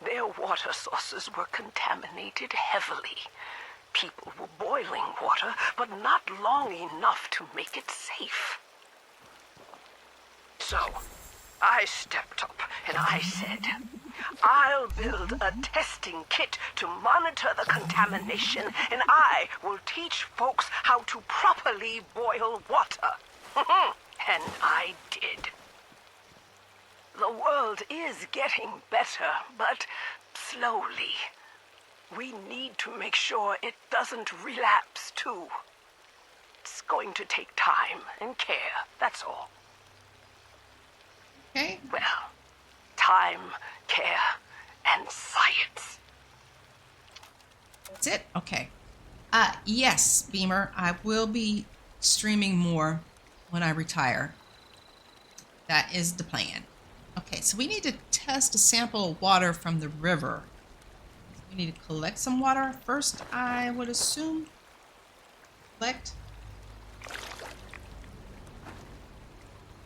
Speaker 2: Their water sources were contaminated heavily. People were boiling water, but not long enough to make it safe. So, I stepped up and I said, I'll build a testing kit to monitor the contamination, and I will teach folks how to properly boil water. And I did. The world is getting better, but slowly. We need to make sure it doesn't relapse, too. It's going to take time and care, that's all.
Speaker 1: Okay.
Speaker 2: Well, time, care, and science.
Speaker 1: That's it? Okay. Yes, Beamer, I will be streaming more when I retire. That is the plan. Okay, so we need to test a sample of water from the river. We need to collect some water first, I would assume. Collect.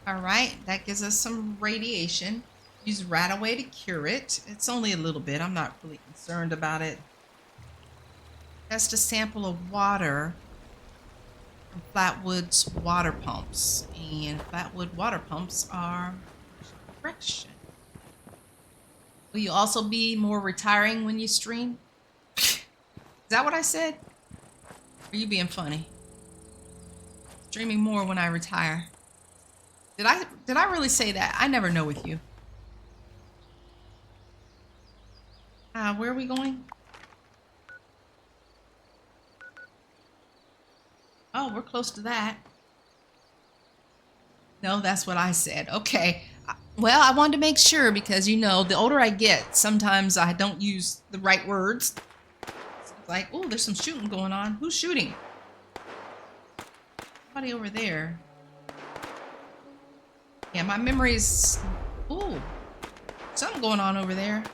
Speaker 1: All right, that gives us some radiation. Use Radaway to cure it. It's only a little bit. I'm not really concerned about it. Test a sample of water from Flatwood's water pumps. And Flatwood water pumps are correction. Will you also be more retiring when you stream? Is that what I said? Or are you being funny? Streaming more when I retire. Did I really say that? I never know with you. Where are we going? Oh, we're close to that. No, that's what I said. Okay. Well, I wanted to make sure because, you know, the older I get, sometimes I don't use the right words. It's like, oh, there's some shooting going on. Who's shooting? Somebody over there. Yeah, my memory's... Ooh. Something going on over there.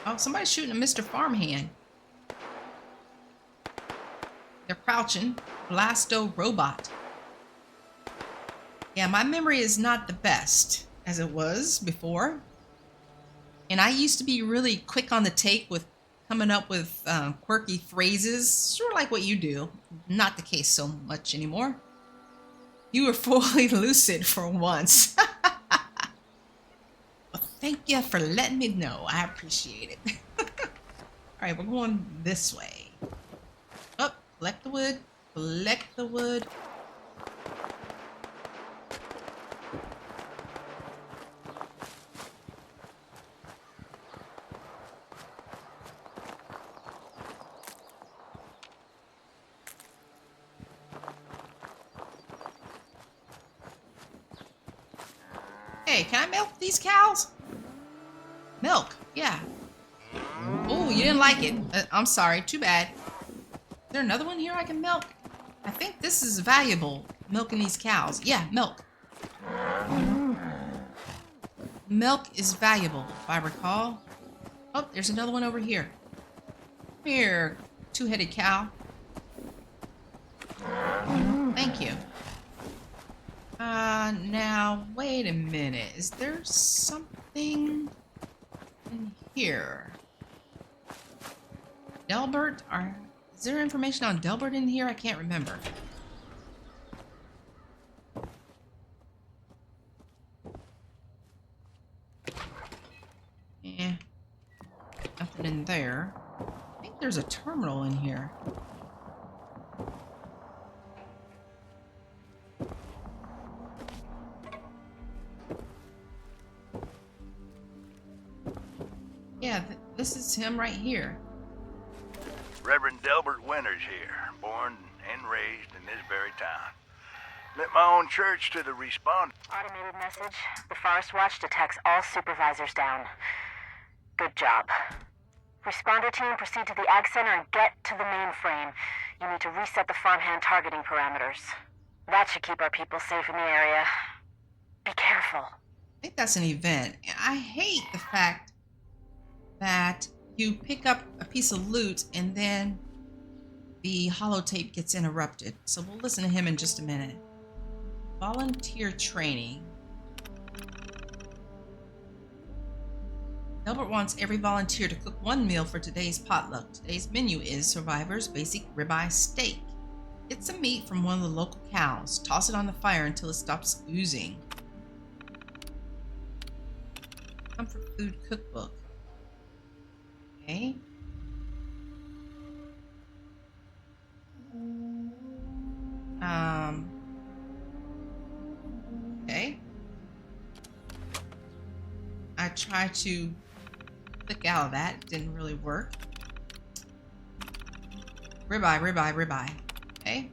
Speaker 1: Oh, somebody's shooting at Mr. Farmhand. They're crouching. Blasto robot. Yeah, my memory is not the best as it was before. And I used to be really quick on the take with coming up with quirky phrases. Sort of like what you do. Not the case so much anymore. You were fully lucid for once. Well, thank you for letting me know. I appreciate it. Alright, we're going this way. Oh, collect the wood. Collect the wood. Hey, can I milk these cows? Milk, yeah. Oh, you didn't like it. I'm sorry, too bad. Is there another one here I can milk? I think this is valuable, milking these cows. Yeah, milk. Milk is valuable, if I recall. Oh, there's another one over here. Here, two-headed cow. Thank you. Now, wait a minute. Is there something in here? Delbert? Is there information on Delbert in here? I can't remember. Eh. Nothing in there. I think there's a terminal in here. Yeah, this is him right here.
Speaker 23: Reverend Delbert Winters here, born and raised in this very town. Lit my own church to the respond.
Speaker 22: Automated message. The Forest Watch detects all supervisors down. Good job. Responder team, proceed to the Ag Center and get to the mainframe. You need to reset the farmhand targeting parameters. That should keep our people safe in the area. Be careful.
Speaker 1: I think that's an event. I hate the fact that you pick up a piece of loot and then the holotape gets interrupted. So we'll listen to him in just a minute. Volunteer training. Delbert wants every volunteer to cook one meal for today's potluck. Today's menu is Survivor's Basic Ribeye Steak. Get some meat from one of the local cows. Toss it on the fire until it stops oozing. Comfort Food Cookbook. Okay. Okay. I tried to click out of that. It didn't really work. Ribeye, ribeye, ribeye. Okay.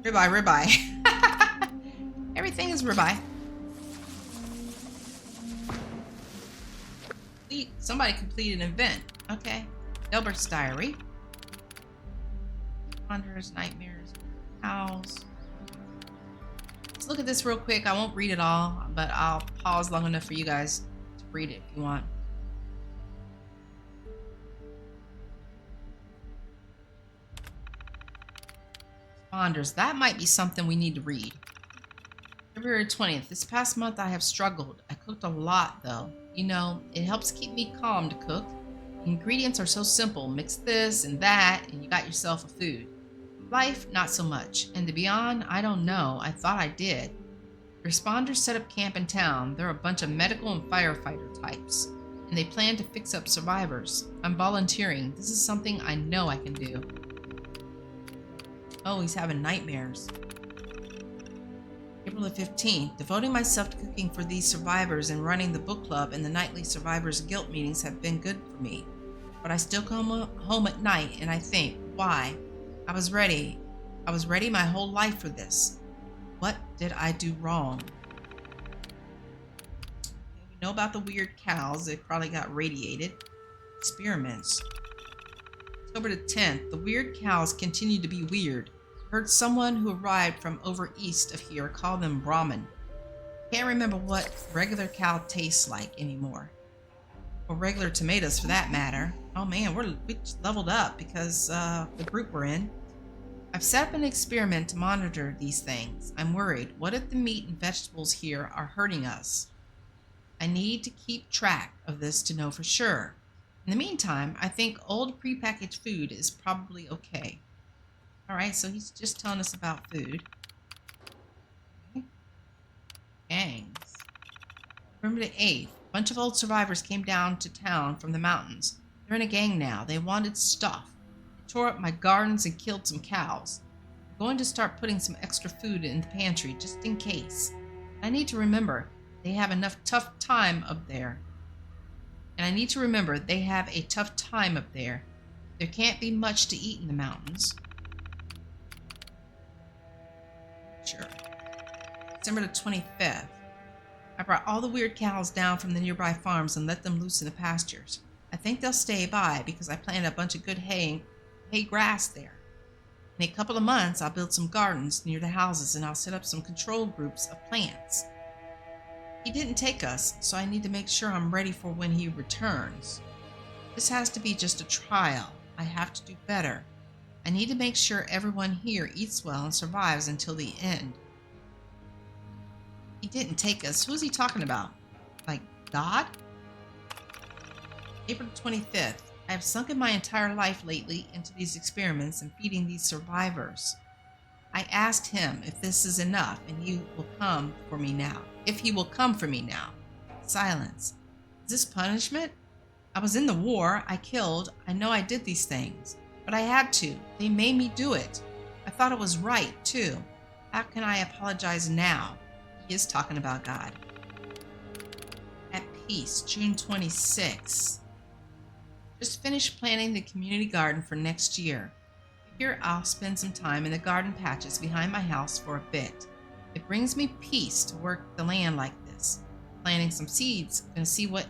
Speaker 1: Ribeye, ribeye. Everything is ribeye. Somebody completed an event. Okay. Delbert's diary. Wanderers, nightmares, cows. Let's look at this real quick. I won't read it all, but I'll pause long enough for you guys to read it if you want. Responders. That might be something we need to read. February 20th. This past month I have struggled. I cooked a lot though. You know, it helps keep me calm to cook. Ingredients are so simple. Mix this and that and you got yourself a food. Life, not so much. And to be honest, I don't know. I thought I did. Responders set up camp in town. They're a bunch of medical and firefighter types. And they plan to fix up survivors. I'm volunteering. This is something I know I can do. Oh, he's having nightmares. April the 15th. Devoting myself to cooking for these survivors and running the book club and the nightly survivors guilt meetings have been good for me. But I still come home at night and I think, why? I was ready. I was ready my whole life for this. What did I do wrong? We know about the weird cows. They probably got radiated. Experiments. October the 10th. The weird cows continue to be weird. Heard someone who arrived from over east of here call them Brahmin. Can't remember what regular cow tastes like anymore. Or regular tomatoes for that matter. Oh man, we just leveled up because the group we're in. I've set up an experiment to monitor these things. I'm worried. What if the meat and vegetables here are hurting us? I need to keep track of this to know for sure. In the meantime, I think old prepackaged food is probably okay. Alright, so he's just telling us about food. Okay. Gangs. November the 8th. A bunch of old survivors came down to town from the mountains. They're in a gang now. They wanted stuff. They tore up my gardens and killed some cows. I'm going to start putting some extra food in the pantry just in case. I need to remember they have enough tough time up there. And I need to remember they have a tough time up there. There can't be much to eat in the mountains. Sure. December the 25th. I brought all the weird cows down from the nearby farms and let them loose in the pastures. I think they'll stay by because I planted a bunch of good hay grass there. In a couple of months, I'll build some gardens near the houses and I'll set up some control groups of plants. He didn't take us, so I need to make sure I'm ready for when he returns. This has to be just a trial. I have to do better. I need to make sure everyone here eats well and survives until the end. He didn't take us. Who's he talking about? Like God? April 25th. I have sunken my entire life lately into these experiments and feeding these survivors. I asked him if this is enough and he will come for me now. If he will come for me now. Silence. Is this punishment? I was in the war. I killed. I know I did these things. But I had to. They made me do it. I thought it was right, too. How can I apologize now? He is talking about God. At peace, June 26. Just finished planting the community garden for next year. Here I'll spend some time in the garden patches behind my house for a bit. It brings me peace to work the land like this. Planting some seeds, gonna see what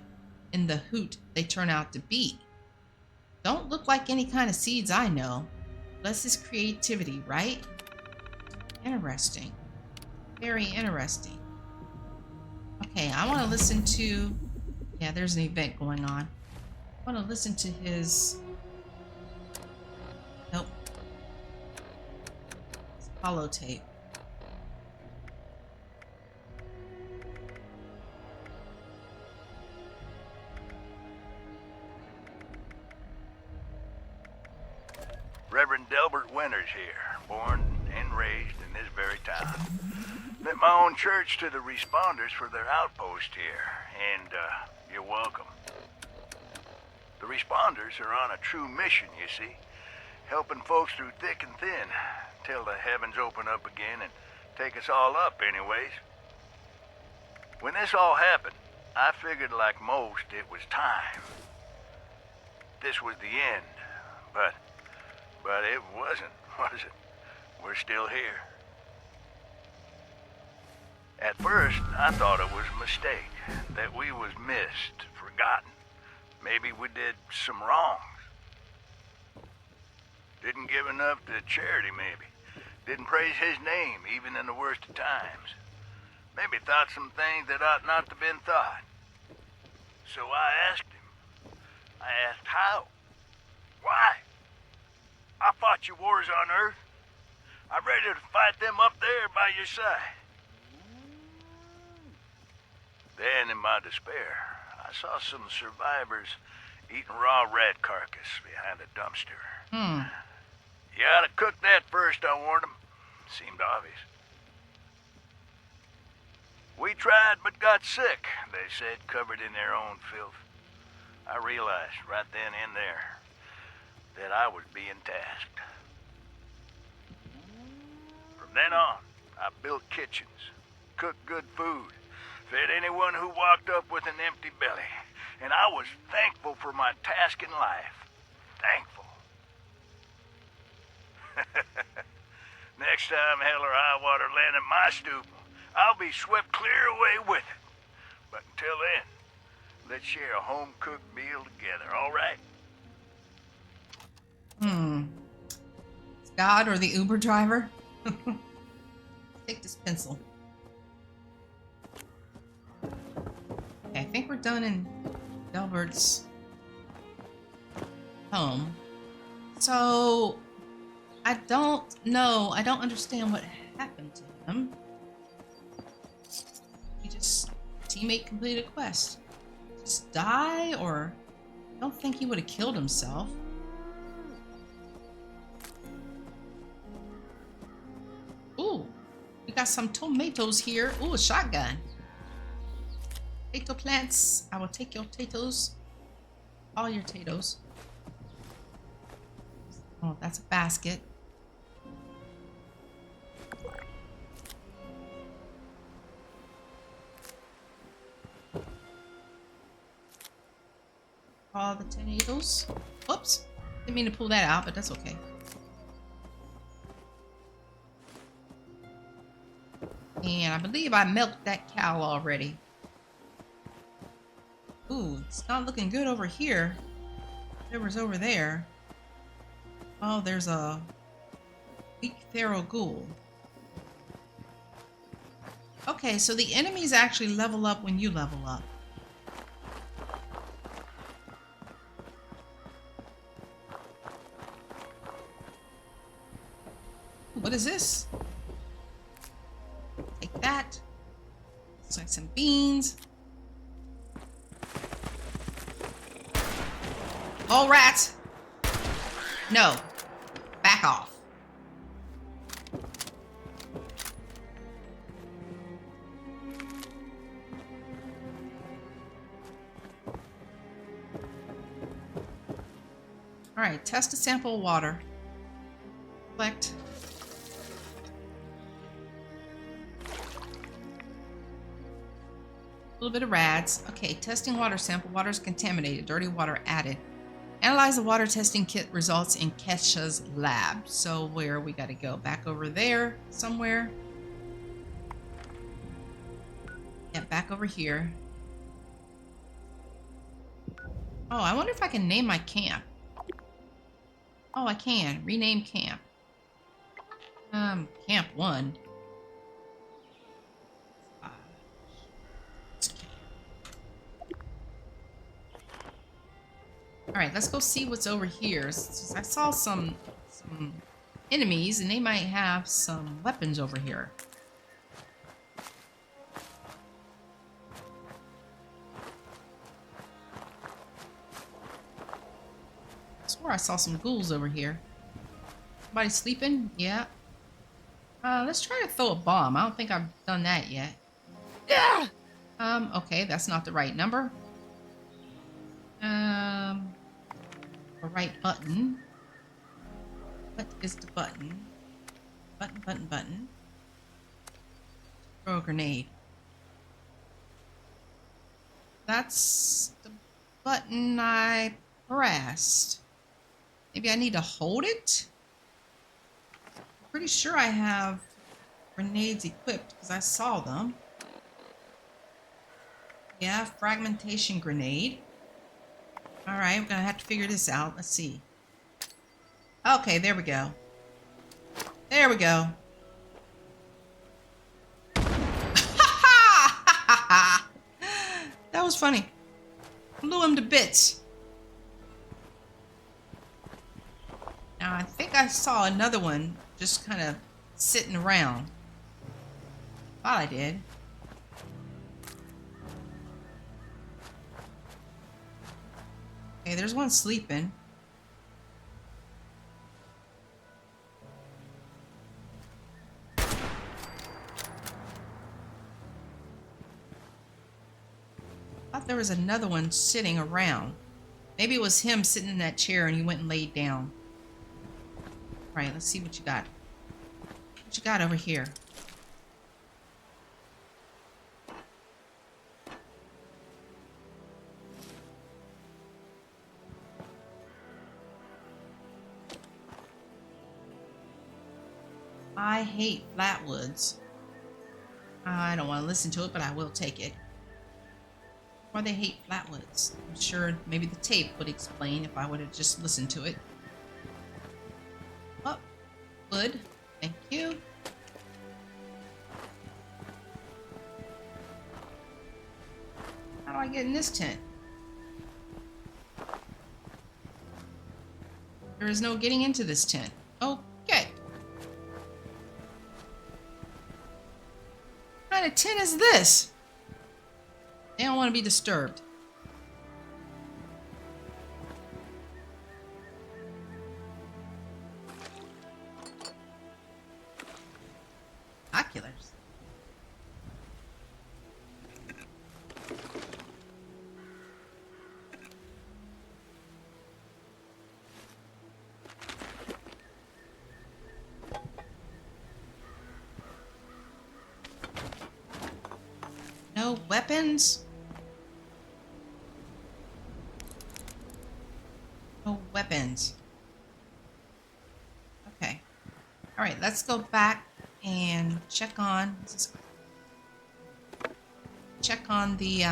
Speaker 1: in the hoot they turn out to be. Don't look like any kind of seeds I know. Bless his creativity, right? Interesting. Very interesting. Okay, I want to listen to... Yeah, there's an event going on. I want to listen to his... Nope. His holotape.
Speaker 23: Reverend Delbert Winters here, born and raised in this very town. Lent my own church to the responders for their outpost here, and you're welcome. The responders are on a true mission, you see, helping folks through thick and thin, till the heavens open up again and take us all up anyways. When this all happened, I figured like most it was time. This was the end, but it wasn't, was it? We're still here. At first, I thought it was a mistake, that we was missed, forgotten. Maybe we did some wrongs. Didn't give enough to charity, maybe. Didn't praise his name, even in the worst of times. Maybe thought some things that ought not to have been thought. So I asked him. I asked how. Why? I fought your wars on Earth. I'm ready to fight them up there by your side. Then, in my despair, I saw some survivors eating raw rat carcass behind a dumpster. You ought to cook that first, I warned them. Seemed obvious. We tried but got sick, they said, covered in their own filth. I realized right then and there that I was being tasked. From then on, I built kitchens, cooked good food, fed anyone who walked up with an empty belly, and I was thankful for my task in life. Thankful. Next time hell or high water land at my stoop, I'll be swept clear away with it. But until then, let's share a home-cooked meal together, all right?
Speaker 1: God or the Uber driver? Take this pencil. Okay, I think we're done in Delbert's home. So, I don't know. I don't understand what happened to him. He just... Teammate completed a quest. Just die, or... I don't think he would have killed himself. Ooh, we got some tomatoes here. Ooh, a shotgun. Potato plants. I will take your potatoes. All your potatoes. Oh, that's a basket. All the tomatoes. Whoops. Didn't mean to pull that out, but that's okay. And I believe I milked that cow already. Ooh, it's not looking good over here. Whatever's over there. Oh, there's a Weak feral ghoul. Okay, so the enemies actually level up when you level up. What is this? Take that. Looks like some beans. Oh, rats! No. Back off. Alright, test a sample of water. Collect. A little bit of rads. Okay, testing water sample. Water is contaminated. Dirty water added. Analyze the water testing kit results in Kesha's lab. So where we got to go? Back over there somewhere. Yeah, back over here. Oh, I wonder if I can name my camp. Oh, I can. Rename camp. Camp 1. Alright, let's go see what's over here. I saw some enemies, and they might have some weapons over here. I swore I saw some ghouls over here. Somebody sleeping? Yeah. Let's try to throw a bomb. I don't think I've done that yet. Yeah! Okay, that's not the right number. The right button. What is the button? Button. Throw a grenade. That's the button I pressed. Maybe I need to hold it? I'm pretty sure I have grenades equipped because I saw them. Yeah, fragmentation grenade. Alright, we're gonna have to figure this out. Let's see. Okay, there we go. There we go. That was funny. Blew him to bits. Now, I think I saw another one just kind of sitting around. Thought I did. Okay, there's one sleeping. Thought there was another one sitting around. Maybe it was him sitting in that chair and he went and laid down. Alright, let's see what you got. What you got over here? I hate flatwoods. I don't want to listen to it, but I will take it. Why they hate flatwoods? I'm sure maybe the tape would explain if I would have just listened to it. Oh, wood. Thank you. How do I get in this tent? There is no getting into this tent. Okay. What kind of tent is this? They don't want to be disturbed. Oculars. No weapons? No weapons. Okay. Alright, let's go back and check on the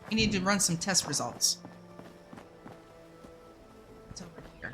Speaker 1: we need to run some test results. It's over here.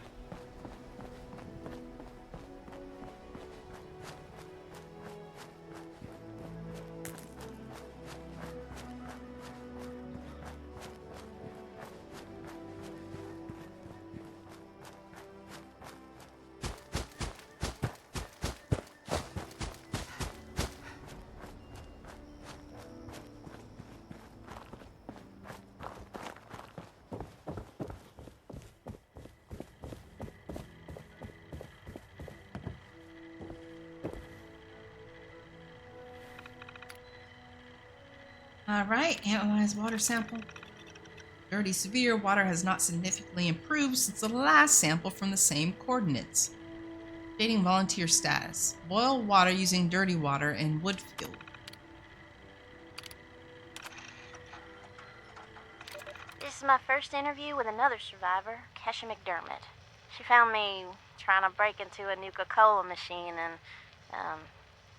Speaker 1: All right, analyze water sample. Dirty severe. Water has not significantly improved since the last sample from the same coordinates. Updating volunteer status. Boil water using dirty water and wood fuel.
Speaker 4: This is my first interview with another survivor, Kesha McDermott. She found me trying to break into a Nuka-Cola machine and,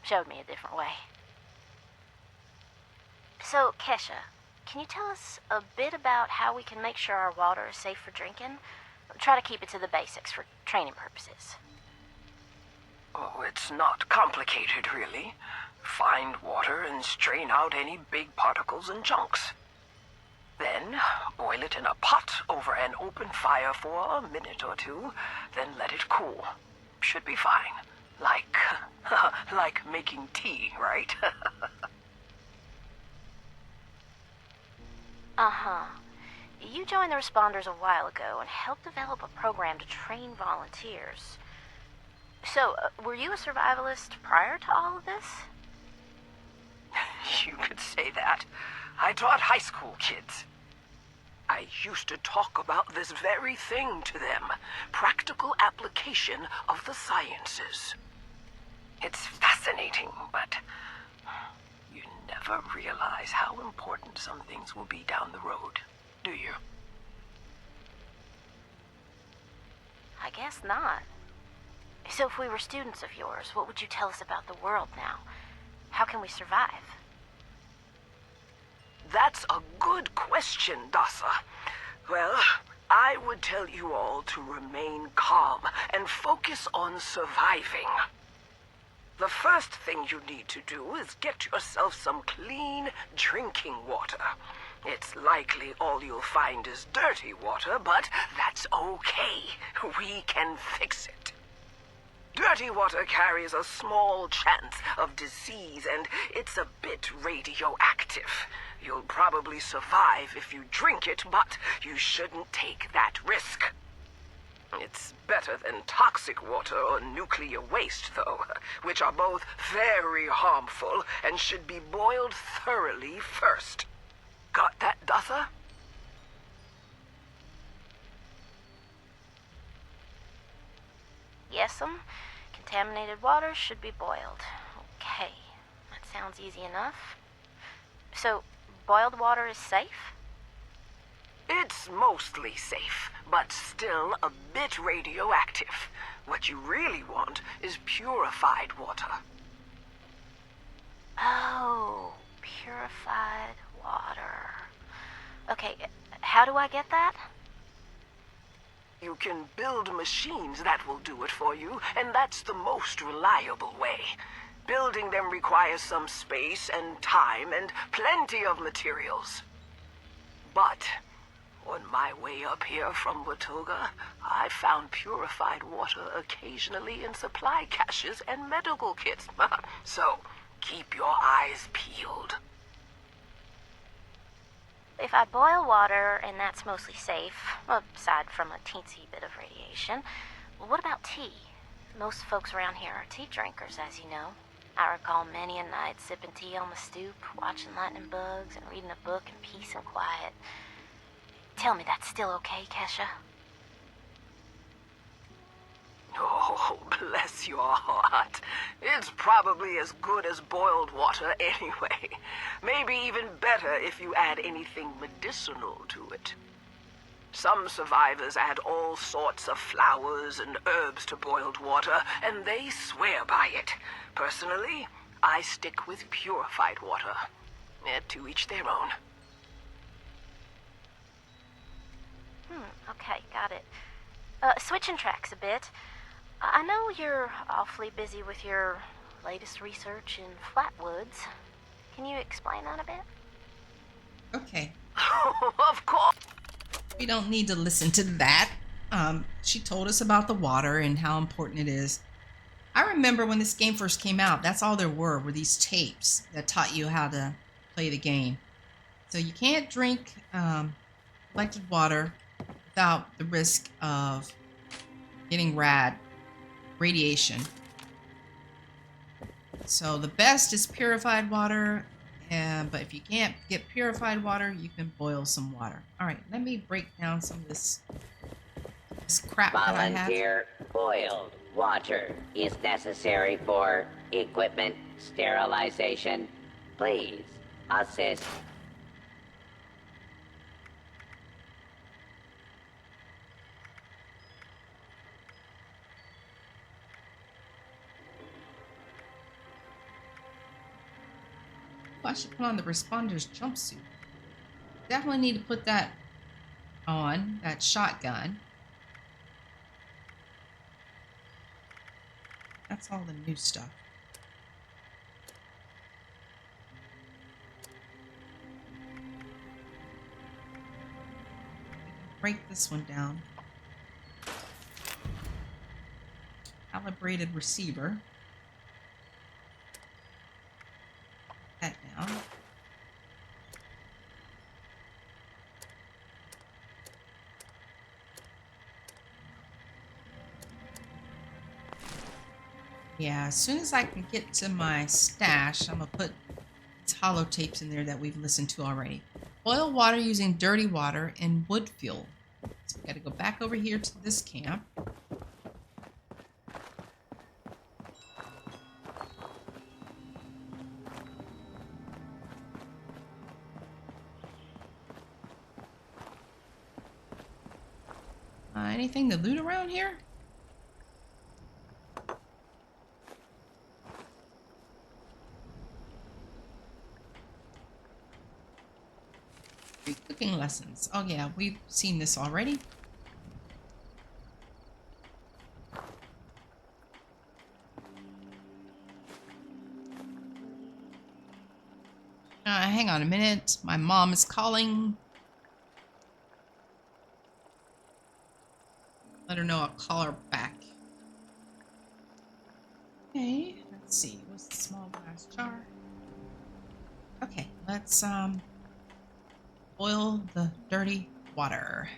Speaker 4: showed me a different way. So, Kesha, can you tell us a bit about how we can make sure our water is safe for drinking? Try to keep it to the basics for training purposes.
Speaker 2: Oh, it's not complicated, really. Find water and strain out any big particles and chunks. Then, boil it in a pot over an open fire for a minute or two, then let it cool. Should be fine. Like making tea, right?
Speaker 4: Uh-huh. You joined the responders a while ago and helped develop a program to train volunteers. So, were you a survivalist prior to all of this?
Speaker 2: You could say that. I taught high school kids. I used to talk about this very thing to them. Practical application of the sciences. It's fascinating, but you never realize how important some things will be down the road, do you?
Speaker 4: I guess not. So if we were students of yours, what would you tell us about the world now? How can we survive?
Speaker 2: That's a good question, Dasa. Well, I would tell you all to remain calm and focus on surviving. The first thing you need to do is get yourself some clean drinking water. It's likely all you'll find is dirty water, but that's okay. We can fix it. Dirty water carries a small chance of disease, and it's a bit radioactive. You'll probably survive if you drink it, but you shouldn't take that risk. It's better than toxic water or nuclear waste, though, which are both very harmful and should be boiled thoroughly first. Got that, Dutha?
Speaker 4: Yes'm. Contaminated water should be boiled. Okay, that sounds easy enough. So, boiled water is safe?
Speaker 2: It's mostly safe, but still a bit radioactive. What you really want is purified water.
Speaker 4: Oh, purified water. Okay, how do I get that?
Speaker 2: You can build machines that will do it for you, and that's the most reliable way. Building them requires some space and time and plenty of materials. But on my way up here from Watoga, I found purified water occasionally in supply caches and medical kits. So, keep your eyes peeled.
Speaker 4: If I boil water and that's mostly safe, aside from a teensy bit of radiation, what about tea? Most folks around here are tea drinkers, as you know. I recall many a night sipping tea on the stoop, watching lightning bugs, and reading a book in peace and quiet. Tell me that's still okay, Kesha?
Speaker 2: Oh, bless your heart. It's probably as good as boiled water anyway. Maybe even better if you add anything medicinal to it. Some survivors add all sorts of flowers and herbs to boiled water, and they swear by it. Personally, I stick with purified water. To each their own.
Speaker 4: Okay, got it. Switching tracks a bit. I know you're awfully busy with your latest research in Flatwoods. Can you explain that a bit?
Speaker 1: Okay.
Speaker 2: Of course.
Speaker 1: We don't need to listen to that. She told us about the water and how important it is. I remember when this game first came out, that's all there were these tapes that taught you how to play the game. So you can't drink collected water without the risk of getting radiation. So the best is purified water, But if you can't get purified water, you can boil some water. All right, let me break down some of this crap that I have.
Speaker 18: Volunteer boiled water is necessary for equipment sterilization. Please assist.
Speaker 1: I should put on the responder's jumpsuit. Definitely need to put that on, that shotgun. That's all the new stuff. Break this one down. Calibrated receiver. That down. Yeah, as soon as I can get to my stash, I'm gonna put these holotapes in there that we've listened to already. Boil water using dirty water and wood fuel. So we gotta go back over here to this camp. Anything to loot around here? Free cooking lessons. Oh yeah, we've seen this already. Hang on a minute. My mom is calling. Let her know I'll call her back. Okay, let's see. What's the small glass jar? Okay, let's boil the dirty water.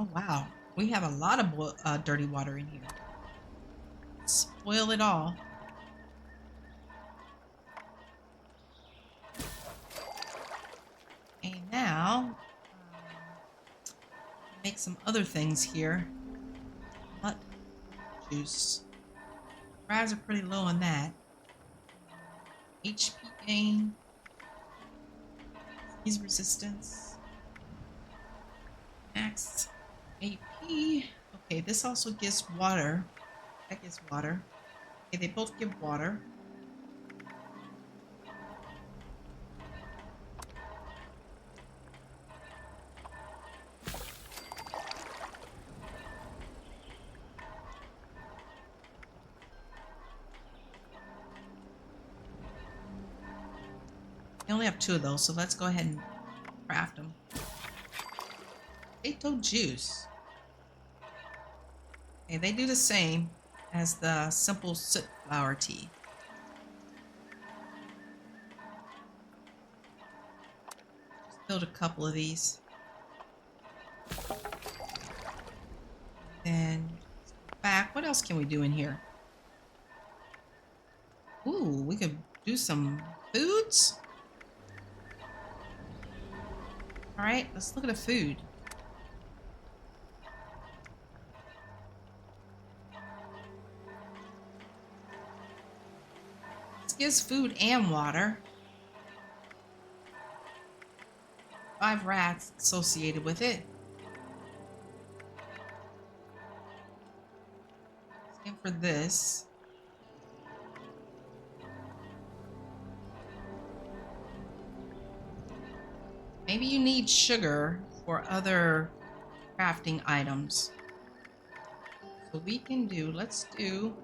Speaker 1: Oh wow, we have a lot of dirty water in here. Let's boil it all. Okay, now make some other things here. Nut juice. Raz are pretty low on that. HP gain. Disease resistance. Max AP. Okay, this also gives water. That gives water. Okay, they both give water. I only have 2 of those, so let's go ahead and craft them. Potato juice. Okay, they do the same as the simple soot flower tea. Just build a couple of these. And back. What else can we do in here? Ooh, we could do some foods. All right, let's look at the food. This gives food and water. 5 rats associated with it. Same for this. Maybe you need sugar for other crafting items. So we can do, let's do,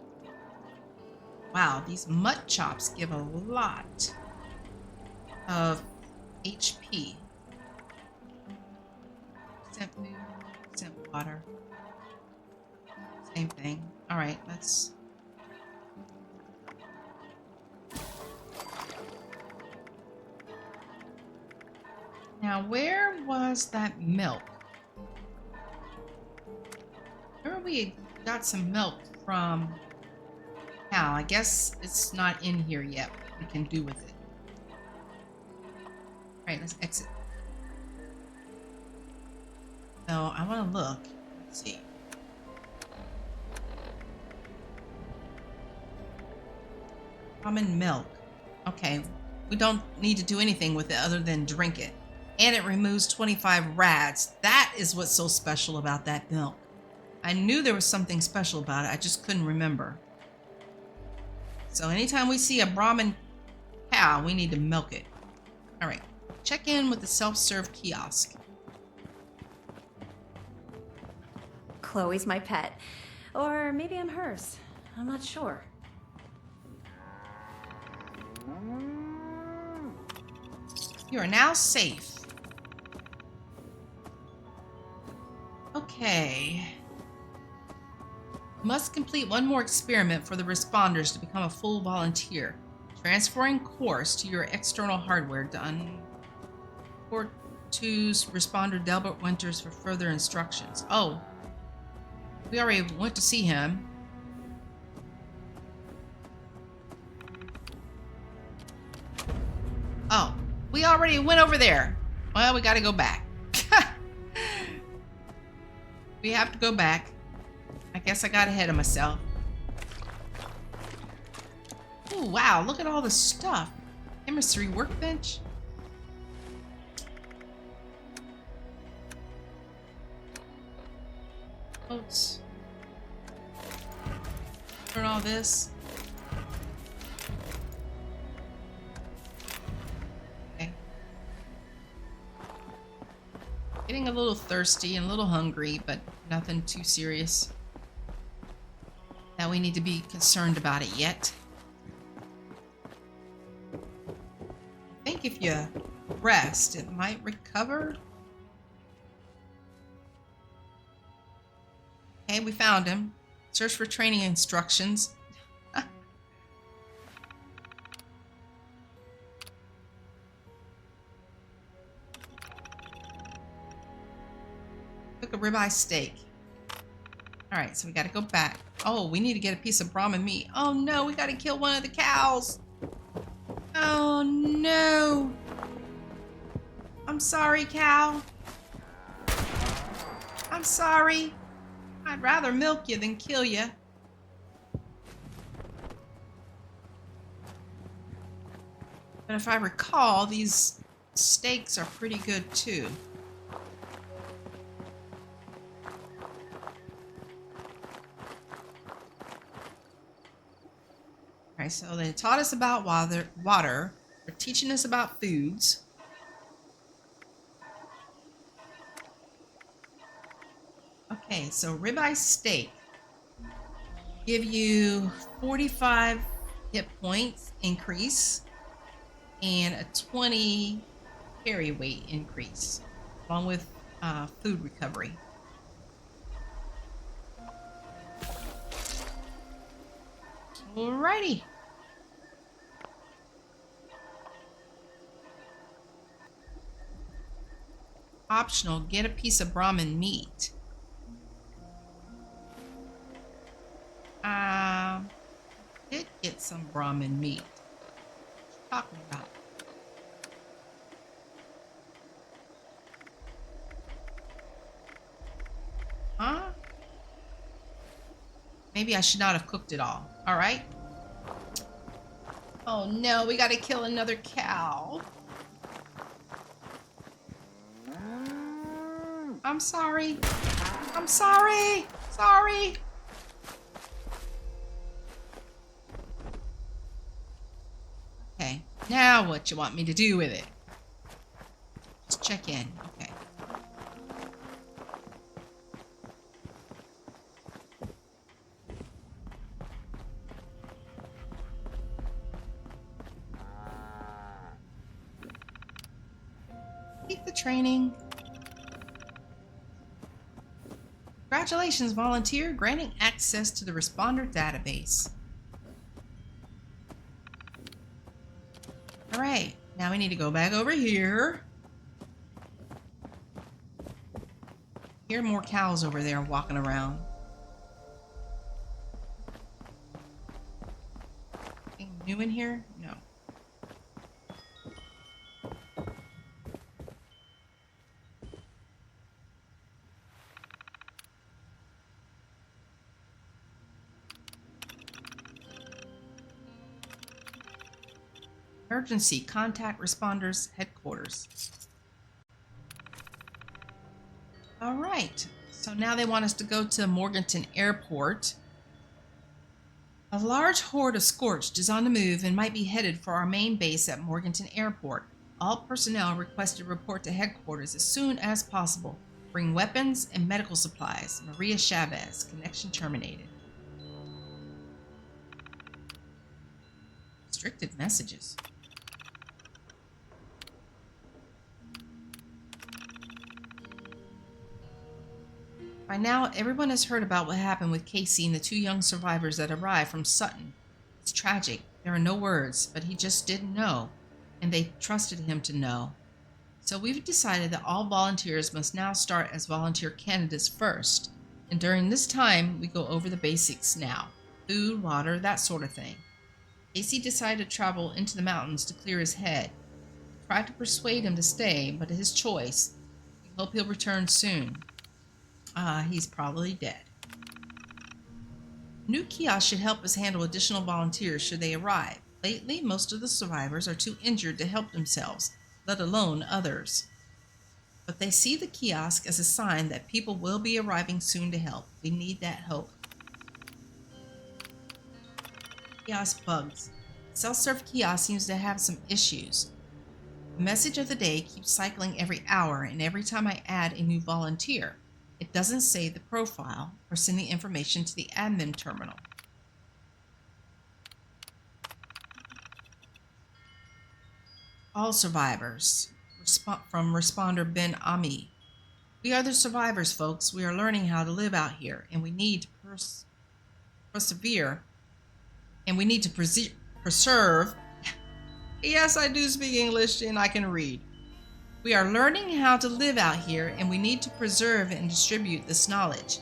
Speaker 1: wow, these mutt chops give a lot of HP. Scent food, scent water. Same thing. All right, let's. Now, where was that milk? we got some milk from Cal. I guess it's not in here yet. What we can do with it. All right, let's exit. So I want to look. Let's see. Common milk. Okay, we don't need to do anything with it other than drink it. And it removes 25 rads. That is what's so special about that milk. I knew there was something special about it. I just couldn't remember. So anytime we see a Brahmin cow, we need to milk it. All right, check in with the self-serve kiosk.
Speaker 19: Chloe's my pet. Or maybe I'm hers. I'm not sure.
Speaker 1: You are now safe. Okay. Must complete one more experiment for the responders to become a full volunteer. Transferring course to your external hardware done. Report to responder Delbert Winters for further instructions. Oh. We already went to see him. Oh. We already went over there. Well, we gotta go back. We have to go back. I guess I got ahead of myself. Oh, wow. Look at all the stuff. Chemistry workbench. Oops. Turn all this. Okay. Getting a little thirsty and a little hungry, but nothing too serious that we need to be concerned about it yet. I think if you rest, it might recover. Okay, we found him. Search for training instructions. Cook a ribeye steak. Alright, so we gotta go back. Oh, we need to get a piece of Brahmin meat. Oh no, we gotta kill one of the cows. Oh no. I'm sorry, cow. I'm sorry. I'd rather milk you than kill you. But if I recall, these steaks are pretty good too. Alright, so they taught us about water. They're teaching us about foods. Okay, so ribeye steak give you 45 hit points increase and a 20 carry weight increase, along with food recovery. Alrighty. Optional, get a piece of Brahmin meat. Did get some Brahmin meat. What you talking about? Huh? Maybe I should not have cooked it all. All right. Oh no, we gotta kill another cow. I'm sorry. I'm sorry. Sorry. Okay, now what you want me to do with it? Let's check in. Okay. Keep the training. Congratulations, volunteer, granting access to the responder database. All right, now we need to go back over here. Here are more cows over there walking around. New in here? No. Emergency, contact responders headquarters. All right, so now they want us to go to Morganton Airport. A large horde of Scorched is on the move and might be headed for our main base at Morganton Airport. All personnel requested to report to headquarters as soon as possible. Bring weapons and medical supplies. Maria Chavez, connection terminated. Restricted messages. By now, everyone has heard about what happened with Casey and the 2 young survivors that arrived from Sutton. It's tragic. There are no words, but he just didn't know, and they trusted him to know. So we've decided that all volunteers must now start as volunteer candidates first, and during this time, we go over the basics now. Food, water, that sort of thing. Casey decided to travel into the mountains to clear his head. We tried to persuade him to stay, but his choice. We hope he'll return soon. He's probably dead. New kiosks should help us handle additional volunteers should they arrive. Lately, most of the survivors are too injured to help themselves, let alone others. But they see the kiosk as a sign that people will be arriving soon to help. We need that hope. Kiosk bugs. Self-serve kiosk seems to have some issues. The message of the day keeps cycling every hour, and every time I add a new volunteer, it doesn't save the profile or send the information to the admin terminal. All survivors. From responder Ben Ami. We are the survivors, folks. We are learning how to live out here, and we need to persevere. And we need to preserve. Yes, I do speak English and I can read. We are learning how to live out here, and we need to preserve and distribute this knowledge.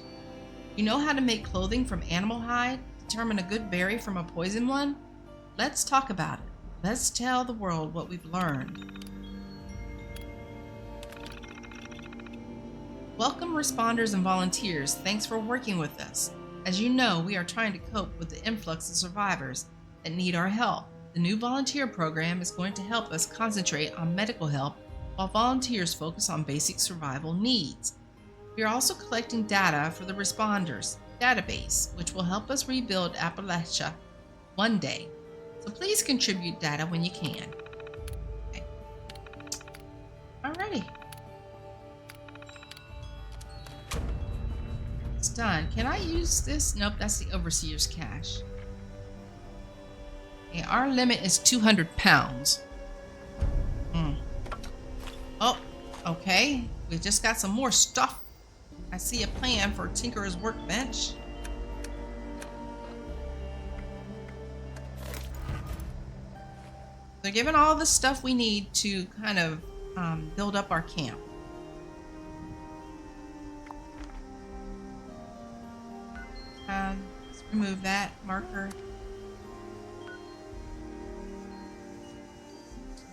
Speaker 1: You know how to make clothing from animal hide? Determine a good berry from a poison one? Let's talk about it. Let's tell the world what we've learned. Welcome responders and volunteers. Thanks for working with us. As you know, we are trying to cope with the influx of survivors that need our help. The new volunteer program is going to help us concentrate on medical help while volunteers focus on basic survival needs. We are also collecting data for the responders database, which will help us rebuild Appalachia one day. So please contribute data when you can. Okay. Alrighty. It's done. Can I use this? Nope, that's the overseer's cash. Okay, our limit is 200 pounds. Oh, okay. We just got some more stuff. I see a plan for Tinker's workbench. They're giving all the stuff we need to kind of build up our camp. Let's remove that marker.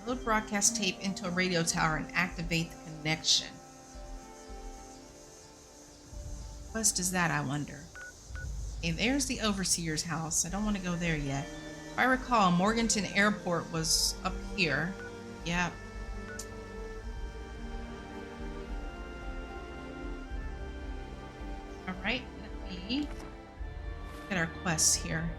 Speaker 1: Load broadcast tape into a radio tower and activate the connection. What quest is that, I wonder? Okay, there's the overseer's house. I don't want to go there yet. If I recall, Morganton Airport was up here. Yep. Alright, let me get our quests here.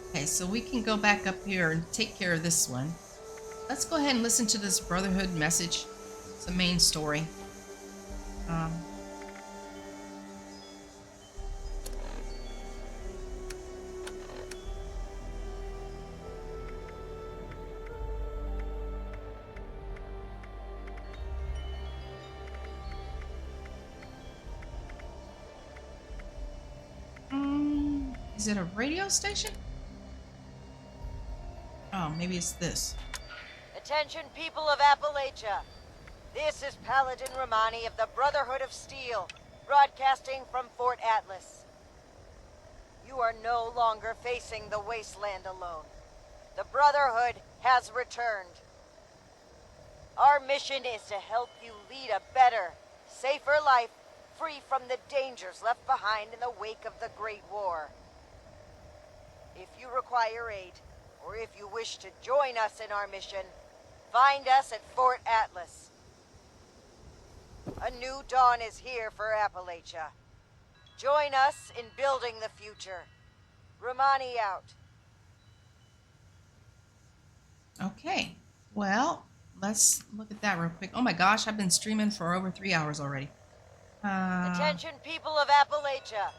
Speaker 1: Okay, so we can go back up here and take care of this one. Let's go ahead and listen to this Brotherhood message. It's the main story. Is it a radio station? Oh, maybe it's this.
Speaker 5: Attention, people of Appalachia. This is Paladin Romani of the Brotherhood of Steel, broadcasting from Fort Atlas. You are no longer facing the wasteland alone. The Brotherhood has returned. Our mission is to help you lead a better, safer life, free from the dangers left behind in the wake of the Great War. If you require aid, or if you wish to join us in our mission, find us at Fort Atlas. A new dawn is here for Appalachia. Join us in building the future. Romani out.
Speaker 1: Okay, well, let's look at that real quick. Oh my gosh, I've been streaming for over 3 hours already.
Speaker 5: Attention, people of Appalachia.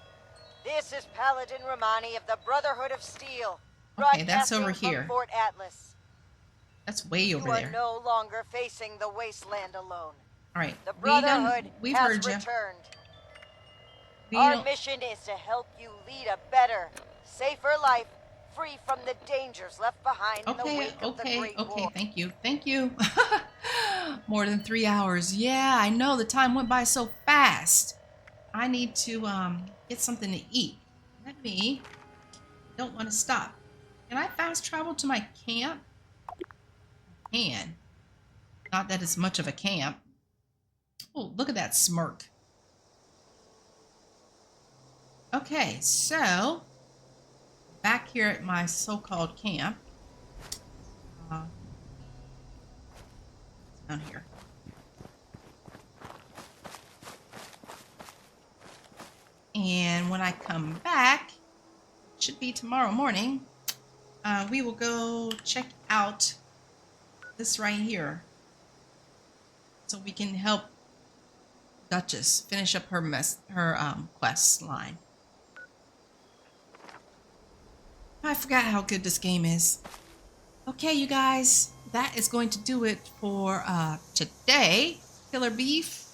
Speaker 5: This is Paladin Romani of the Brotherhood of Steel.
Speaker 1: Okay, that's over
Speaker 5: broadcasting
Speaker 1: here.
Speaker 5: from Fort Atlas.
Speaker 1: That's way over
Speaker 5: You are
Speaker 1: there.
Speaker 5: no longer facing the wasteland alone.
Speaker 1: All right,
Speaker 5: The Brotherhood
Speaker 1: we've
Speaker 5: has
Speaker 1: heard you.
Speaker 5: returned.
Speaker 1: We
Speaker 5: Our
Speaker 1: don't-
Speaker 5: mission is to help you lead a better, safer life, free from the dangers left behind in the wake of the Great War.
Speaker 1: Thank you. More than 3 hours. Yeah, I know, the time went by so fast. I need to get something to eat. Let me. Don't want to stop. Can I fast travel to my camp? I can. Not that it's much of a camp. Oh, look at that smirk. Okay, so back here at my so-called camp. Down here. And when I come back, it should be tomorrow morning, we will go check out this right here. So we can help Duchess finish up her quest line. I forgot how good this game is. Okay, you guys, that is going to do it for today. Killer Beef,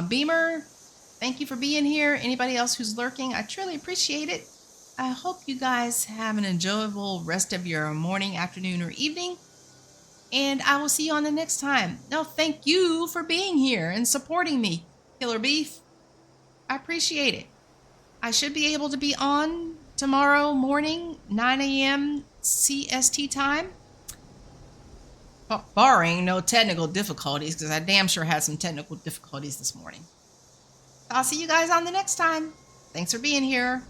Speaker 1: Beamer, thank you for being here. Anybody else who's lurking, I truly appreciate it. I hope you guys have an enjoyable rest of your morning, afternoon, or evening. And I will see you on the next time. No, thank you for being here and supporting me, Killer Beef. I appreciate it. I should be able to be on tomorrow morning, 9 a.m. CST time. Barring no technical difficulties, because I damn sure had some technical difficulties this morning. I'll see you guys on the next time. Thanks for being here.